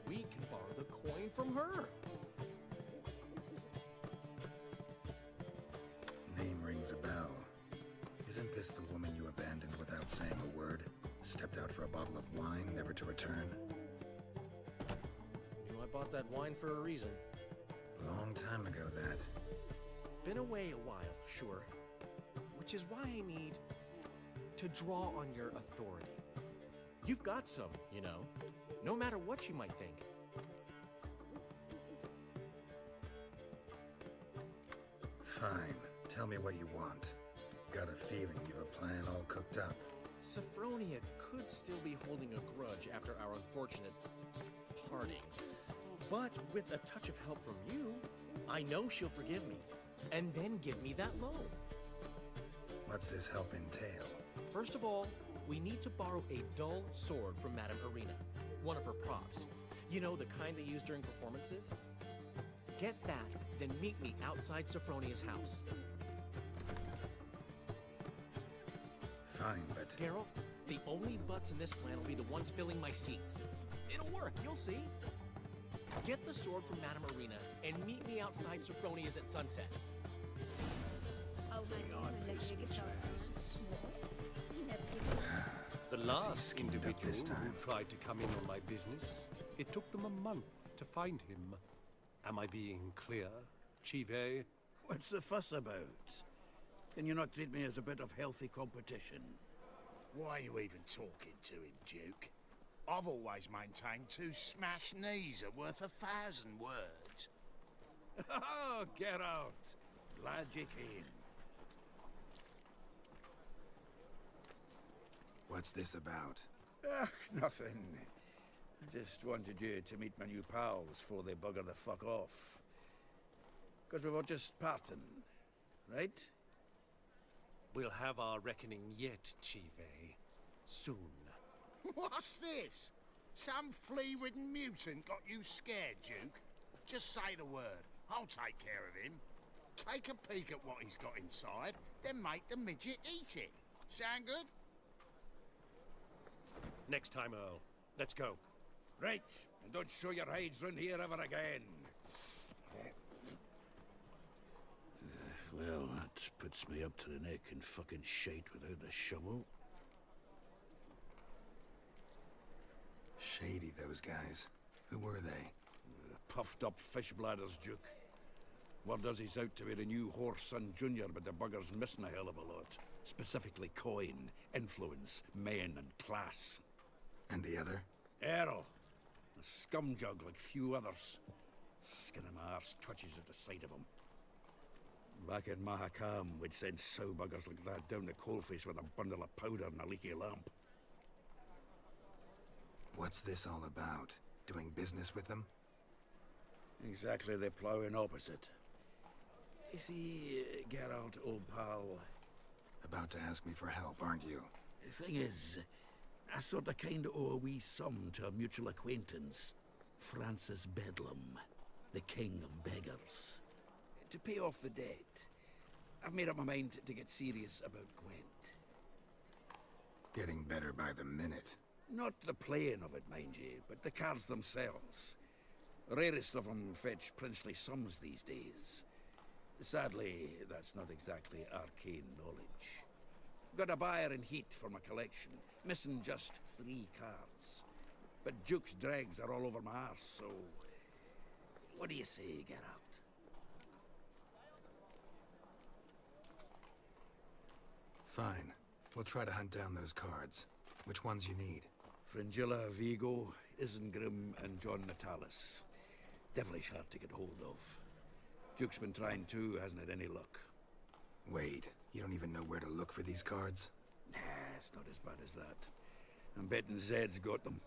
S: We can borrow the coin from her.
E: Name rings a bell. Isn't this the woman you abandoned without saying a word? Stepped out for a bottle of wine, never to return?
S: I bought that wine for a reason.
E: Long time ago, that.
S: Been away a while, sure. Which is why I need to draw on your authority. You've got some, you know, no matter what you might think.
E: Fine. Tell me what you want. Got a feeling you've a plan all cooked up.
S: Sophronia could still be holding a grudge after our unfortunate parting. But with a touch of help from you, I know she'll forgive me, and then give me that loan.
E: What's this help entail?
S: First of all, we need to borrow a dull sword from Madame Irina, one of her props. You know, the kind they use during performances? Get that, then meet me outside Sophronia's house.
E: Fine, but...
S: Geralt, the only butts in this plan will be the ones filling my seats. It'll work, you'll see. Get the sword from Madame Arena and meet me outside Sophronia's at sunset.
C: Oh,
B: The last individual who tried to come in on my business, it took them a month to find him. Am I being clear, Ciri?
U: What's the fuss about? Can you not treat me as a bit of healthy competition?
R: Why are you even talking to him, Duke? I've always maintained 2 smashed knees are worth 1,000 words.
U: Oh, get out! Glad you came.
E: What's this about?
U: Nothing. I just wanted you to meet my new pals before they bugger the fuck off. Because we were just parting, right?
B: We'll have our reckoning yet, Ciri. Soon.
R: What's this? Some flea-ridden mutant got you scared, Duke? Just say the word. I'll take care of him. Take a peek at what he's got inside, then make the midget eat it. Sound good?
B: Next time, Earl. Let's go.
U: Right, and don't show your hides round here ever again. Well, that puts me up to the neck in fucking shite without the shovel.
E: Shady, those guys. Who were they?
U: Puffed up fish bladders, Duke. Word does he's out to be the new Whoreson Jr., but the bugger's missing a hell of a lot. Specifically coin, influence, men, and class.
E: And the other?
U: Earl. A scumjug like few others. Skin of my arse twitches at the sight of him. Back in Mahakam, we'd send sow buggers like that down the coalface with a bundle of powder and a leaky lamp.
E: What's this all about? Doing business with them?
U: Exactly the ploughing opposite. You see, Geralt, old pal...
E: About to ask me for help, aren't you?
U: The thing is, I sorta kinda owe a wee sum to a mutual acquaintance. Francis Bedlam, the king of beggars. To pay off the debt, I've made up my mind to get serious about Gwent.
E: Getting better by the minute.
U: Not the playing of it, mind you, but the cards themselves. Rarest of them fetch princely sums these days. Sadly, that's not exactly arcane knowledge. Got a buyer in heat for my collection, missing just 3 cards. But Duke's dregs are all over my arse, so... What do you say, Geralt?
E: Fine. We'll try to hunt down those cards. Which ones you need?
U: Fringilla, Vigo, Isengrim, and John Natalis. Devilish hard to get hold of. Duke's been trying too, hasn't had any luck.
E: Wait, you don't even know where to look for these cards?
U: Nah, it's not as bad as that. I'm betting Zed's got them.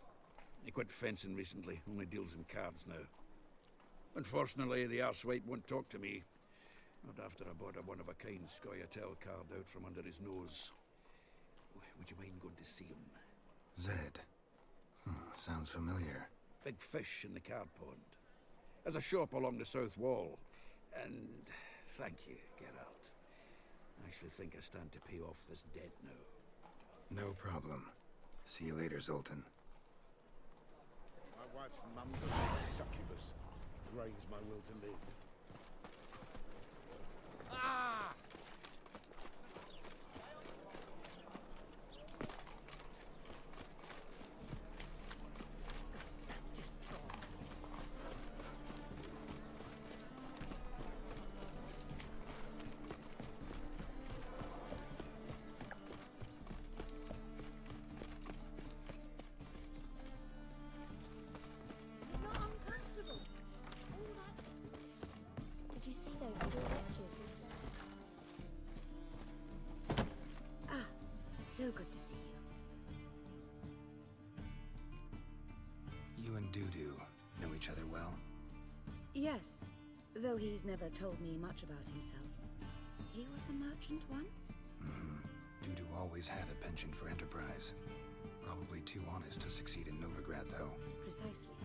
U: He quit fencing recently, only deals in cards now. Unfortunately, the arsewite won't talk to me. Not after I bought a one-of-a-kind Scoia'tael card out from under his nose. Would you mind going to see him?
E: Zed. Sounds familiar.
U: Big fish in the card pond. There's a shop along the south wall. And thank you, Geralt. I actually think I stand to pay off this debt now.
E: No problem. See you later, Zoltan.
R: My wife's mum was a succubus. Drains my will to live. Ah!
D: That's just talk.
C: It's not uncomfortable. All that... Did you see those little witches?
D: Ah, so good to see you.
E: You and Dudu know each other well?
I: Yes, though he's never told me much about himself. He was a merchant once?
E: Dudu always had a penchant for enterprise. Probably too honest to succeed in Novigrad, though.
I: Precisely.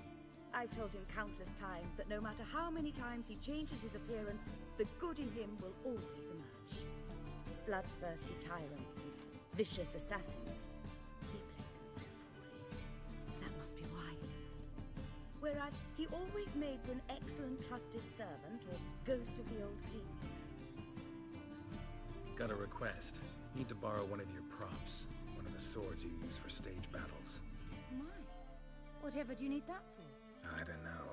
I: I've told him countless times that no matter how many times he changes his appearance, the good in him will always emerge. Bloodthirsty tyrants and vicious assassins. He played them so poorly. That must be why. whereas he always made for an excellent trusted servant or ghost of the old king.
E: Got a request. Need to borrow one of your props. One of the swords you use for stage battles.
I: My, whatever do you need that for?
E: I don't know,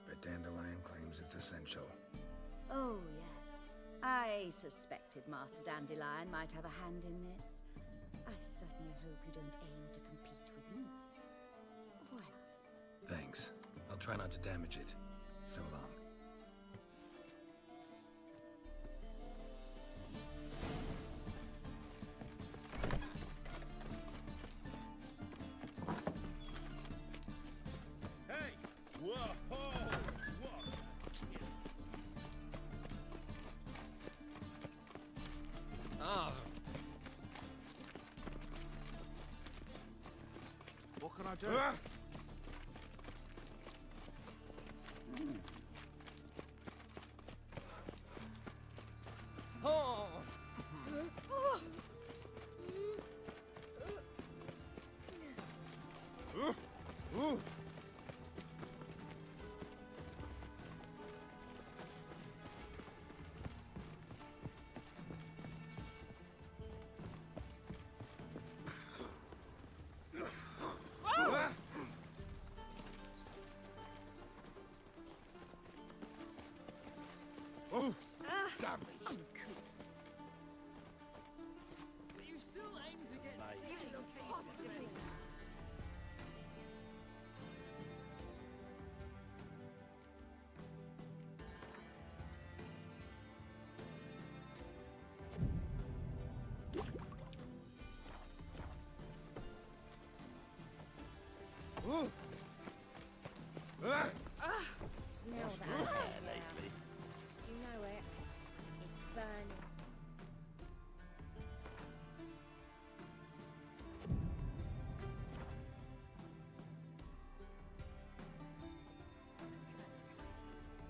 E: but Dandelion claims it's essential.
I: Oh, yes. I suspected Master Dandelion might have a hand in this. I certainly hope you don't aim to compete with me. Voilà.
E: Thanks. I'll try not to damage it. So long.
R: Hey! Whoa! Whoa!
S: Ah,
R: What can I do?
S: oh.
R: Oh! Damn it!
S: You still aim to get
C: Smell that air. Do you know it? It's burning.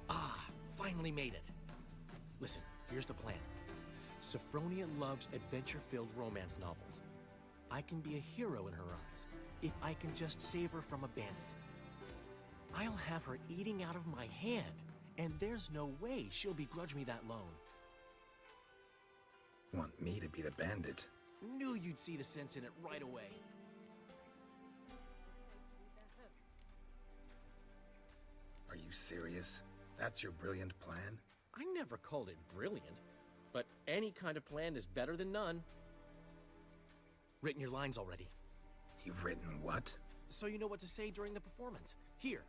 S: Ah, finally made it. Listen, here's the plan. Sophronia loves adventure-filled romance novels. I can be a hero in her eyes if I can just save her from a bandit. I'll have her eating out of my hand, and there's no way she'll begrudge me that loan.
E: Want me to be the bandit?
S: Knew you'd see the sense in it right away.
E: Are you serious? That's your brilliant plan?
S: I never called it brilliant, but any kind of plan is better than none. Written your lines already.
E: You've written what?
S: So you know what to say during the performance. Here,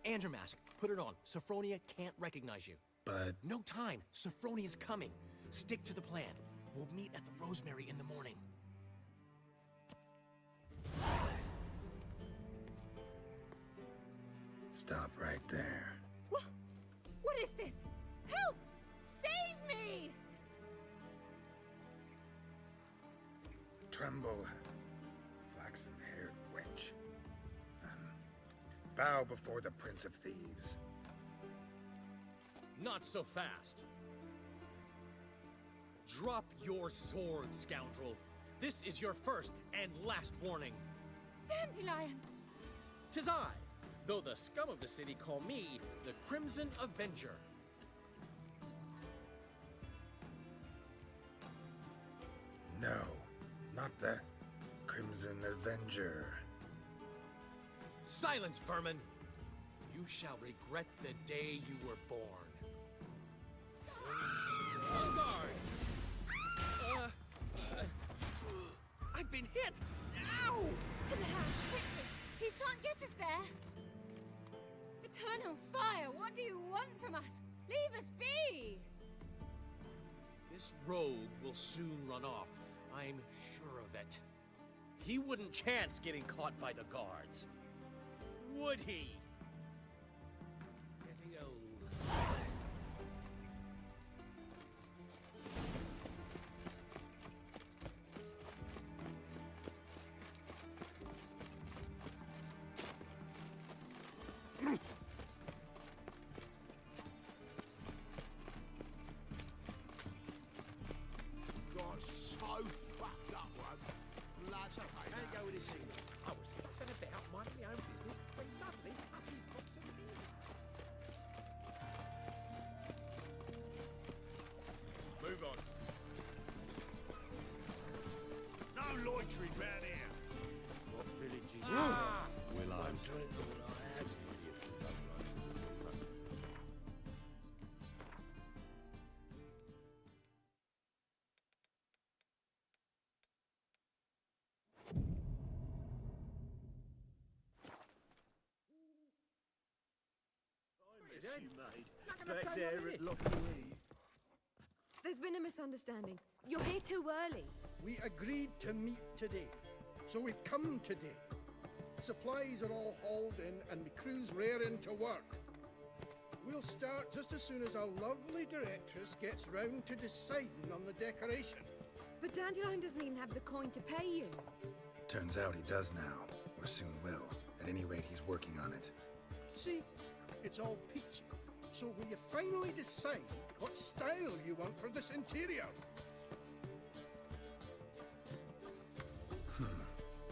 S: Andrew Mask, put it on. Sophronia can't recognize you.
E: But...
S: No time. Sophronia's coming. Stick to the plan. We'll meet at the Rosemary in the morning.
E: Stop right there.
D: What is this? Help! Save me!
E: Tremble, flaxen-haired wench. Bow before the Prince of Thieves.
S: Not so fast. Drop your sword, scoundrel. This is your first and last warning.
D: Dandelion!
S: 'Tis I, though the scum of the city call me the Crimson Avenger.
E: No, not the Crimson Avenger.
S: Silence, vermin! You shall regret the day you were born. On guard! I've been hit! Ow!
D: To the house, quickly! He shan't get us there! Eternal fire, what do you want from us? Leave us be!
S: This rogue will soon run off. I'm sure of it. He wouldn't chance getting caught by the guards. Would he? Getting old.
R: Got so fucked up once. Blood, can't go with this either.
L: I was huffing about minding my own business when suddenly
Q: witchery round here.
R: What village is
Q: Willows.
R: drink all I had. You made back there at Lockwood.
D: There's been a misunderstanding. You're here too early.
A: We agreed to meet today, so we've come today. Supplies are all hauled in and the crew's raring to work. We'll start just as soon as our lovely directress gets round to deciding on the decoration.
D: But Dandelion doesn't even have the coin to pay you.
E: Turns out he does now, or soon will. At any rate, he's working on it.
A: See, it's all peachy. So will you finally decide what style you want for this interior?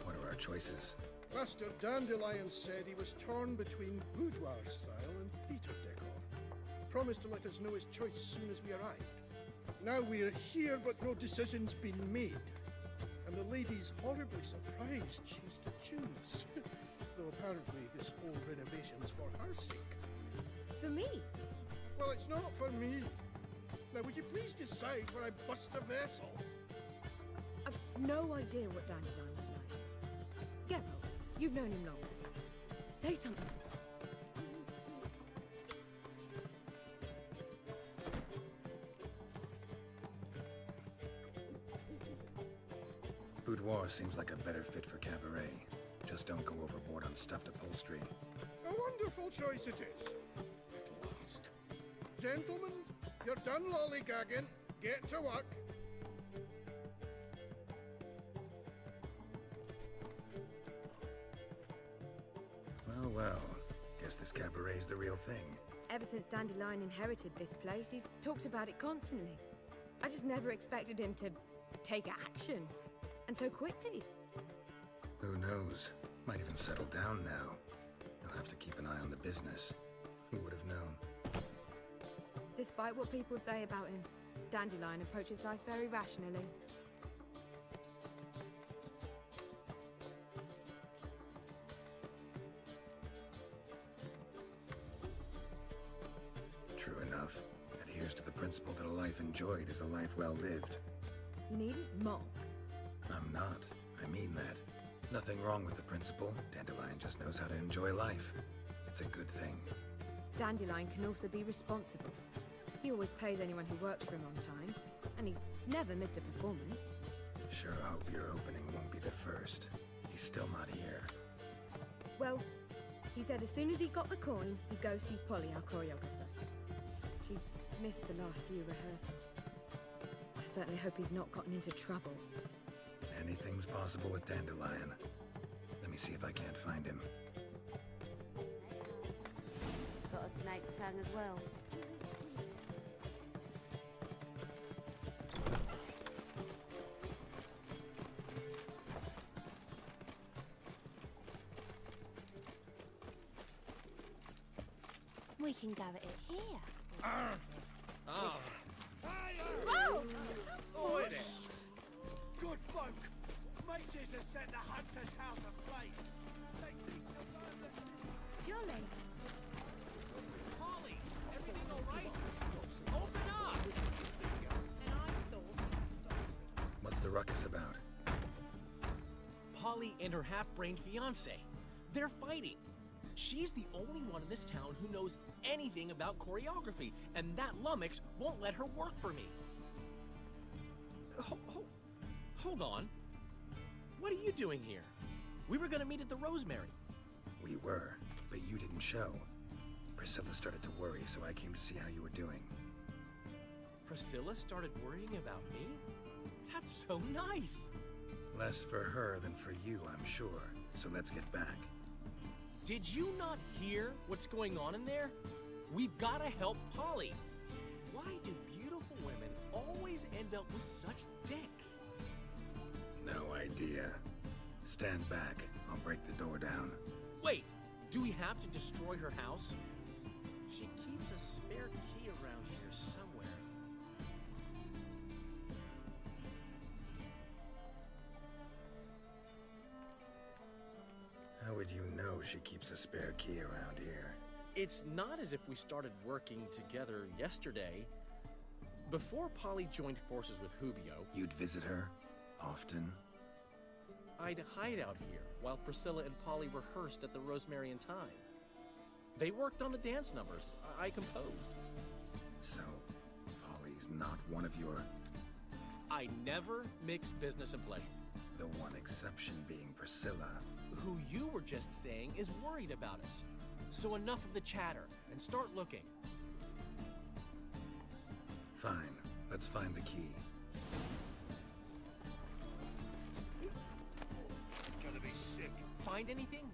E: What are our choices?
A: Master Dandelion said he was torn between boudoir style and theatre decor. Promised to let us know his choice as soon as we arrived. Now we're here, but no decision's been made. And the lady's horribly surprised she's to choose. Though apparently this whole renovation's for her sake.
D: For me?
A: Well, it's not for me. Now, would you please decide where I bust a vessel?
D: I've no idea what Dandelion would like. Geralt, you've known him long. Say something.
E: Boudoir seems like a better fit for cabaret. Just don't go overboard on stuffed upholstery.
A: A wonderful choice it is. At last. Gentlemen, you're done lollygagging. Get to work.
E: Well. Guess this cabaret's the real thing.
D: Ever since Dandelion inherited this place, he's talked about it constantly. I just never expected him to take action. And so quickly.
E: Who knows? Might even settle down now. You'll have to keep an eye on the business. Who would have known?
D: Despite what people say about him, Dandelion approaches life very rationally.
E: True enough. Adheres to the principle that a life enjoyed is a life well lived.
D: You needn't mock.
E: I'm not. I mean that. Nothing wrong with the principle. Dandelion just knows how to enjoy life. It's a good thing.
D: Dandelion can also be responsible. He always pays anyone who works for him on time, and he's never missed a performance.
E: Sure hope your opening won't be the first. He's still not here.
D: Well, he said as soon as he got the coin, he'd go see Polly, our choreographer. She's missed the last few rehearsals. I certainly hope he's not gotten into trouble.
E: Anything's possible with Dandelion. Let me see if I can't find him.
T: Got a snake's tongue as well.
C: We can go at it here.
S: Oh.
C: Whoa!
F: Oi there! Good folk! Mages have set the hunter's house aflame. They seek to burn the...
C: Jolly.
S: Polly, everything all right? Open up!
T: And I thought...
E: What's the ruckus about?
S: Polly and her half-brained fiancé. They're fighting. She's the only one in this town who knows anything about choreography, and that lummox won't let her work for me. Hold on. What are you doing here? We were gonna meet at the Rosemary.
E: We were, but you didn't show. Priscilla started to worry, so I came to see how you were doing.
S: Priscilla started worrying about me? That's so nice.
E: Less for her than for you, I'm sure. So let's get back.
S: Did you not hear what's going on in there? We've gotta help Polly. Why do beautiful women always end up with such dicks?
E: No idea. Stand back. I'll break the door down.
S: Wait, do we have to destroy her house? She keeps a spare key around here somewhere.
E: you know she keeps a spare key around here.
S: It's not as if we started working together yesterday. Before Polly joined forces with Hubio,
E: You'd visit her? Often?
S: I'd hide out here while Priscilla and Polly rehearsed at the Rosemary and Thyme. They worked on the dance numbers I composed.
E: So, Polly's not one of your...
S: I never mix business and pleasure.
E: The one exception being Priscilla.
S: Who you were just saying is worried about us. So enough of the chatter and start looking.
E: Fine, let's find the key.
B: Gonna be sick.
S: Find anything?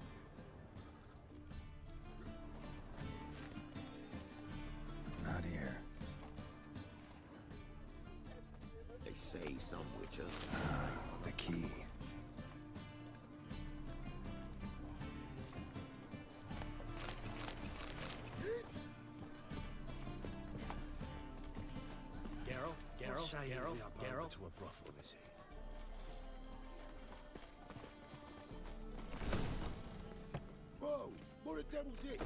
E: Not here.
L: They say some witches.
E: The key.
R: Geralt. To a brothel this eve. Whoa! What the devil's this?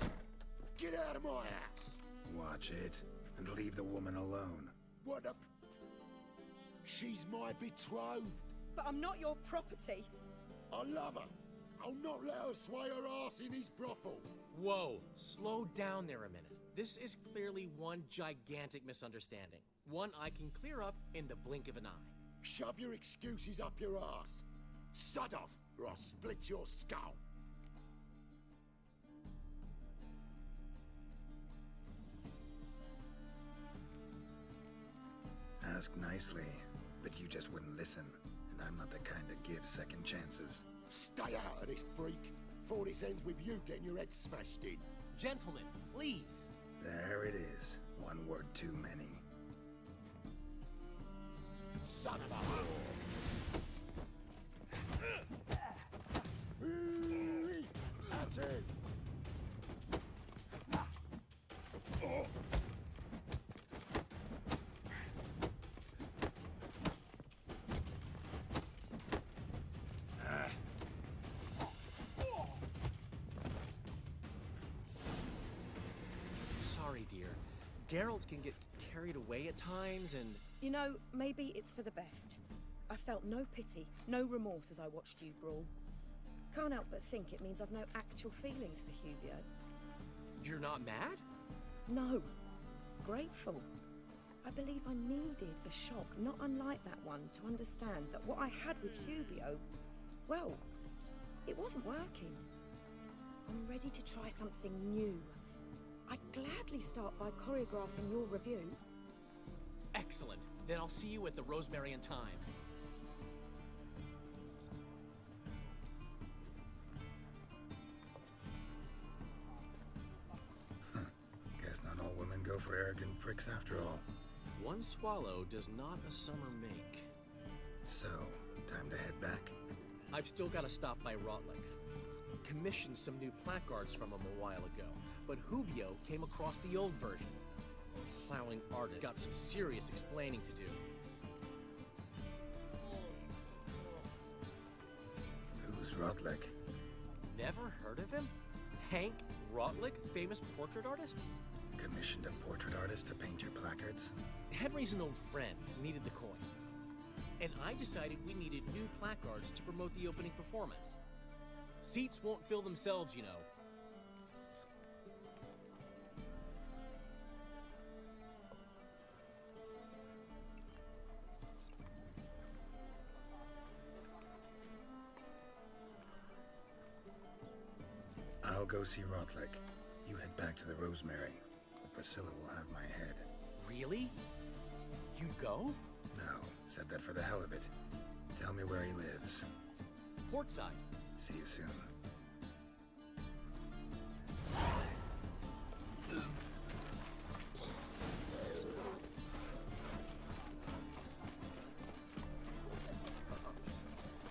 R: Get out of my house!
E: Watch it, and leave the woman alone.
R: What the... She's my betrothed.
D: But I'm not your property.
R: I love her. I'll not let her sway her ass in his brothel.
S: Whoa, slow down there a minute. This is clearly one gigantic misunderstanding. One I can clear up in the blink of an eye.
R: Shove your excuses up your ass. Sod off, or I'll split your skull.
E: Ask nicely, but you just wouldn't listen. And I'm not the kind to give second chances.
R: Stay out of this, freak, before this ends with you getting your head smashed in.
S: Gentlemen, please.
E: There it is. One word too many.
R: Son of a whore! That's it!
S: Sorry, dear. Geralt can get carried away at times and...
D: You know, maybe it's for the best. I felt no pity, no remorse as I watched you brawl. Can't help but think it means I've no actual feelings for Hubio.
S: You're not mad?
D: No. Grateful. I believe I needed a shock not unlike that one to understand that what I had with Hubio, well, it wasn't working. I'm ready to try something new. I'd gladly start by choreographing your review.
S: Excellent. Then I'll see you at the Rosemary and Thyme.
E: Guess not all women go for arrogant pricks after all.
S: One swallow does not a summer make.
E: So, time to head back?
S: I've still got to stop by Rotlick's. Commissioned some new placards from him a while ago, but Hubio came across the old version. Plowing artist got some serious explaining to do.
E: Who's Rotlick?
S: Never heard of him? Hank Rotlick, famous portrait artist?
E: Commissioned a portrait artist to paint your placards?
S: Henry's an old friend, needed the coin. And I decided we needed new placards to promote the opening performance. Seats won't fill themselves, you know.
E: I'll go see Rotlick. You head back to the Rosemary, or Priscilla will have my head.
S: Really? You'd go?
E: No, said that for the hell of it. Tell me where he lives.
S: Portside.
E: See you soon.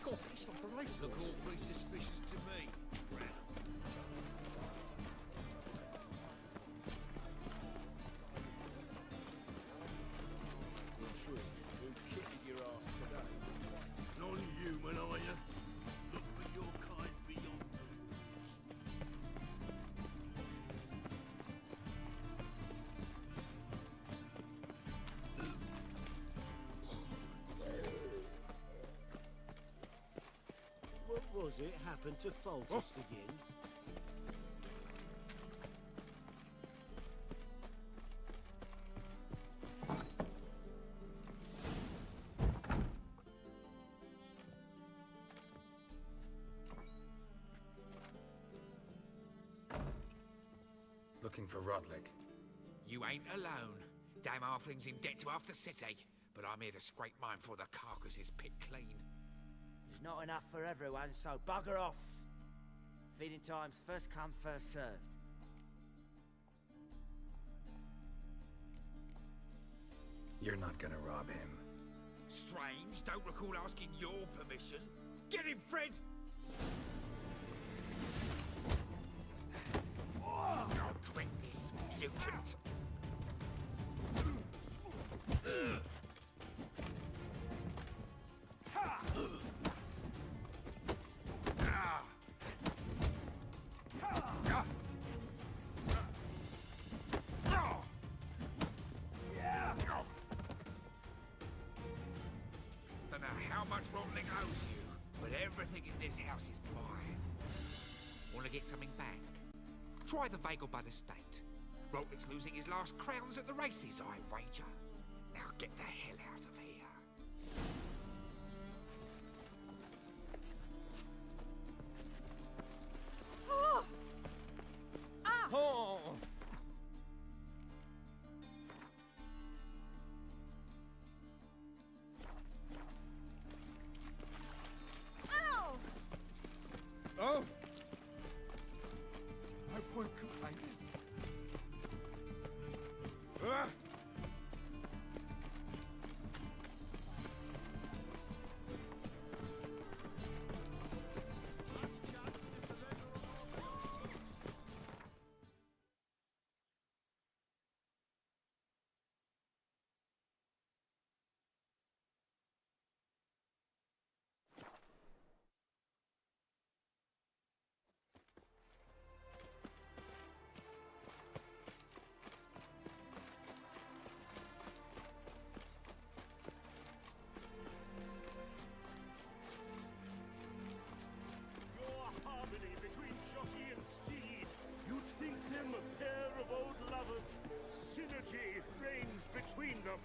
B: God, it's not the Look all pretty suspicious to me. Trap.
R: Who kisses your ass today?
B: Non-human, are you? Look for your kind beyond the woods.
F: was it happened to Foltest again?
E: Looking for Rodlick.
G: You ain't alone. Damn halfling's in debt to half the city, but I'm here to scrape mine before the carcass is picked clean.
K: There's not enough for everyone, so bugger off. Feeding time's first come, first served.
E: You're not gonna rob him.
G: Strange, don't recall asking your permission. Get him, Fred! I'll crack this mutant. Don't know how much Rodlick owes you, but everything in this house is mine. Want to get something back? Try the Vagel by the state. Rodlick's losing his last crowns at the races, I wager. Now get the hell out of here.
D: Oh! Ah!
S: Oh!
D: Ow!
A: Oh! My poor companion. Ah!
F: Your harmony between jockey and steed. You'd think them a pair of old lovers. Synergy reigns between them.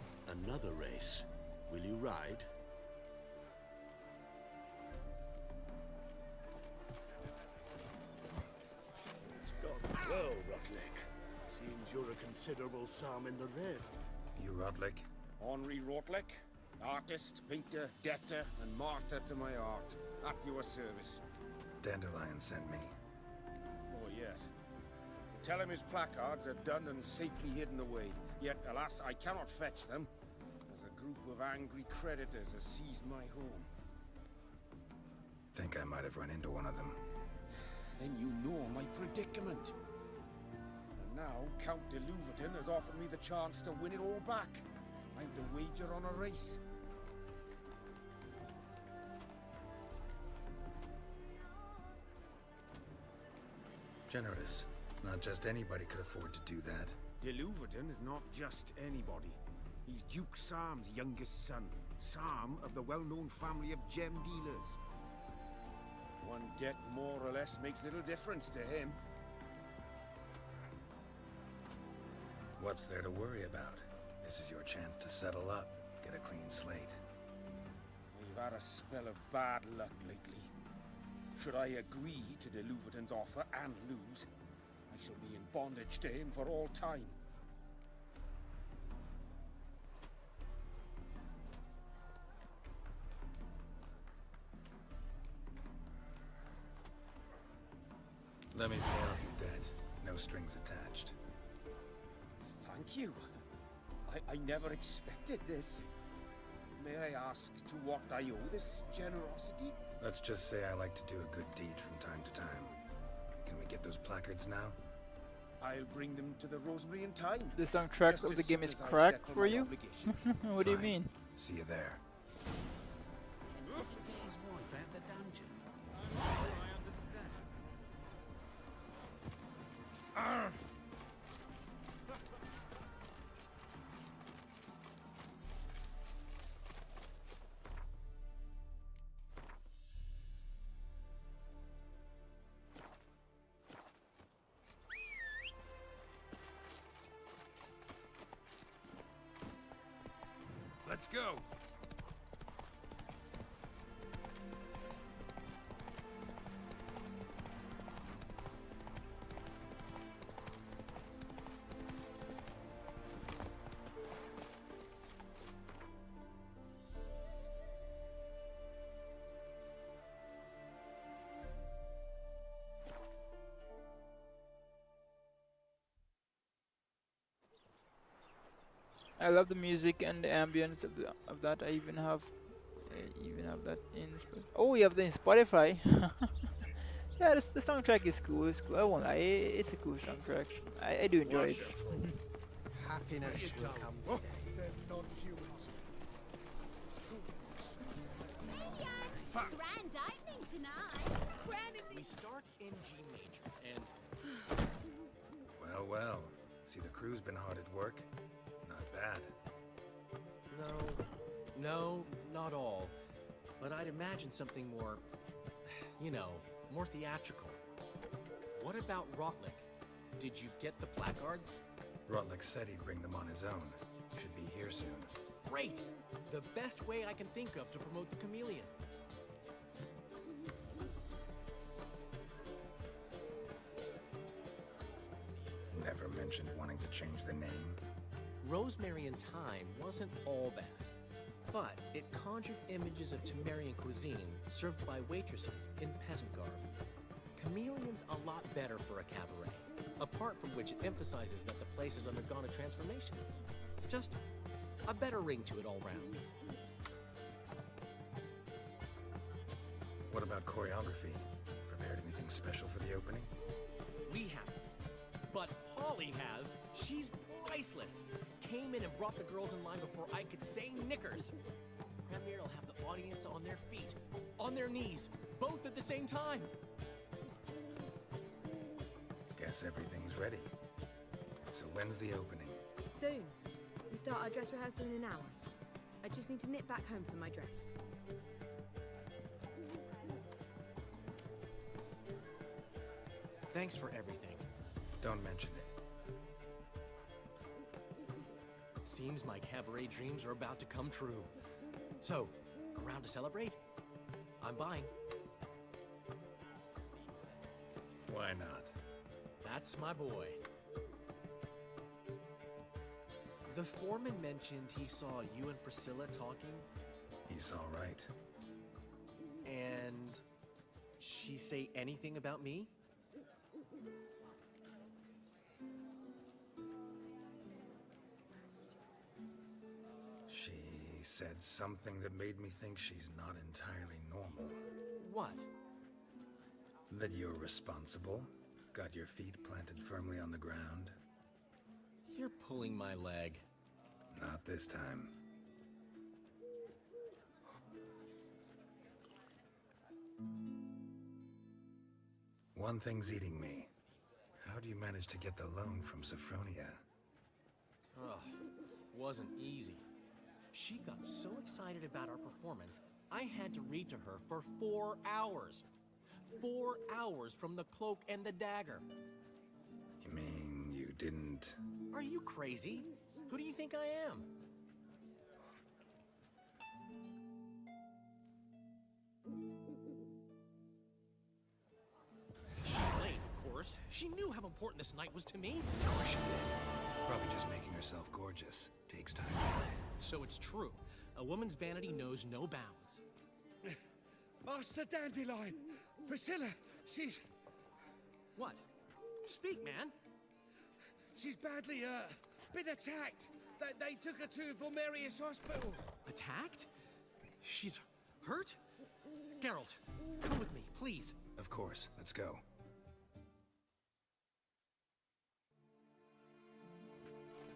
F: Another race. Will you ride? It's gone well, Rodlick. Seems you're a considerable sum in the red.
E: You Rodlick?
V: Henri Rodlick, artist, painter, debtor, and martyr to my art. At your service.
E: Dandelion sent me.
V: Oh, yes. Tell him his placards are done and safely hidden away. Yet, alas, I cannot fetch them, as a group of angry creditors has seized my home.
E: Think I might have run into one of them.
V: Then you know my predicament. And now, Count de Louverton has offered me the chance to win it all back. I'm to wager on a race.
E: Generous. Not just anybody could afford to do that.
V: De Louverton is not just anybody. He's Duke Sam's youngest son. Sam of the well-known family of gem dealers. One debt more or less makes little difference to him.
E: What's there to worry about? This is your chance to settle up, get a clean slate.
V: We've had a spell of bad luck lately. Should I agree to de Louverton's offer and lose, I shall be in bondage to him for all time.
E: Let me pay off your debt. No strings attached.
V: Thank you. I never expected this. May I ask to what I owe this generosity?
E: Let's just say I like to do a good deed from time to time. Can we get those placards now?
V: I'll bring them to the Rosemary in time.
O: The soundtrack
V: Just
O: of
V: as
O: the game
V: soon
O: is
V: as I
O: cracked
V: settle
O: for
V: my
O: you?
V: obligations.
O: What do you
E: Fine.
O: mean?
E: See you there.
F: Get his wife out the dungeon. I understand.
B: Let's go.
O: I love the music and the ambience of that. I even have that in. Oh, you have that in Spotify. Yeah, the soundtrack is cool. It's cool. I won't lie. It's a cool soundtrack. I do enjoy it.
A: Happiness will come today. They're non-humans.
C: Grand opening tonight.
S: We start in G major, and
E: Well, well. See, the crew's been hard at work. Not bad.
S: no, not all. But I'd imagine something more, you know, more theatrical. What about Rotlick? Did you get the placards?
E: Rotlick said he'd bring them on his own. Should be here soon.
S: Great! The best way I can think of to promote the chameleon.
E: Never mentioned wanting to change the name.
S: Rosemary in Time wasn't all bad, but it conjured images of Temerian cuisine served by waitresses in peasant garb. Chameleon's a lot better for a cabaret, apart from which it emphasizes that the place has undergone a transformation. Just a better ring to it all round.
E: What about choreography? Prepared anything special for the opening?
S: We haven't, but Polly has. She's priceless. Came in and brought the girls in line before I could say knickers. Premiere will have the audience on their feet, on their knees, both at the same time.
E: Guess everything's ready. So when's the opening?
D: Soon. We start our dress rehearsal in an hour. I just need to nip back home for my dress.
S: Thanks for everything.
E: Don't mention it.
S: Seems my cabaret dreams are about to come true. So, around to celebrate? I'm buying.
E: Why not?
S: That's my boy. The foreman mentioned he saw you and Priscilla talking.
E: He saw right.
S: And she say anything about me?
E: She said something that made me think she's not entirely normal.
S: What?
E: That you're responsible, got your feet planted firmly on the ground.
S: You're pulling my leg.
E: Not this time. One thing's eating me. How do you manage to get the loan from Sophronia?
S: Oh, wasn't easy. She got so excited about our performance, I had to read to her for 4 hours. 4 hours from the Cloak and the Dagger.
E: You mean you didn't...
S: Are you crazy? Who do you think I am? She's late, of course. She knew how important this night was to me.
E: Of course she did. Probably just making herself gorgeous. Takes time.
S: So it's true. A woman's vanity knows no bounds.
F: Master Dandelion! Priscilla, she's...
S: What? Speak, man.
F: She's badly, been attacked. They took her to Vulmerius Hospital.
S: Attacked? She's hurt? Geralt, come with me, please.
E: Of course. Let's go.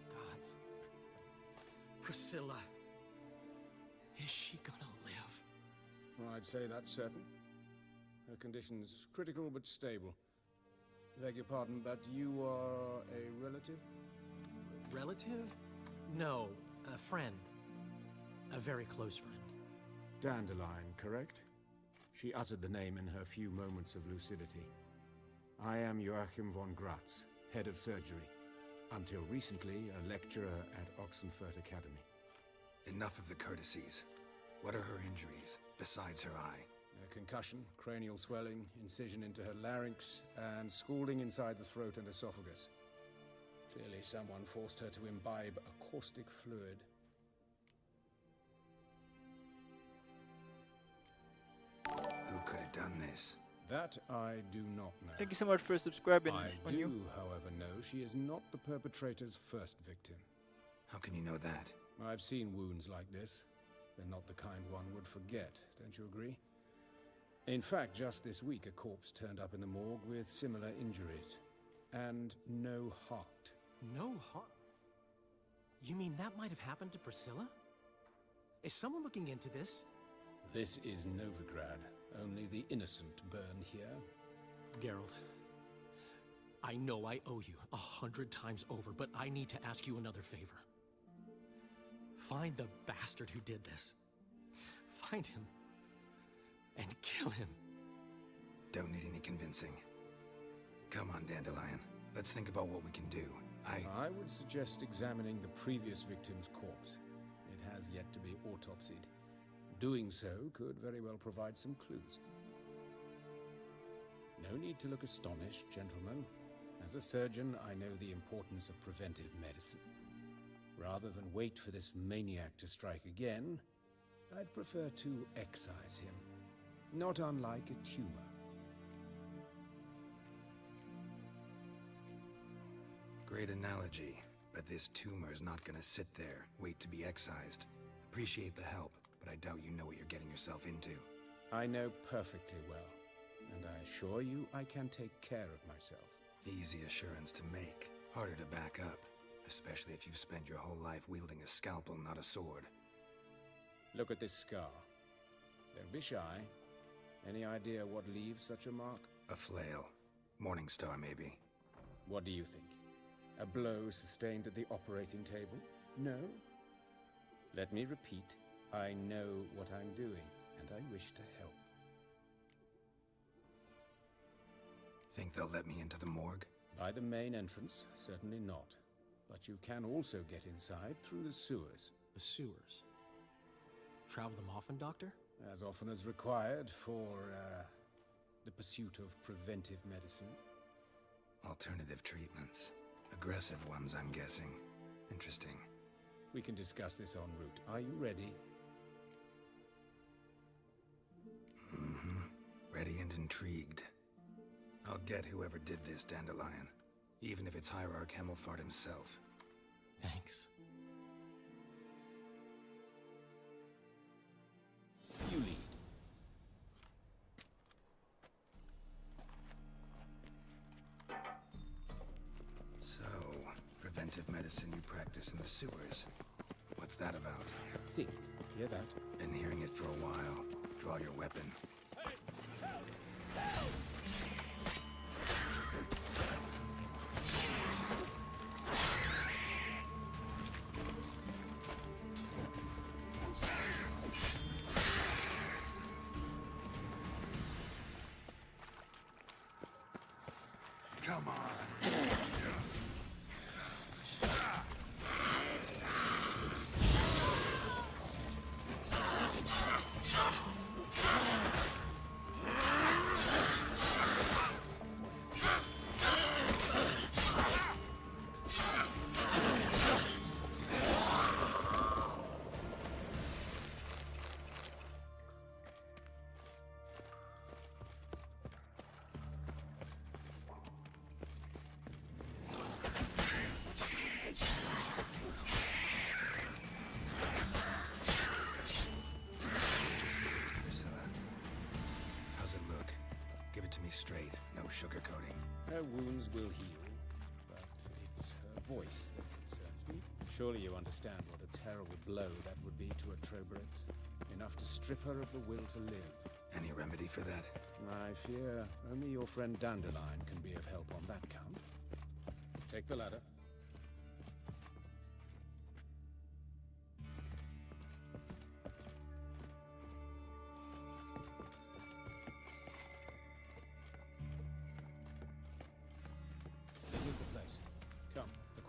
S: Gods. Priscilla. Is she gonna live?
V: Well, I'd say that's certain. Her condition's critical but stable. Beg your pardon, but you are a relative?
S: Relative? No, a friend. A very close friend.
V: Dandelion, correct? She uttered the name in her few moments of lucidity. I am Joachim von Gratz, head of surgery. Until recently, a lecturer at Oxenfurt Academy.
E: Enough of the courtesies. What are her injuries, besides her eye?
P: A concussion, cranial swelling, incision into her larynx, and scalding inside the throat and esophagus. Clearly someone forced her to imbibe a caustic fluid.
E: Who could have done this?
P: That I do not know.
O: Thank you so much for subscribing.
P: I do, however, know she is not the perpetrator's first victim.
E: How can you know that?
P: I've seen wounds like this. They're not the kind one would forget, don't you agree? In fact, just this week, a corpse turned up in the morgue with similar injuries. And no heart.
S: No heart? You mean that might have happened to Priscilla? Is someone looking into this?
P: This is Novigrad. Only the innocent burn here.
S: Geralt, I know I owe you 100 times over, but I need to ask you another favor. Find the bastard who did this. Find him. And kill him.
E: Don't need any convincing. Come on, Dandelion. Let's think about what we can do.
P: I would suggest examining the previous victim's corpse. It has yet to be autopsied. Doing so could very well provide some clues. No need to look astonished, gentlemen. As a surgeon, I know the importance of preventive medicine. Rather than wait for this maniac to strike again, I'd prefer to excise him. Not unlike a tumor.
E: Great analogy, but this tumor's not gonna sit there, wait to be excised. Appreciate the help, but I doubt you know what you're getting yourself into.
P: I know perfectly well, and I assure you I can take care of myself.
E: Easy assurance to make, harder to back up, especially if you've spent your whole life wielding a scalpel, not a sword.
P: Look at this scar. Don't be shy. Any idea what leaves such a mark?
E: A flail. Morningstar, maybe.
P: What do you think? A blow sustained at the operating table? No? Let me repeat. I know what I'm doing, and I wish to help.
E: Think they'll let me into the morgue?
P: By the main entrance, certainly not. But you can also get inside through the sewers.
S: The sewers? Travel them often, Doctor?
P: As often as required for, the pursuit of preventive medicine.
E: Alternative treatments. Aggressive ones, I'm guessing. Interesting.
P: We can discuss this en route. Are you ready?
E: Mm-hmm. Ready and intrigued. I'll get whoever did this, Dandelion. Even if it's Hierarch Hemmelfart himself.
S: Thanks.
P: You lead.
E: So, preventive medicine you practice in the sewers. What's that about?
P: Think. Hear that?
E: Been hearing it for a while. Draw your weapon. Come on. Straight, no sugarcoating.
P: Her wounds will heal, but it's her voice that concerns me. Surely you understand what a terrible blow that would be to a Troberet. Enough to strip her of the will to live.
E: Any remedy for that?
P: I fear only your friend Dandelion can be of help on that count. Take the ladder.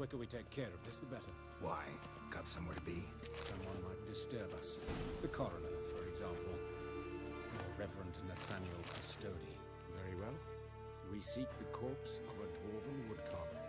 P: quicker we take care of this, the better.
E: Why? Got somewhere to be?
P: Someone might disturb us. The coroner, for example. Or Reverend Nathaniel Custodi. Very well. We seek the corpse of a dwarven woodcarver.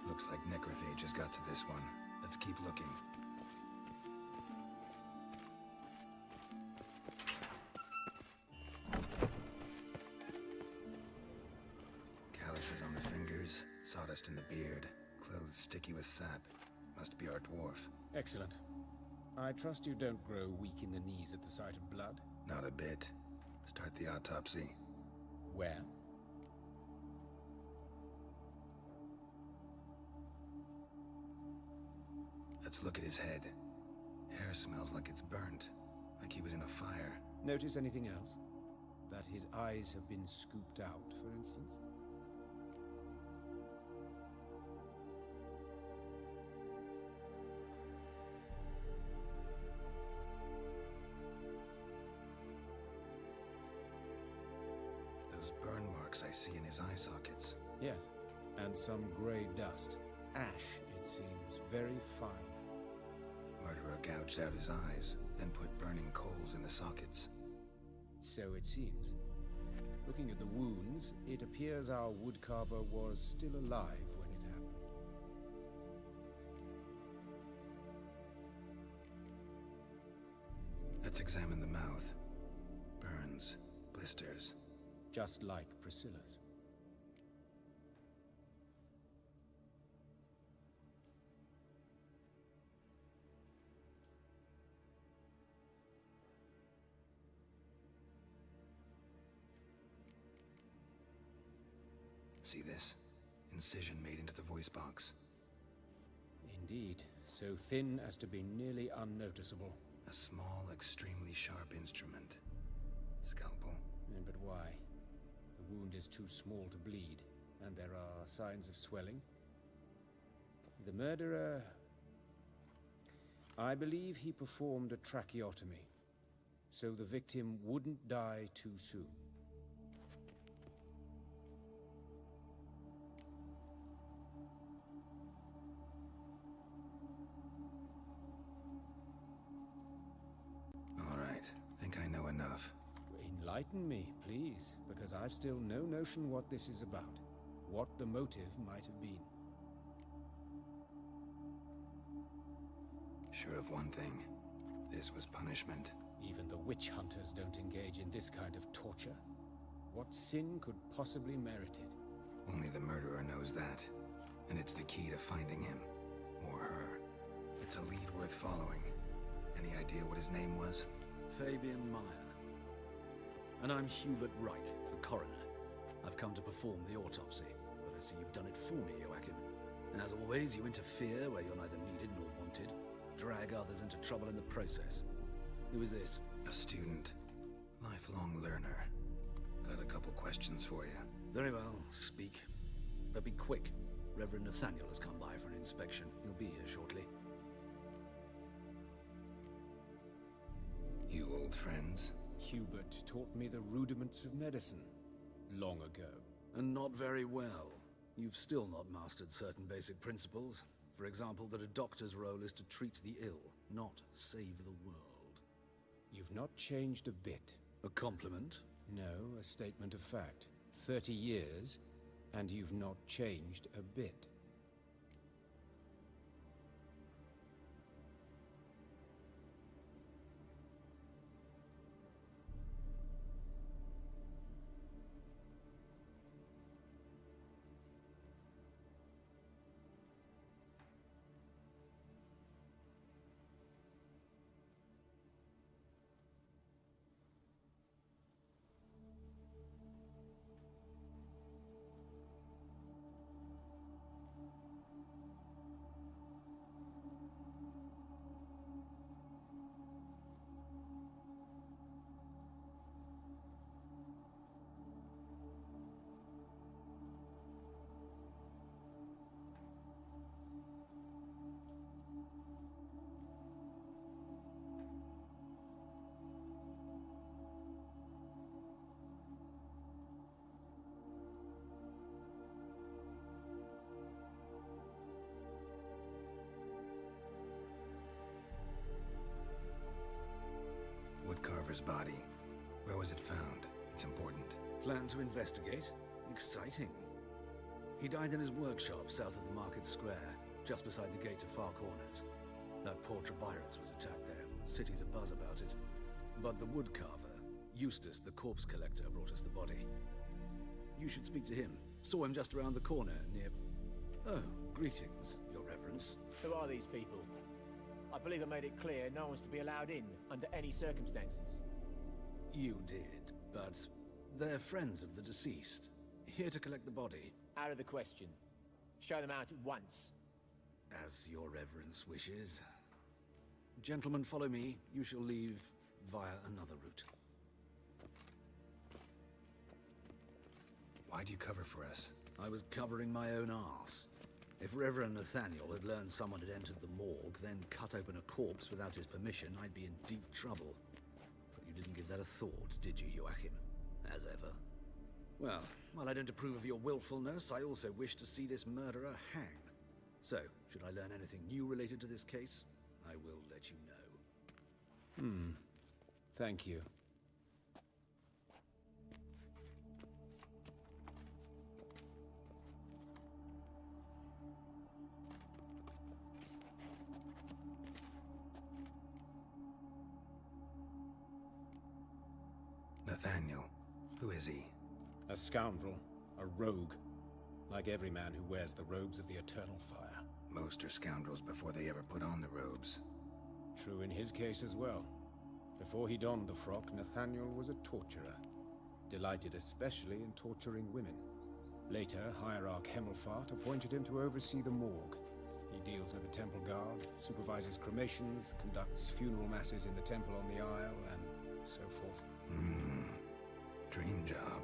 E: Looks like necrophage has got to this one. Let's keep looking. Calluses on the fingers, sawdust in the beard, clothes sticky with sap. Must be our dwarf.
P: Excellent. I trust you don't grow weak in the knees at the sight of blood?
E: Not a bit. Start the autopsy.
P: Where?
E: Let's look at his head. Hair smells like it's burnt, like he was in a fire.
P: Notice anything else? That his eyes have been scooped out, for instance?
E: Those burn marks I see in his eye sockets.
P: Yes, and some grey dust. Ash, it seems, very fine.
E: Murderer gouged out his eyes, then put burning coals in the sockets.
P: So it seems. Looking at the wounds, it appears our woodcarver was still alive when it happened.
E: Let's examine the mouth. Burns, blisters.
P: Just like Priscilla's.
E: See this? Incision made into the voice box.
P: Indeed, so thin as to be nearly unnoticeable.
E: A small, extremely sharp instrument. Scalpel.
P: But why? The wound is too small to bleed, and there are signs of swelling. The murderer... I believe he performed a tracheotomy, so the victim wouldn't die too soon. Enlighten me, please, because I've still no notion what this is about. What the motive might have been.
E: Sure of one thing. This was punishment.
P: Even the witch hunters don't engage in this kind of torture. What sin could possibly merit it?
E: Only the murderer knows that. And it's the key to finding him. Or her. It's a lead worth following. Any idea what his name was?
J: Fabian Meyer. And I'm Hubert Reich, the coroner. I've come to perform the autopsy, but I see you've done it for me, Joachim. As always, you interfere where you're neither needed nor wanted. Drag others into trouble in the process. Who is this?
E: A student. Lifelong learner. Got a couple questions for you.
J: Very well, speak. But be quick. Reverend Nathaniel has come by for an inspection. He'll be here shortly.
E: You old friends?
P: Hubert taught me the rudiments of medicine. Long ago.
J: And not very well. You've still not mastered certain basic principles. For example, that a doctor's role is to treat the ill, not save the world.
P: You've not changed a bit.
J: A compliment?
P: No, a statement of fact. 30 years, and you've not changed a bit.
E: Woodcarver's body. Where was it found? It's important.
J: Plan to investigate? Exciting. He died in his workshop south of the market square, just beside the gate to Far Corners. That poor Trebirates was attacked there. City's abuzz about it. But the woodcarver, Eustace the corpse collector, brought us the body. You should speak to him. Saw him just around the corner near... Oh, greetings, Your Reverence.
H: Who are these people? I believe I made it clear no one's to be allowed in, under any circumstances.
J: You did, but they're friends of the deceased. Here to collect the body.
H: Out of the question. Show them out at once.
J: As Your Reverence wishes. Gentlemen, follow me. You shall leave via another route.
E: Why'd you cover for us?
J: I was covering my own arse. If Reverend Nathaniel had learned someone had entered the morgue, then cut open a corpse without his permission, I'd be in deep trouble. But you didn't give that a thought, did you, Joachim? As ever. Well, while I don't approve of your willfulness, I also wish to see this murderer hang. So, should I learn anything new related to this case, I will let you know.
V: Thank you.
E: Nathaniel. Who is he?
V: A scoundrel. A rogue. Like every man who wears the robes of the Eternal Fire.
E: Most are scoundrels before they ever put on the robes.
V: True in his case as well. Before he donned the frock, Nathaniel was a torturer. Delighted especially in torturing women. Later, Hierarch Hemmelfart appointed him to oversee the morgue. He deals with the temple guard, supervises cremations, conducts funeral masses in the temple on the Isle, and so forth.
E: Dream job.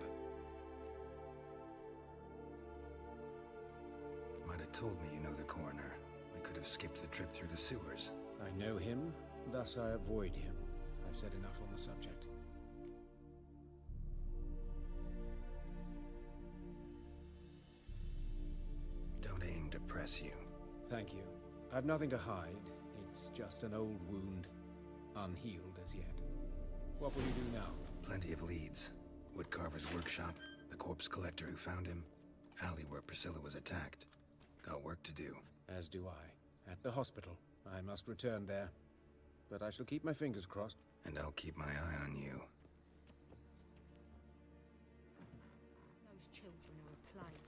E: Might have told me you know the coroner. We could have skipped the trip through the sewers.
V: I know him, thus I avoid him. I've said enough on the subject.
E: Don't aim to press you.
V: Thank you. I've nothing to hide. It's just an old wound, unhealed as yet. What will you do now?
E: Plenty of leads. Woodcarver's workshop, the corpse collector who found him, alley where Priscilla was attacked. Got work to do.
V: As do I. At the hospital. I must return there. But I shall keep my fingers crossed.
E: And I'll keep my eye on you.
C: Those children are a plague.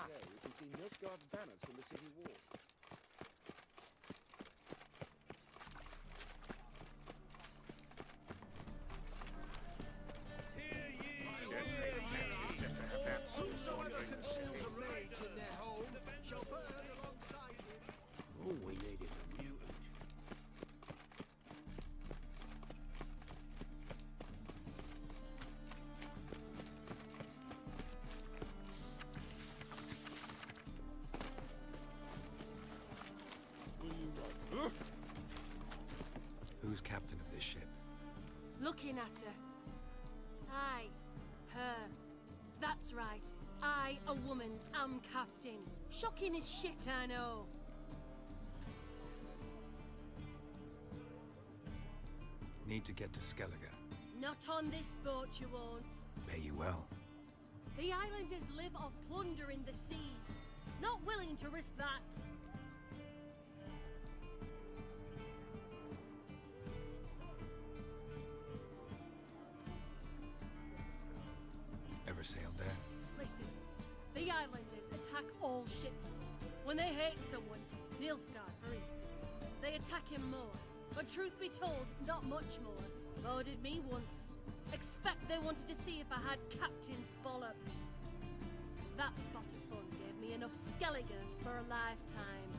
V: Yeah, you can see Nilfgaard's banners from the city wall.
F: Whosoever conceals a rage in their home shall burn alongside it.
L: All we need is a mutant.
E: Who's captain of this ship?
C: Looking at her.
M: Aye, her. That's right. I, a woman, am captain. Shocking as shit, I know.
E: Need to get to Skellige.
M: Not on this boat, you won't.
E: Pay you well.
M: The islanders live off plunder in the seas. Not willing to risk that.
E: Ever sailed there?
M: Listen, the islanders attack all ships. When they hate someone, Nilfgaard for instance, they attack him more. But truth be told, not much more. Boarded me once. Expect they wanted to see if I had captain's bollocks. That spot of fun gave me enough Skellige for a lifetime.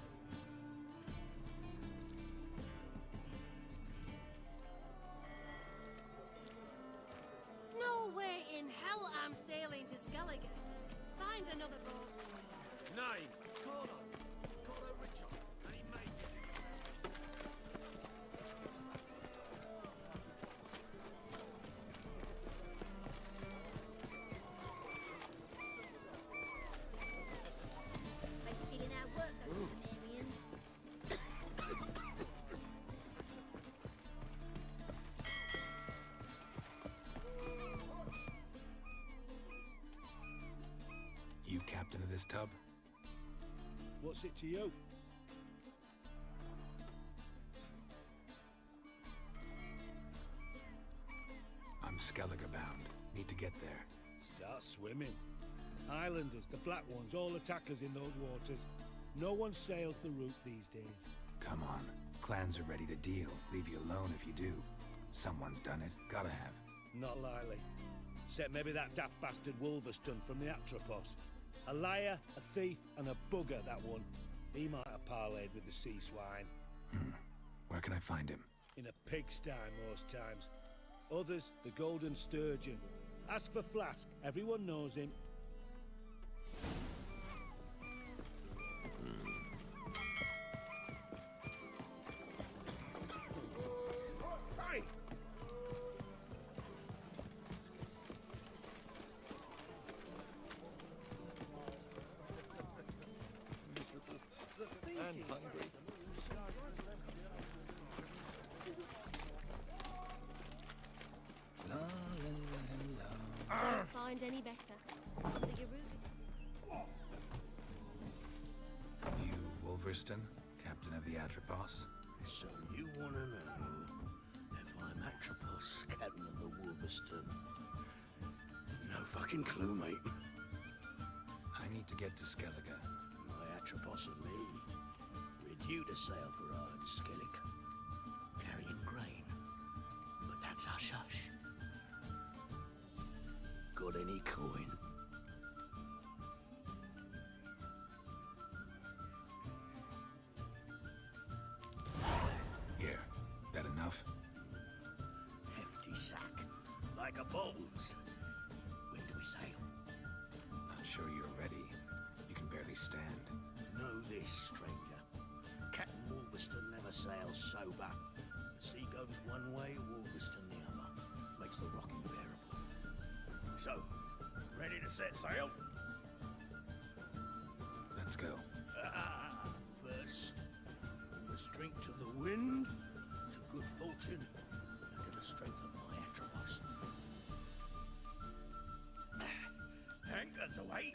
M: No way in hell I'm sailing to Skellige. Find another boat.
F: Name? Connor. Connor Richard. They make it.
C: They stealing our work, those Temerians.
E: You captain of this tub?
Q: What's it to you?
E: I'm Skellige bound. Need to get there.
Q: Start swimming. Islanders, the black ones, all attackers in those waters. No one sails the route these days.
E: Come on. Clans are ready to deal. Leave you alone if you do. Someone's done it. Gotta have.
Q: Not likely. Except maybe that daft bastard Wolverston from the Atropos. A liar, a thief, and a bugger, that one. He might have parlayed with the sea swine.
E: Where can I find him?
Q: In a pigsty most times. Others, the Golden Sturgeon. Ask for Flask. Everyone knows him.
F: Hey!
B: And hungry.
M: Can't find any better. Under your roof.
E: You Wolverston, captain of the Atropos?
F: So you want to know if I'm Atropos, captain of the Wolverston? No fucking clue, mate.
E: I need to get to Skellige.
F: My Atropos and me, we're due to sail for Ard Skellig, carrying grain. But that's hush-hush. Got any coin?
E: Here. That enough?
F: Hefty sack, like a bull's. When do we sail?
E: Not sure you're ready. You can barely stand.
F: Know this, stranger. Captain Wolverston never sails sober. The sea goes one way, Wolverston the other. Makes the rocking bearable. So, ready to set sail?
E: Let's go.
F: First, we must drink to the wind, to good fortune, and to the strength of my Atropos. Anchors away.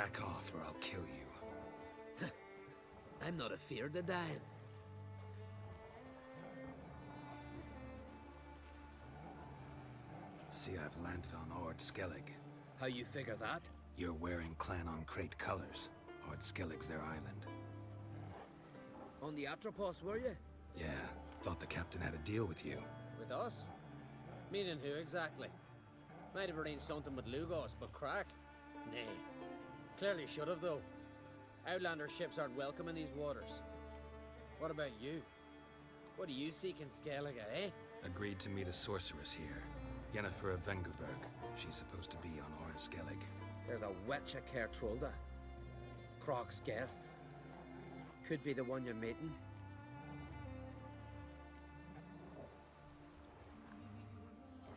E: Back off or I'll kill you.
N: I'm not afeard of dying.
E: See, I've landed on Ord Skellig.
N: How you figure that?
E: You're wearing Clan on Crate colors. Ord Skellig's their island.
N: On the Atropos, were you?
E: Yeah, thought the captain had a deal with you.
N: With us? Meaning who exactly? Might have arranged something with Lugos, but crack? Nay. Clearly should have, though. Outlander ships aren't welcome in these waters. What about you? What do you seek in Skellige, eh?
E: Agreed to meet a sorceress here. Yennefer of Vengerberg. She's supposed to be on Ord Skellig.
N: There's a wetch at Kertrolda. Croc's guest. Could be the one you're meeting.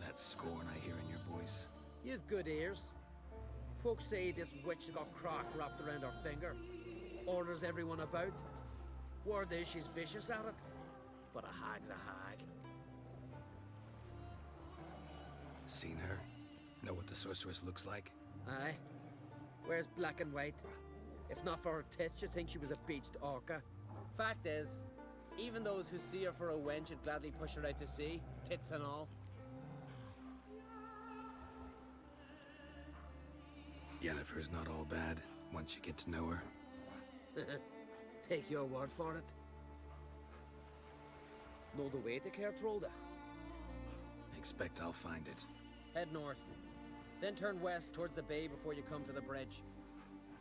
E: That scorn I hear in your voice.
N: You've good ears. Folks say this witch got Croc wrapped around her finger. Orders everyone about. Word is she's vicious at it. But a hag's a hag.
E: Seen her? Know what the sorceress looks like?
N: Aye. Wears black and white. If not for her tits, you'd think she was a beached orca. Fact is, even those who see her for a wench would gladly push her out to sea, tits and all.
E: Yennefer's not all bad, once you get to know her.
N: Take your word for it. Know the way to Kertrolda?
E: Expect I'll find it.
N: Head north. Then turn west towards the bay before you come to the bridge.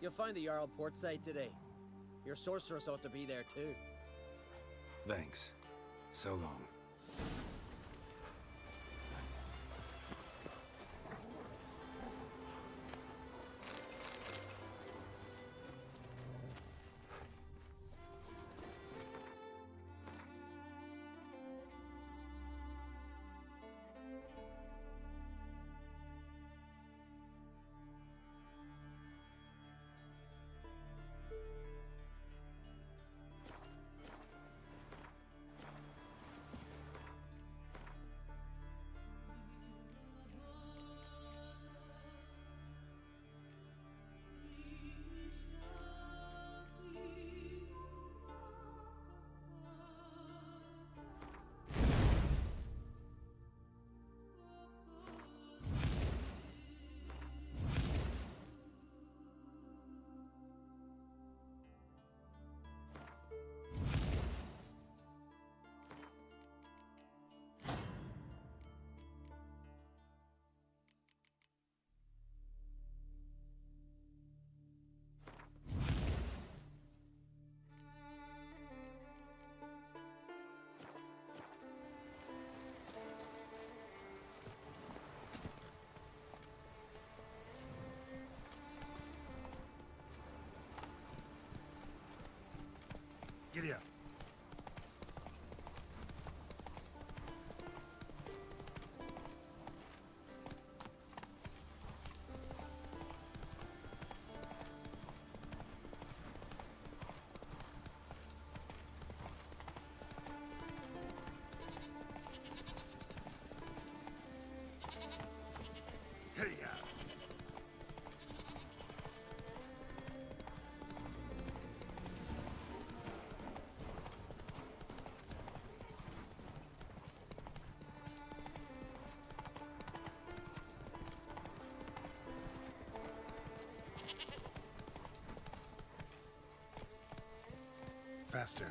N: You'll find the Jarl port side today. Your sorceress ought to be there too.
E: Thanks. So long.
B: Giddy up. Hey-ya. Faster.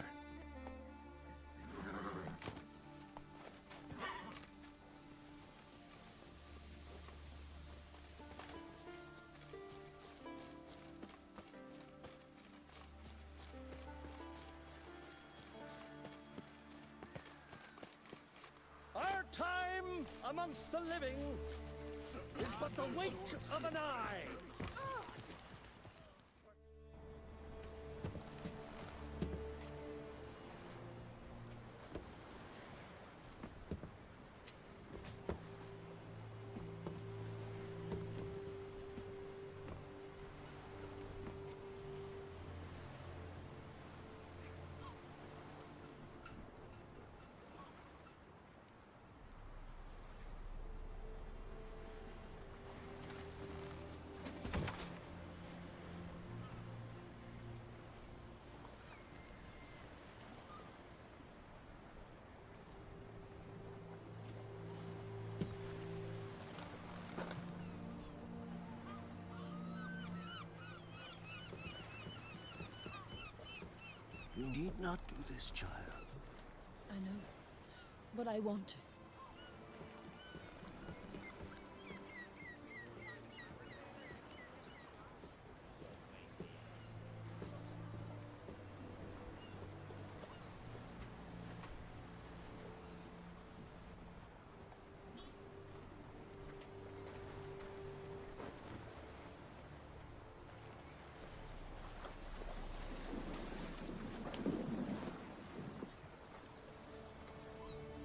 Q: Our time amongst the living is but the wink of an eye.
F: You need not do this, child.
M: I know, but I want to.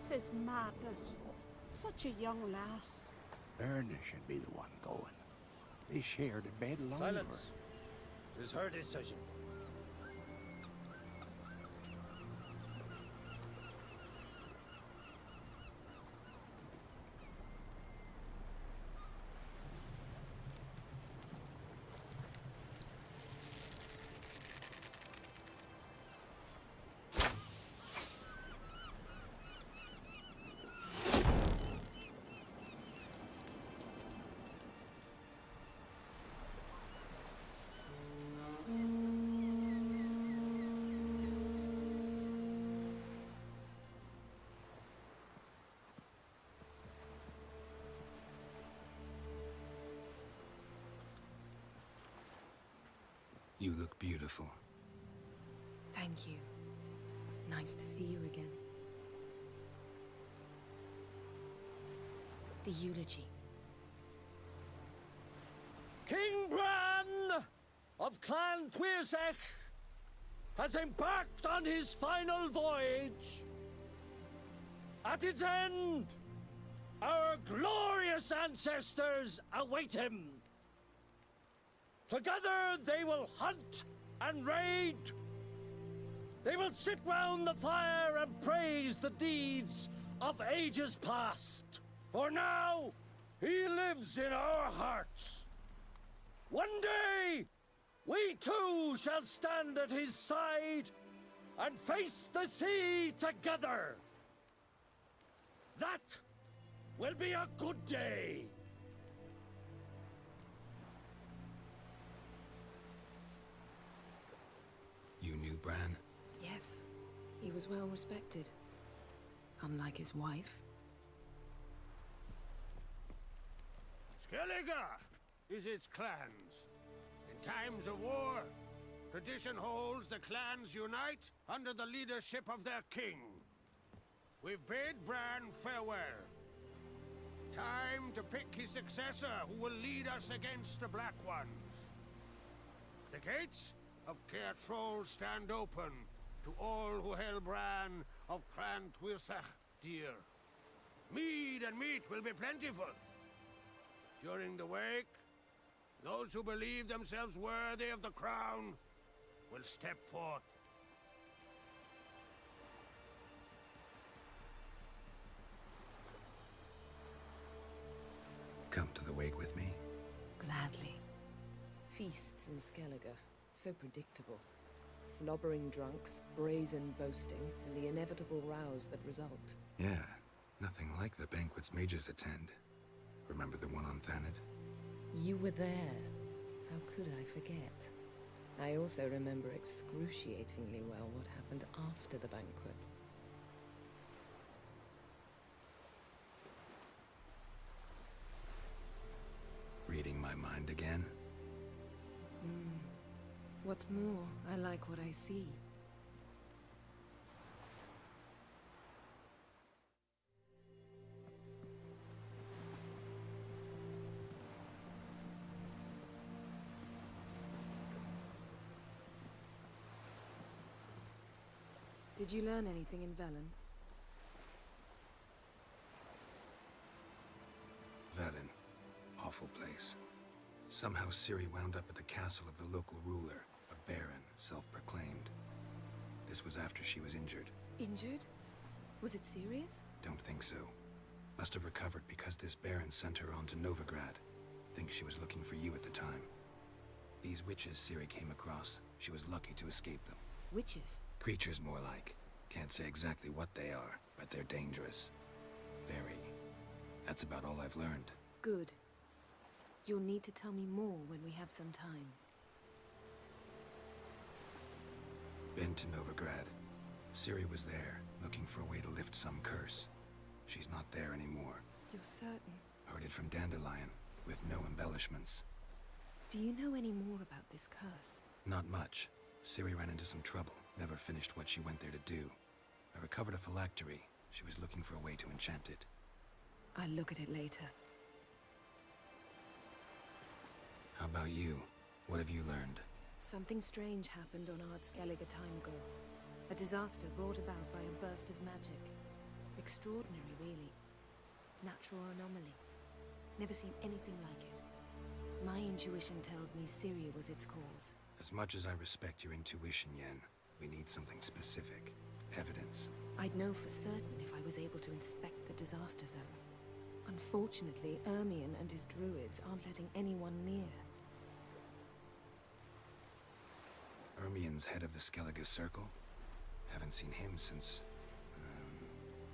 T: Tis madness. Such a young lass.
F: Erna should be the one going. They shared a bed longer.
Q: Silence. It is her decision.
E: You look beautiful.
D: Thank you. Nice to see you again. The eulogy.
Q: King Bran of Clan Tuirsech has embarked on his final voyage. At its end, our glorious ancestors await him. Together they will hunt and raid. They will sit round the fire and praise the deeds of ages past. For now, he lives in our hearts. One day, we too shall stand at his side and face the sea together. That will be a good day.
E: You knew Bran?
D: Yes, he was well respected. Unlike his wife.
B: Skellige is its clans. In times of war, tradition holds the clans unite under the leadership of their king. We've bid Bran farewell. Time to pick his successor who will lead us against the Black Ones. The gates of Caer Troll stand open to all who held Bran of Clan Tuirsech dear. Mead and meat will be plentiful. During the wake, those who believe themselves worthy of the crown will step forth.
E: Come to the wake with me?
D: Gladly. Feasts in Skellige, so predictable. Slobbering drunks, brazen boasting, and the inevitable rows that result.
E: Yeah, nothing like the banquets mages attend. Remember the one on Thanedd?
D: You were there. How could I forget? I also remember excruciatingly well what happened after the banquet.
E: Reading my mind again?
D: What's more, I like what I see. Did you learn anything in Velen?
E: Velen. Awful place. Somehow Ciri wound up at the castle of the local ruler, a baron, self-proclaimed. This was after she was injured.
D: Injured? Was it serious?
E: Don't think so. Must have recovered because this baron sent her on to Novigrad. Think she was looking for you at the time. These witches Ciri came across, she was lucky to escape them.
D: Witches?
E: Creatures, more like. Can't say exactly what they are, but they're dangerous. Very. That's about all I've learned.
D: Good. You'll need to tell me more when we have some time.
E: Been to Novigrad. Ciri was there, looking for a way to lift some curse. She's not there anymore.
D: You're certain?
E: Heard it from Dandelion, with no embellishments.
D: Do you know any more about this curse?
E: Not much. Ciri ran into some trouble, never finished what she went there to do. I recovered a phylactery. She was looking for a way to enchant it.
D: I'll look at it later.
E: How about you? What have you learned?
D: Something strange happened on Ardskellig a time ago. A disaster brought about by a burst of magic. Extraordinary, really. Natural anomaly. Never seen anything like it. My intuition tells me Ciri was its cause.
E: As much as I respect your intuition, Yen, we need something specific. Evidence.
D: I'd know for certain if I was able to inspect the disaster zone. Unfortunately, Ermion and his druids aren't letting anyone near.
E: Ermion's head of the Skellige Circle? Haven't seen him since...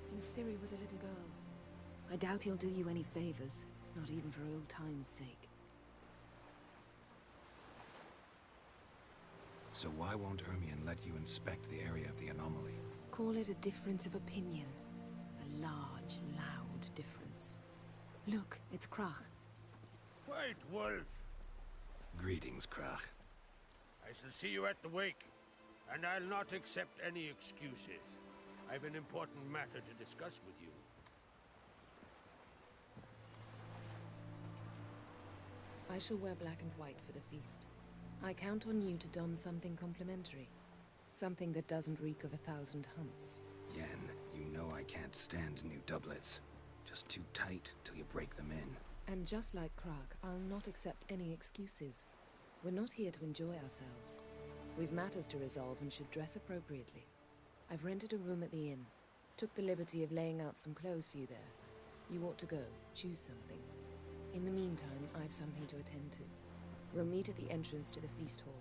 D: Since Ciri was a little girl. I doubt he'll do you any favors, not even for old time's sake.
E: So why won't Ermion let you inspect the area of the anomaly?
D: Call it a difference of opinion. A large, loud difference. Look, it's Krach.
R: White Wolf!
E: Greetings, Krach.
R: I shall see you at the wake, and I'll not accept any excuses. I've an important matter to discuss with you.
D: I shall wear black and white for the feast. I count on you to don something complimentary. Something that doesn't reek of 1,000 hunts.
E: Yen, you know I can't stand new doublets. Just too tight till you break them in.
D: And just like Krach, I'll not accept any excuses. We're not here to enjoy ourselves. We've matters to resolve and should dress appropriately. I've rented a room at the inn. Took the liberty of laying out some clothes for you there. You ought to go. Choose something. In the meantime, I've something to attend to. We'll meet at the entrance to the feast hall.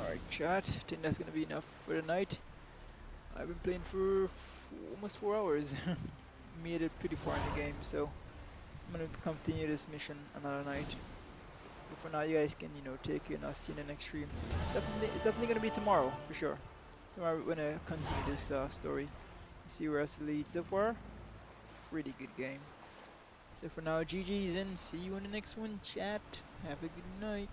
O: Alright, chat. I think that's gonna be enough for the night. I've been playing for almost 4 hours. Made it pretty far in the game, so I'm gonna continue this mission another night. But for now, you guys can, take it, and I'll see you in the next stream. It's definitely gonna be tomorrow, for sure. Tomorrow we're gonna continue this story. See where else it leads. So far, pretty good game. So for now, GG's and see you in the next one, chat. Have a good night.